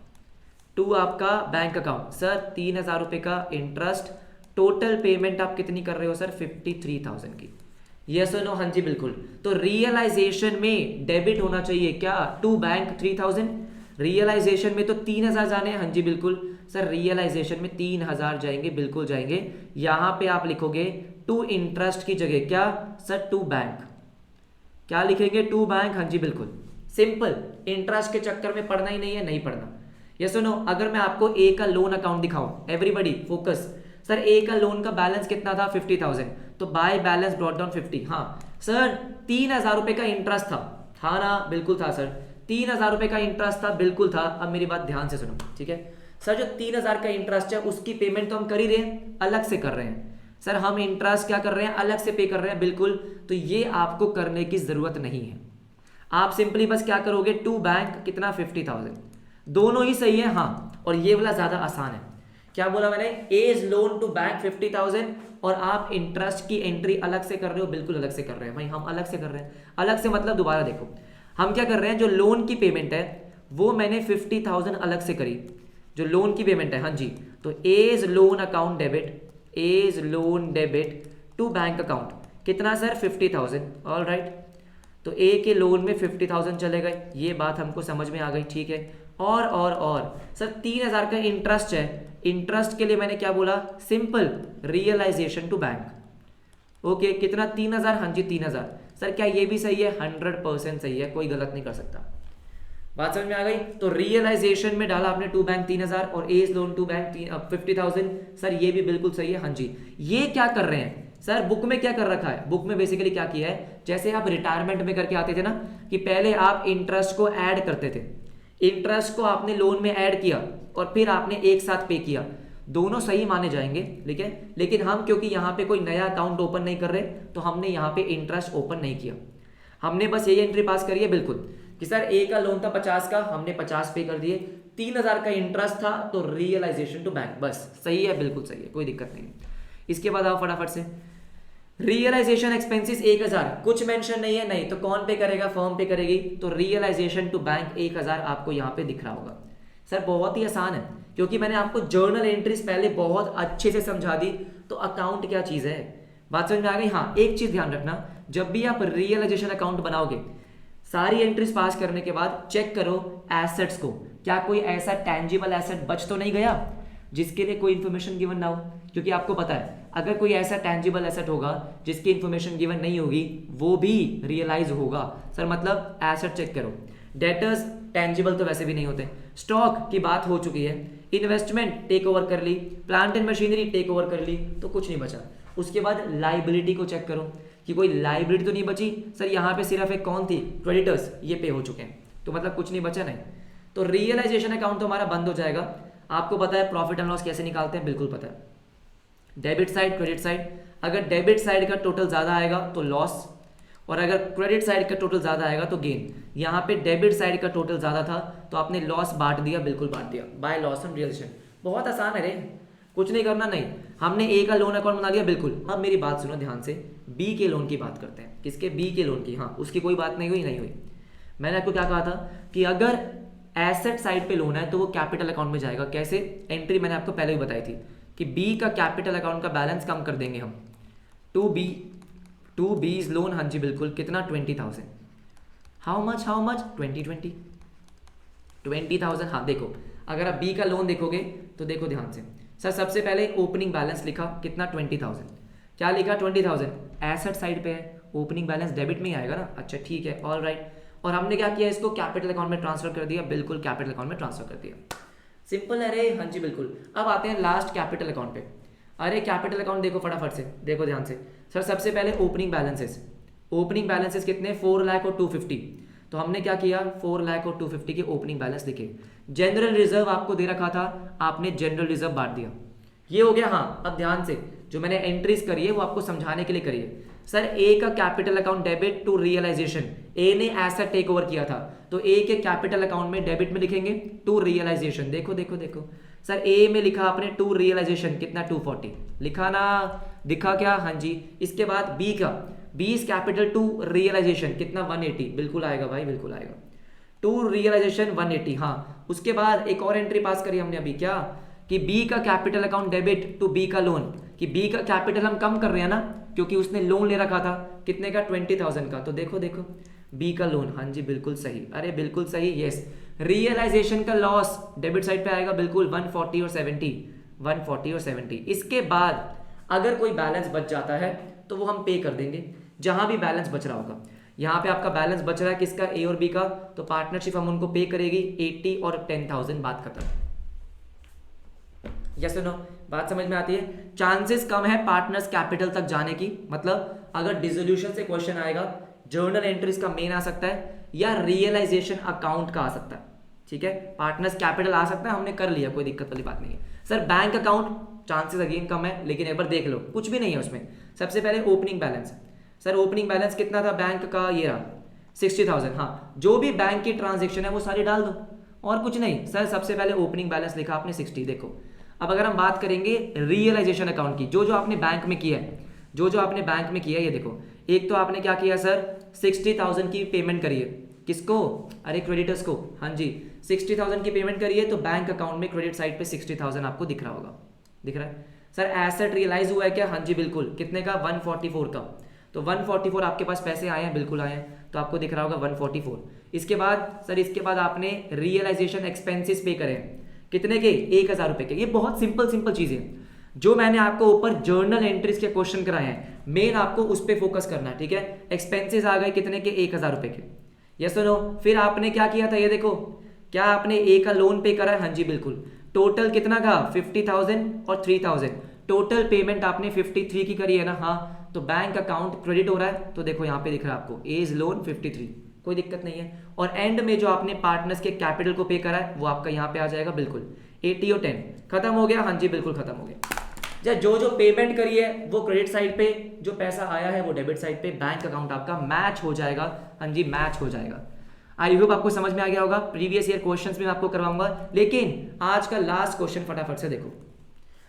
टू आपका बैंक अकाउंट। सर 3,000 रुपये का इंटरेस्ट, टोटल पेमेंट आप कितनी कर रहे हो सर? 53,000 की। यस और नो? हाँ जी बिल्कुल। तो रियलाइजेशन में डेबिट होना चाहिए क्या? टू बैंक 3,000, रियलाइजेशन में तो 3,000 जाने हैं, हाँ जी बिल्कुल सर, रियलाइजेशन में 3,000 जाएंगे, बिल्कुल जाएंगे। यहां पे आप लिखोगे टू इंटरेस्ट की जगह क्या सर? To bank. क्या लिखेंगे? टू बैंक, हाँ जी बिल्कुल। सिंपल, इंटरेस्ट के चक्कर में पढ़ना ही नहीं है, नहीं पढ़ना। यस और नो? अगर मैं आपको ए का लोन अकाउंट दिखाऊं, एवरीबडी फोकस, सर ए का लोन का बैलेंस कितना था? 50,000, तो बाय बैलेंस ब्रॉट डाउन 50। हाँ सर 3,000 रुपए का इंटरेस्ट था, हाँ ना? बिल्कुल था सर, 3,000 रुपए का इंटरेस्ट था, बिल्कुल था। अब मेरी बात ध्यान से सुनो, ठीक है सर, जो 3,000 का इंटरेस्ट है उसकी पेमेंट तो हम कर ही रहे हैं, अलग से कर रहे हैं सर, हम इंटरेस्ट क्या कर रहे हैं? अलग से पे कर रहे हैं, बिल्कुल। तो ये आपको करने की जरूरत नहीं है। आप सिंपली बस क्या करोगे? टू बैंक कितना? 50,000, दोनों ही सही है, हाँ। और ये वाला ज्यादा आसान है। क्या बोला मैंने? एज लोन टू बैंक 50,000, और आप इंटरेस्ट की एंट्री अलग से कर रहे हो, बिल्कुल अलग से कर रहे हैं भाई, हम अलग से कर रहे हैं। अलग से मतलब दोबारा देखो, हम क्या कर रहे हैं, जो लोन की पेमेंट है वो मैंने 50,000 अलग से करी, जो लोन की पेमेंट है, हाँ जी। तो A's loan account debit, as loan debit to bank account कितना सर? 50,000, all right. तो ए के लोन में 50,000 चले गए, ये बात हमको समझ में आ गई, ठीक है। और सर 3,000 का इंटरेस्ट है, इंटरेस्ट के लिए मैंने क्या बोला? Simple realisation to bank. Okay कितना? 3,000, हाँ जी 3,000। सर क्या ये भी सही है? 100% सही है, कोई गलत नहीं कर सकता। बात समझ में आ गई? तो रियलाइजेशन में डाला आपने टू बैंक 3,000, और A's loan to bank 50,000, sir ये भी बिल्कुल सही है, हाँ जी। ये क्या कर रहे हैं सर? बुक में क्या कर रखा है? बुक में बेसिकली क्या किया है, जैसे आप रिटायरमेंट में करके आते थे ना, कि पहले आप इंटरेस्ट को ऐड करते थे, इंटरेस्ट को आपने लोन में ऐड किया और फिर आपने एक साथ पे किया, दोनों सही माने जाएंगे, ठीक है। लेकिन हम क्योंकि यहाँ पे कोई नया अकाउंट ओपन नहीं कर रहे, तो हमने यहाँ पे इंटरेस्ट ओपन नहीं किया, हमने बस यही एंट्री पास करी है, बिल्कुल, कि सर ए का लोन था 50 का, हमने 50 पे कर दिए, 3,000 का इंटरेस्ट था, तो रियलाइजेशन टू बैंक, बस सही है, बिल्कुल सही है, कोई दिक्कत नहीं। इसके बाद आओ फटाफट से, रियलाइजेशन एक्सपेंसेस 1,000, कुछ मेंशन नहीं है, नहीं तो कौन पे करेगा? फर्म पे करेगी। तो रियलाइजेशन टू बैंक 1,000 आपको यहाँ पे दिख रहा होगा। सर बहुत ही आसान है, क्योंकि मैंने आपको जर्नल एंट्रीज पहले बहुत अच्छे से समझा दी, तो अकाउंट क्या चीज़ है, बात समझ में आ गई। हाँ एक चीज़ ध्यान रखना, जब भी आप रियलाइजेशन अकाउंट बनाओगे, सारी एंट्रीज पास करने के बाद चेक करो एसेट्स को, क्या कोई ऐसा टैंजिबल एसेट बच तो नहीं गया जिसके लिए कोई इन्फॉर्मेशन गिवन ना हो, क्योंकि आपको पता है अगर कोई ऐसा टैंजिबल एसेट होगा जिसकी इन्फॉर्मेशन गिवन नहीं होगी, वो भी रियलाइज होगा। सर मतलब एसेट चेक करो, डेटर्स टैंजिबल तो वैसे भी नहीं होते, स्टॉक की बात हो चुकी है, इन्वेस्टमेंट टेक ओवर कर ली, plant and machinery take over कर ली, तो कुछ नहीं बचा। उसके बाद लाइबिलिटी को चेक करो कि कोई लाइबिलिटी तो नहीं बची। सर यहाँ पे सिर्फ एक कौन थी? क्रेडिटर्स, ये पे हो चुके हैं, तो मतलब कुछ नहीं बचा, नहीं। तो रियलाइजेशन अकाउंट तो हमारा बंद हो जाएगा। आपको पता है प्रॉफिट एंड लॉस कैसे निकालते हैं, बिल्कुल पता है, डेबिट साइड क्रेडिट साइड। अगर डेबिट साइड का टोटल ज़्यादा आएगा तो लॉस, और अगर क्रेडिट साइड का टोटल ज़्यादा आएगा तो गेन। यहाँ पे डेबिट साइड का टोटल ज़्यादा था तो आपने लॉस बांट दिया, बिल्कुल बांट दिया, बाय लॉस एंड रियलाइजेशन। बहुत आसान है रे, कुछ नहीं करना, नहीं। हमने ए का लोन अकाउंट बना दिया, बिल्कुल। अब मेरी बात सुनो ध्यान से, बी के लोन की बात करते हैं। किसके? बी के लोन की। हाँ उसकी कोई बात नहीं हुई, नहीं हुई। मैंने आपको क्या कहा था कि अगर एसेट साइड पे लोन है तो वो कैपिटल अकाउंट में जाएगा। कैसे? एंट्री मैंने आपको पहले भी बताई थी कि बी का कैपिटल अकाउंट का बैलेंस कम कर देंगे हम, टू बीज लोन, हाँ जी बिल्कुल, कितना? 20,000। How much 20,000। हाँ देखो, अगर आप बी का लोन देखोगे तो देखो ध्यान से, सर सबसे पहले ओपनिंग बैलेंस लिखा, कितना? 20,000। क्या लिखा? 20,000। एसेट साइड पे है, ओपनिंग बैलेंस डेबिट में ही आएगा ना, अच्छा ठीक है, ऑल राइट। और हमने क्या किया? इसको कैपिटल अकाउंट में ट्रांसफर कर दिया, बिल्कुल कैपिटल अकाउंट में ट्रांसफर कर दिया। सिंपल है रे, हाँ जी बिल्कुल। अब आते हैं लास्ट कैपिटल अकाउंट पे। अरे कैपिटल अकाउंट देखो फटाफट से, देखो ध्यान से। सर सबसे पहले ओपनिंग बैलेंसेस, ओपनिंग बैलेंसेस कितने, 4 लाख और 250। तो हमने क्या किया, 4 लाख और 250 के ओपनिंग बैलेंस लिखे। जनरल रिजर्व आपको दे रखा था, आपने जनरल रिजर्व बांट दिया। ये हो गया। हाँ अब ध्यान से, जो मैंने एंट्रीज करी है वो आपको समझाने के लिए करी है। सर ए का capital account debit to realisation, A ने एसेट टेक ओवर किया था, तो ए के कैपिटल अकाउंट में डेबिट में लिखेंगे टू रियलाइजेशन। देखो देखो देखो सर, ए में लिखा आपने टू रियलाइजेशन कितना, 240 लिखा ना, दिखा क्या, हाँ जी। इसके बाद बी का, B is capital to realisation कितना, 180, बिल्कुल आएगा भाई बिल्कुल आएगा, टू रियलाइजेशन 180। हाँ उसके बाद एक और एंट्री पास करी हमने अभी, क्या कि बी का capital account debit to B का लोन, कि बी का कैपिटल हम कम कर रहे हैं ना, क्योंकि उसने लोन ले रखा था कितने का, 20,000 का। तो देखो देखो बी का लोन, हाँ जी बिल्कुल सही, अरे बिल्कुल सही, यस। रियलाइजेशन का लॉस डेबिट साइड पे आएगा बिल्कुल, 140 और 70, 140 और 70। इसके बाद अगर कोई बैलेंस बच जाता है तो वो हम पे कर देंगे, जहां भी बैलेंस बच रहा होगा। यहाँ पे आपका बैलेंस बच रहा है किसका, ए और बी का, तो पार्टनरशिप हम उनको पे करेगी 80 और 10,000, बात खत्म। यस नो, बात समझ में आती है। चांसेस कम है पार्टनर्स कैपिटल तक जाने की, मतलब अगर डिसोल्यूशन से क्वेश्चन आएगा, जर्नल एंट्रीज का मेन आ सकता है या रियलाइजेशन अकाउंट का आ सकता है, ठीक है। पार्टनर्स कैपिटल आ सकता है, हमने कर लिया, कोई दिक्कत वाली बात नहीं है। Sir bank account chances again come है, लेकिन एक बार देख लो, कुछ भी नहीं है उसमें। सबसे पहले opening balance, sir opening balance कितना था बैंक का, ये रहा 60,000। हाँ जो भी बैंक की ट्रांजेक्शन है वो सारी डाल दो, और कुछ नहीं। सर सबसे पहले ओपनिंग बैलेंस लिखा आपने 60। देखो अब अगर हम बात करेंगे रियलाइजेशन अकाउंट की, जो जो आपने बैंक में किया है, जो जो आपने बैंक में किया है, ये देखो, एक तो आपने क्या किया सर, 60,000 की पेमेंट करी है, किसको, अरे क्रेडिटर्स को, हाँ जी 60,000 की पेमेंट करी है, तो बैंक अकाउंट में क्रेडिट साइड पे 60,000 आपको दिख रहा होगा, दिख रहा है। सर एसेट रियलाइज हुआ है क्या, हाँ जी बिल्कुल, कितने का, 144 का। तो 144 आपके पास पैसे आए हैं, बिल्कुल आए हैं, तो आपको दिख रहा होगा 144। इसके बाद सर, इसके बाद आपने रियलाइजेशन एक्सपेंसेस पे करे हैं, कितने के, 1,000 रुपए के। ये बहुत सिंपल सिंपल चीजें जो मैंने आपको ऊपर जर्नल एंट्रीज के क्वेश्चन कराए हैं, मेन आपको उस पर फोकस करना है, ठीक है। एक्सपेंसेस आ गए कितने के, 1,000 रुपए के, यस और नो। फिर आपने क्या किया था, ये देखो, क्या आपने ए का लोन पे करा है, हाँ जी बिल्कुल। टोटल कितना का, 50,000 और 3,000, टोटल पेमेंट आपने 53 की करी है ना, हाँ। तो बैंक अकाउंट क्रेडिट हो रहा है, तो देखो यहाँ पे दिख रहा है आपको, एज लोन 53, कोई दिक्कत नहीं है। और एंड में जो आपने पार्टनर्स के कैपिटल को पे करा है वो आपका यहाँ पे आ जाएगा बिल्कुल, 80 और 10, खत्म हो गया, हाँ जी बिल्कुल खत्म हो गया। जो जो पेमेंट करी है वो क्रेडिट साइड पे, जो पैसा आया है वो डेबिट साइड पे, बैंक अकाउंट आपका मैच हो जाएगा, हाँ जी मैच हो जाएगा। आई होप आपको समझ में आ गया होगा। प्रीवियस ईयर क्वेश्चंस भी मैं आपको करवाऊंगा, लेकिन आज का लास्ट क्वेश्चन फटाफट से देखो।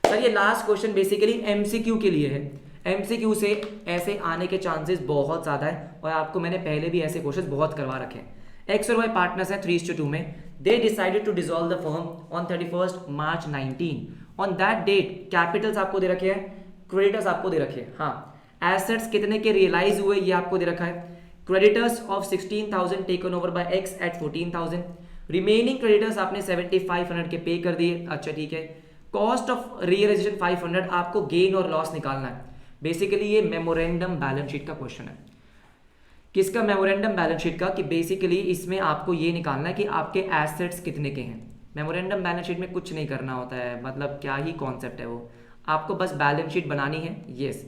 सर ये लास्ट क्वेश्चन बेसिकली एमसीक्यू के लिए है, एमसीक्यू से ऐसे आने के चांसेस बहुत ज़्यादा है, और आपको मैंने पहले भी ऐसे क्वेश्चन बहुत करवा रखे हैं। एक्स और वाई पार्टनर्स हैं 3:2 में, they decided to dissolve the firm on 31 March 19। On that date capitals आपको दे रखे हैं, क्रेडिटर्स आपको दे रखे हैं, हाँ। एसेट्स कितने के रियलाइज हुए ये आपको दे रखा है, creditors of 16,000 taken over by X at 14,000, remaining creditors आपने 7,500 के पे कर दिए, अच्छा ठीक है। कॉस्ट ऑफ रियलाइजेशन 500, आपको गेन और लॉस निकालना है। बेसिकली ये मेमोरेंडम बैलेंस शीट का क्वेश्चन है। किसका, मेमोरेंडम बैलेंस शीट का, कि बेसिकली इसमें आपको ये निकालना है कि आपके एसेट्स कितने के हैं। मेमोरेंडम बैलेंस शीट में कुछ नहीं करना होता है, मतलब क्या ही कॉन्सेप्ट है वो, आपको बस बैलेंस शीट बनानी है। यस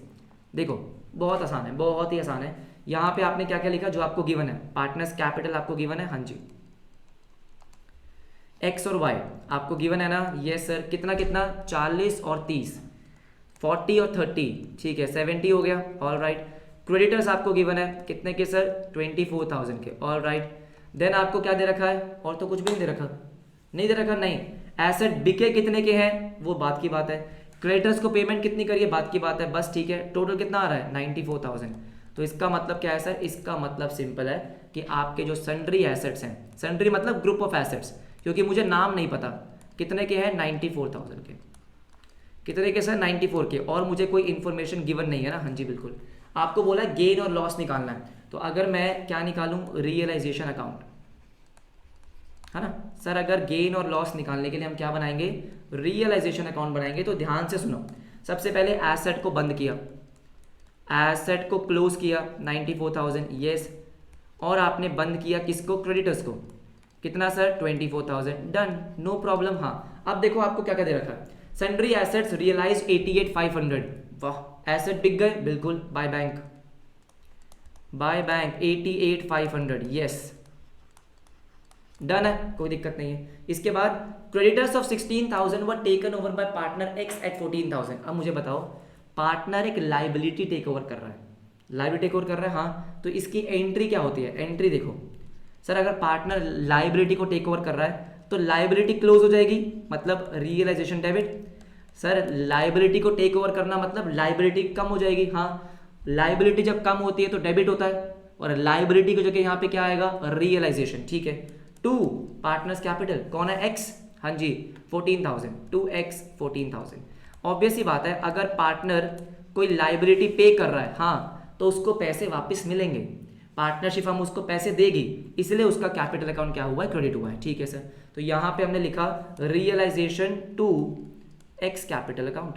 देखो बहुत आसान है, बहुत ही आसान है। यहाँ पे आपने क्या क्या लिखा, जो आपको गिवन है, पार्टनर्स कैपिटल आपको गिवन है, हाँ जी। एक्स और वाई आपको गिवन है ना, यस सर, कितना कितना, 40 और 30, 40 और 30, ठीक है 70 हो गया, ऑल राइट। क्रेडिटर्स आपको गिवन है कितने के सर, 24,000 के, ऑल राइट। देन आपको क्या दे रखा है, और तो कुछ भी नहीं दे रखा, नहीं दे रखा, नहीं। एसेट बिके कितने के हैं वो बात की बात है, क्रेडिटर्स को पेमेंट कितनी करिए बात की बात है, बस ठीक है। टोटल कितना आ रहा है, 94,000। तो इसका मतलब क्या है सर, इसका मतलब सिंपल है कि आपके जो सन्ड्री एसेट्स हैं, सन्ड्री मतलब ग्रुप ऑफ एसेट्स, क्योंकि मुझे नाम नहीं पता, कितने के हैं, 94,000 के, कितने के सर, 94 के, और मुझे कोई इन्फॉर्मेशन गिवन नहीं है ना, हाँ जी बिल्कुल। आपको बोला है गेन और लॉस निकालना है, तो अगर मैं क्या निकालूं, रियलाइजेशन अकाउंट, है ना सर। अगर गेन और लॉस निकालने के लिए हम क्या बनाएंगे, रियलाइजेशन अकाउंट बनाएंगे। तो ध्यान से सुनो, सबसे पहले एसेट को बंद किया, एसेट को क्लोज किया 94,000, यस। और आपने बंद किया किसको, क्रेडिटर्स को, कितना सर 24,000 डन नो प्रॉब्लम। हाँ अब देखो आपको क्या क्या दे रखा है, सन्ड्री एसेट्स रियलाइज 88,500, वाह एसेट बिक गए बिल्कुल by bank, by bank 88,500 yes done है कोई दिक्कत नहीं है। इसके बाद creditors of 16,000 were taken over by partner X at 14,000। अब मुझे बताओ पार्टनर एक लाइबिलिटी टेक ओवर कर रहा है, लाइबिलिटी टेक ओवर कर रहा है हाँ, तो इसकी एंट्री क्या होती है, एंट्री देखो सर अगर पार्टनर लाइबिलिटी को टेक ओवर कर रहा है तो लाइबिलिटी क्लोज हो जाएगी मतलब रियलाइजेशन डेबिट। सर लाइबिलिटी को टेक ओवर करना मतलब लाइबिलिटी कम हो जाएगी, हाँ लाइबिलिटी जब कम होती है तो डेबिट होता है और लाइबिलिटी की जगह यहाँ पे क्या आएगा रियलाइजेशन, ठीक है। 2 पार्टनर्स कैपिटल कौन है एक्स, हाँ जी 14,000 2x 14,000। ऑब्वियस ही बात है अगर पार्टनर कोई लाइबिलिटी पे कर रहा है हाँ तो उसको पैसे वापस मिलेंगे, पार्टनरशिप हम उसको पैसे देगी इसलिए उसका कैपिटल अकाउंट क्या हुआ है क्रेडिट हुआ है, ठीक है सर। तो यहाँ पे हमने लिखा realisation to X capital account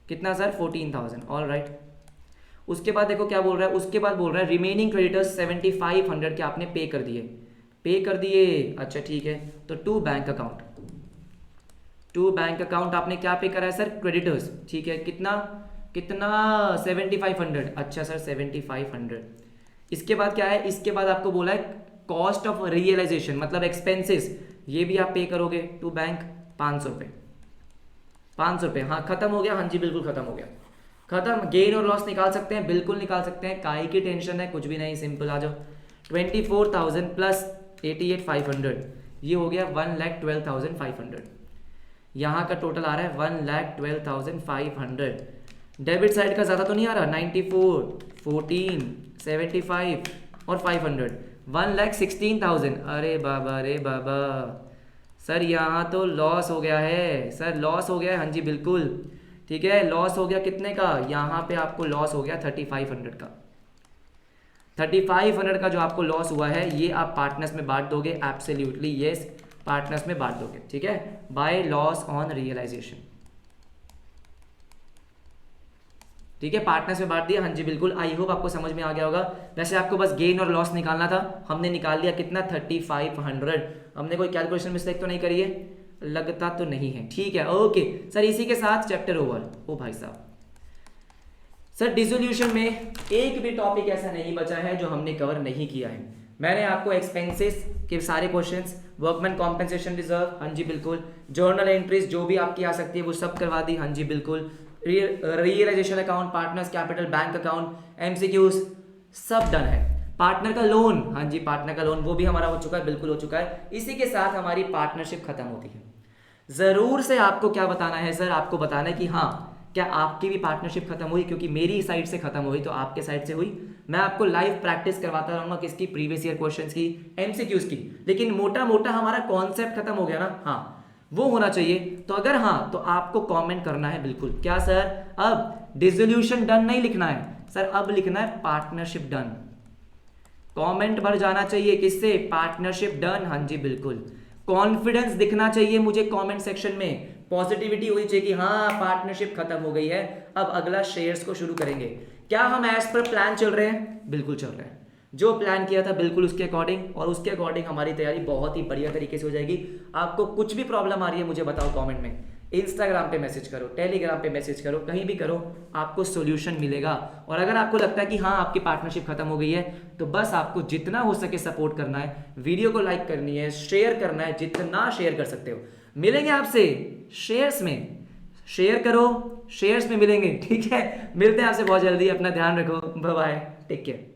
कितना सर 14,000 ऑल राइट। उसके बाद देखो क्या बोल रहा है, उसके बाद बोल रहा है रिमेनिंग क्रेडिटर्स 7,500 के आपने पे कर दिए, पे कर दिए अच्छा ठीक है। तो to bank account, to bank account आपने क्या पे करा है सर क्रेडिटर्स, ठीक है कितना कितना 7,500 अच्छा सर 7,500। इसके बाद क्या है, इसके बाद आपको बोला है कॉस्ट ऑफ रियलाइजेशन मतलब एक्सपेंसेस, ये भी आप पे करोगे टू बैंक 500 रुपये, 500 रुपये हाँ खत्म हो गया, हाँ जी बिल्कुल खत्म हो गया, खत्म। गेन और लॉस निकाल सकते हैं, बिल्कुल निकाल सकते हैं, काहे की टेंशन है, कुछ भी नहीं सिंपल आ जाओ। 24,000 प्लस 88,500 ये हो गया 1,12,500, यहाँ का टोटल आ रहा है 1,12,500। डेबिट साइड का ज़्यादा तो नहीं आ रहा, 94 14 75 और 500 1,16,000। अरे बाबा सर यहाँ तो लॉस हो गया है, सर लॉस हो गया है, हाँ जी बिल्कुल ठीक है लॉस हो गया कितने का, यहाँ पे आपको लॉस हो गया 3,500 का, 3,500 का जो आपको लॉस हुआ है ये आप पार्टनर्स में बांट दोगे, एब्सोल्युटली यस पार्टनर्स में बांट दोगे, ठीक है बाय लॉस ऑन रियलाइजेशन, ठीक है पार्टनर्स में बांट दिया, हाँ जी बिल्कुल। आई होप आपको समझ में आ गया होगा। वैसे आपको बस गेन और लॉस निकालना था, हमने निकाल लिया कितना 3,500, हमने कोई कैलकुलेशन मिस्टेक तो नहीं करी है, लगता तो नहीं है, ठीक है ओके सर। इसी के साथ चैप्टर ओवर। ओ भाई साहब सर डिसोल्यूशन में एक भी टॉपिक ऐसा नहीं बचा है जो हमने कवर नहीं किया है। मैंने आपको एक्सपेंसेस के सारे क्वेश्चंस, वर्कमैन कॉम्पेंसेशन रिजर्व हाँ जी बिल्कुल, जर्नल एंट्रीज जो भी आपकी आ सकती है वो सब करवा दी, हाँ जी बिल्कुल, realisation account, partners capital, bank account, MCQs सब डन है। पार्टनर का लोन, हाँ जी पार्टनर का लोन वो भी हमारा हो चुका है, बिल्कुल हो चुका है। इसी के साथ हमारी पार्टनरशिप खत्म होती है। जरूर से आपको क्या बताना है सर, आपको बताना है कि हाँ क्या आपकी भी पार्टनरशिप खत्म हुई, क्योंकि मेरी साइड से खत्म हुई तो आपके साइड से हुई। मैं आपको लाइव प्रैक्टिस करवाता रहूंगा किसकी, प्रीवियस ईयर क्वेश्चंस की, एमसीक्यूज की, लेकिन मोटा मोटा हमारा कॉन्सेप्ट खत्म हो गया ना, हाँ वो होना चाहिए। तो अगर हाँ तो आपको कमेंट करना है बिल्कुल, क्या सर अब डिसोल्यूशन डन नहीं लिखना है सर, अब लिखना है पार्टनरशिप डन। कमेंट भर जाना चाहिए किससे, पार्टनरशिप डन, हाँ जी बिल्कुल। कॉन्फिडेंस दिखना चाहिए मुझे कमेंट सेक्शन में, पॉजिटिविटी होनी चाहिए कि हाँ पार्टनरशिप खत्म हो गई है, अब अगला शेयर्स को शुरू करेंगे। क्या हम एज पर प्लान चल रहे हैं, बिल्कुल चल रहे हैं, जो प्लान किया था बिल्कुल उसके अकॉर्डिंग, और उसके अकॉर्डिंग हमारी तैयारी बहुत ही बढ़िया तरीके से हो जाएगी। आपको कुछ भी प्रॉब्लम आ रही है मुझे बताओ कमेंट में, इंस्टाग्राम पे मैसेज करो, टेलीग्राम पे मैसेज करो, कहीं भी करो, आपको सॉल्यूशन मिलेगा। और अगर आपको लगता है कि हाँ आपकी पार्टनरशिप खत्म हो गई है तो बस आपको जितना हो सके सपोर्ट करना है, वीडियो को लाइक करनी है, शेयर करना है, जितना शेयर कर सकते हो। मिलेंगे आपसे शेयर्स में, शेयर करो शेयर्स में मिलेंगे, ठीक है। मिलते हैं आपसे बहुत जल्दी, अपना ध्यान रखो, बाय बाय, टेक केयर।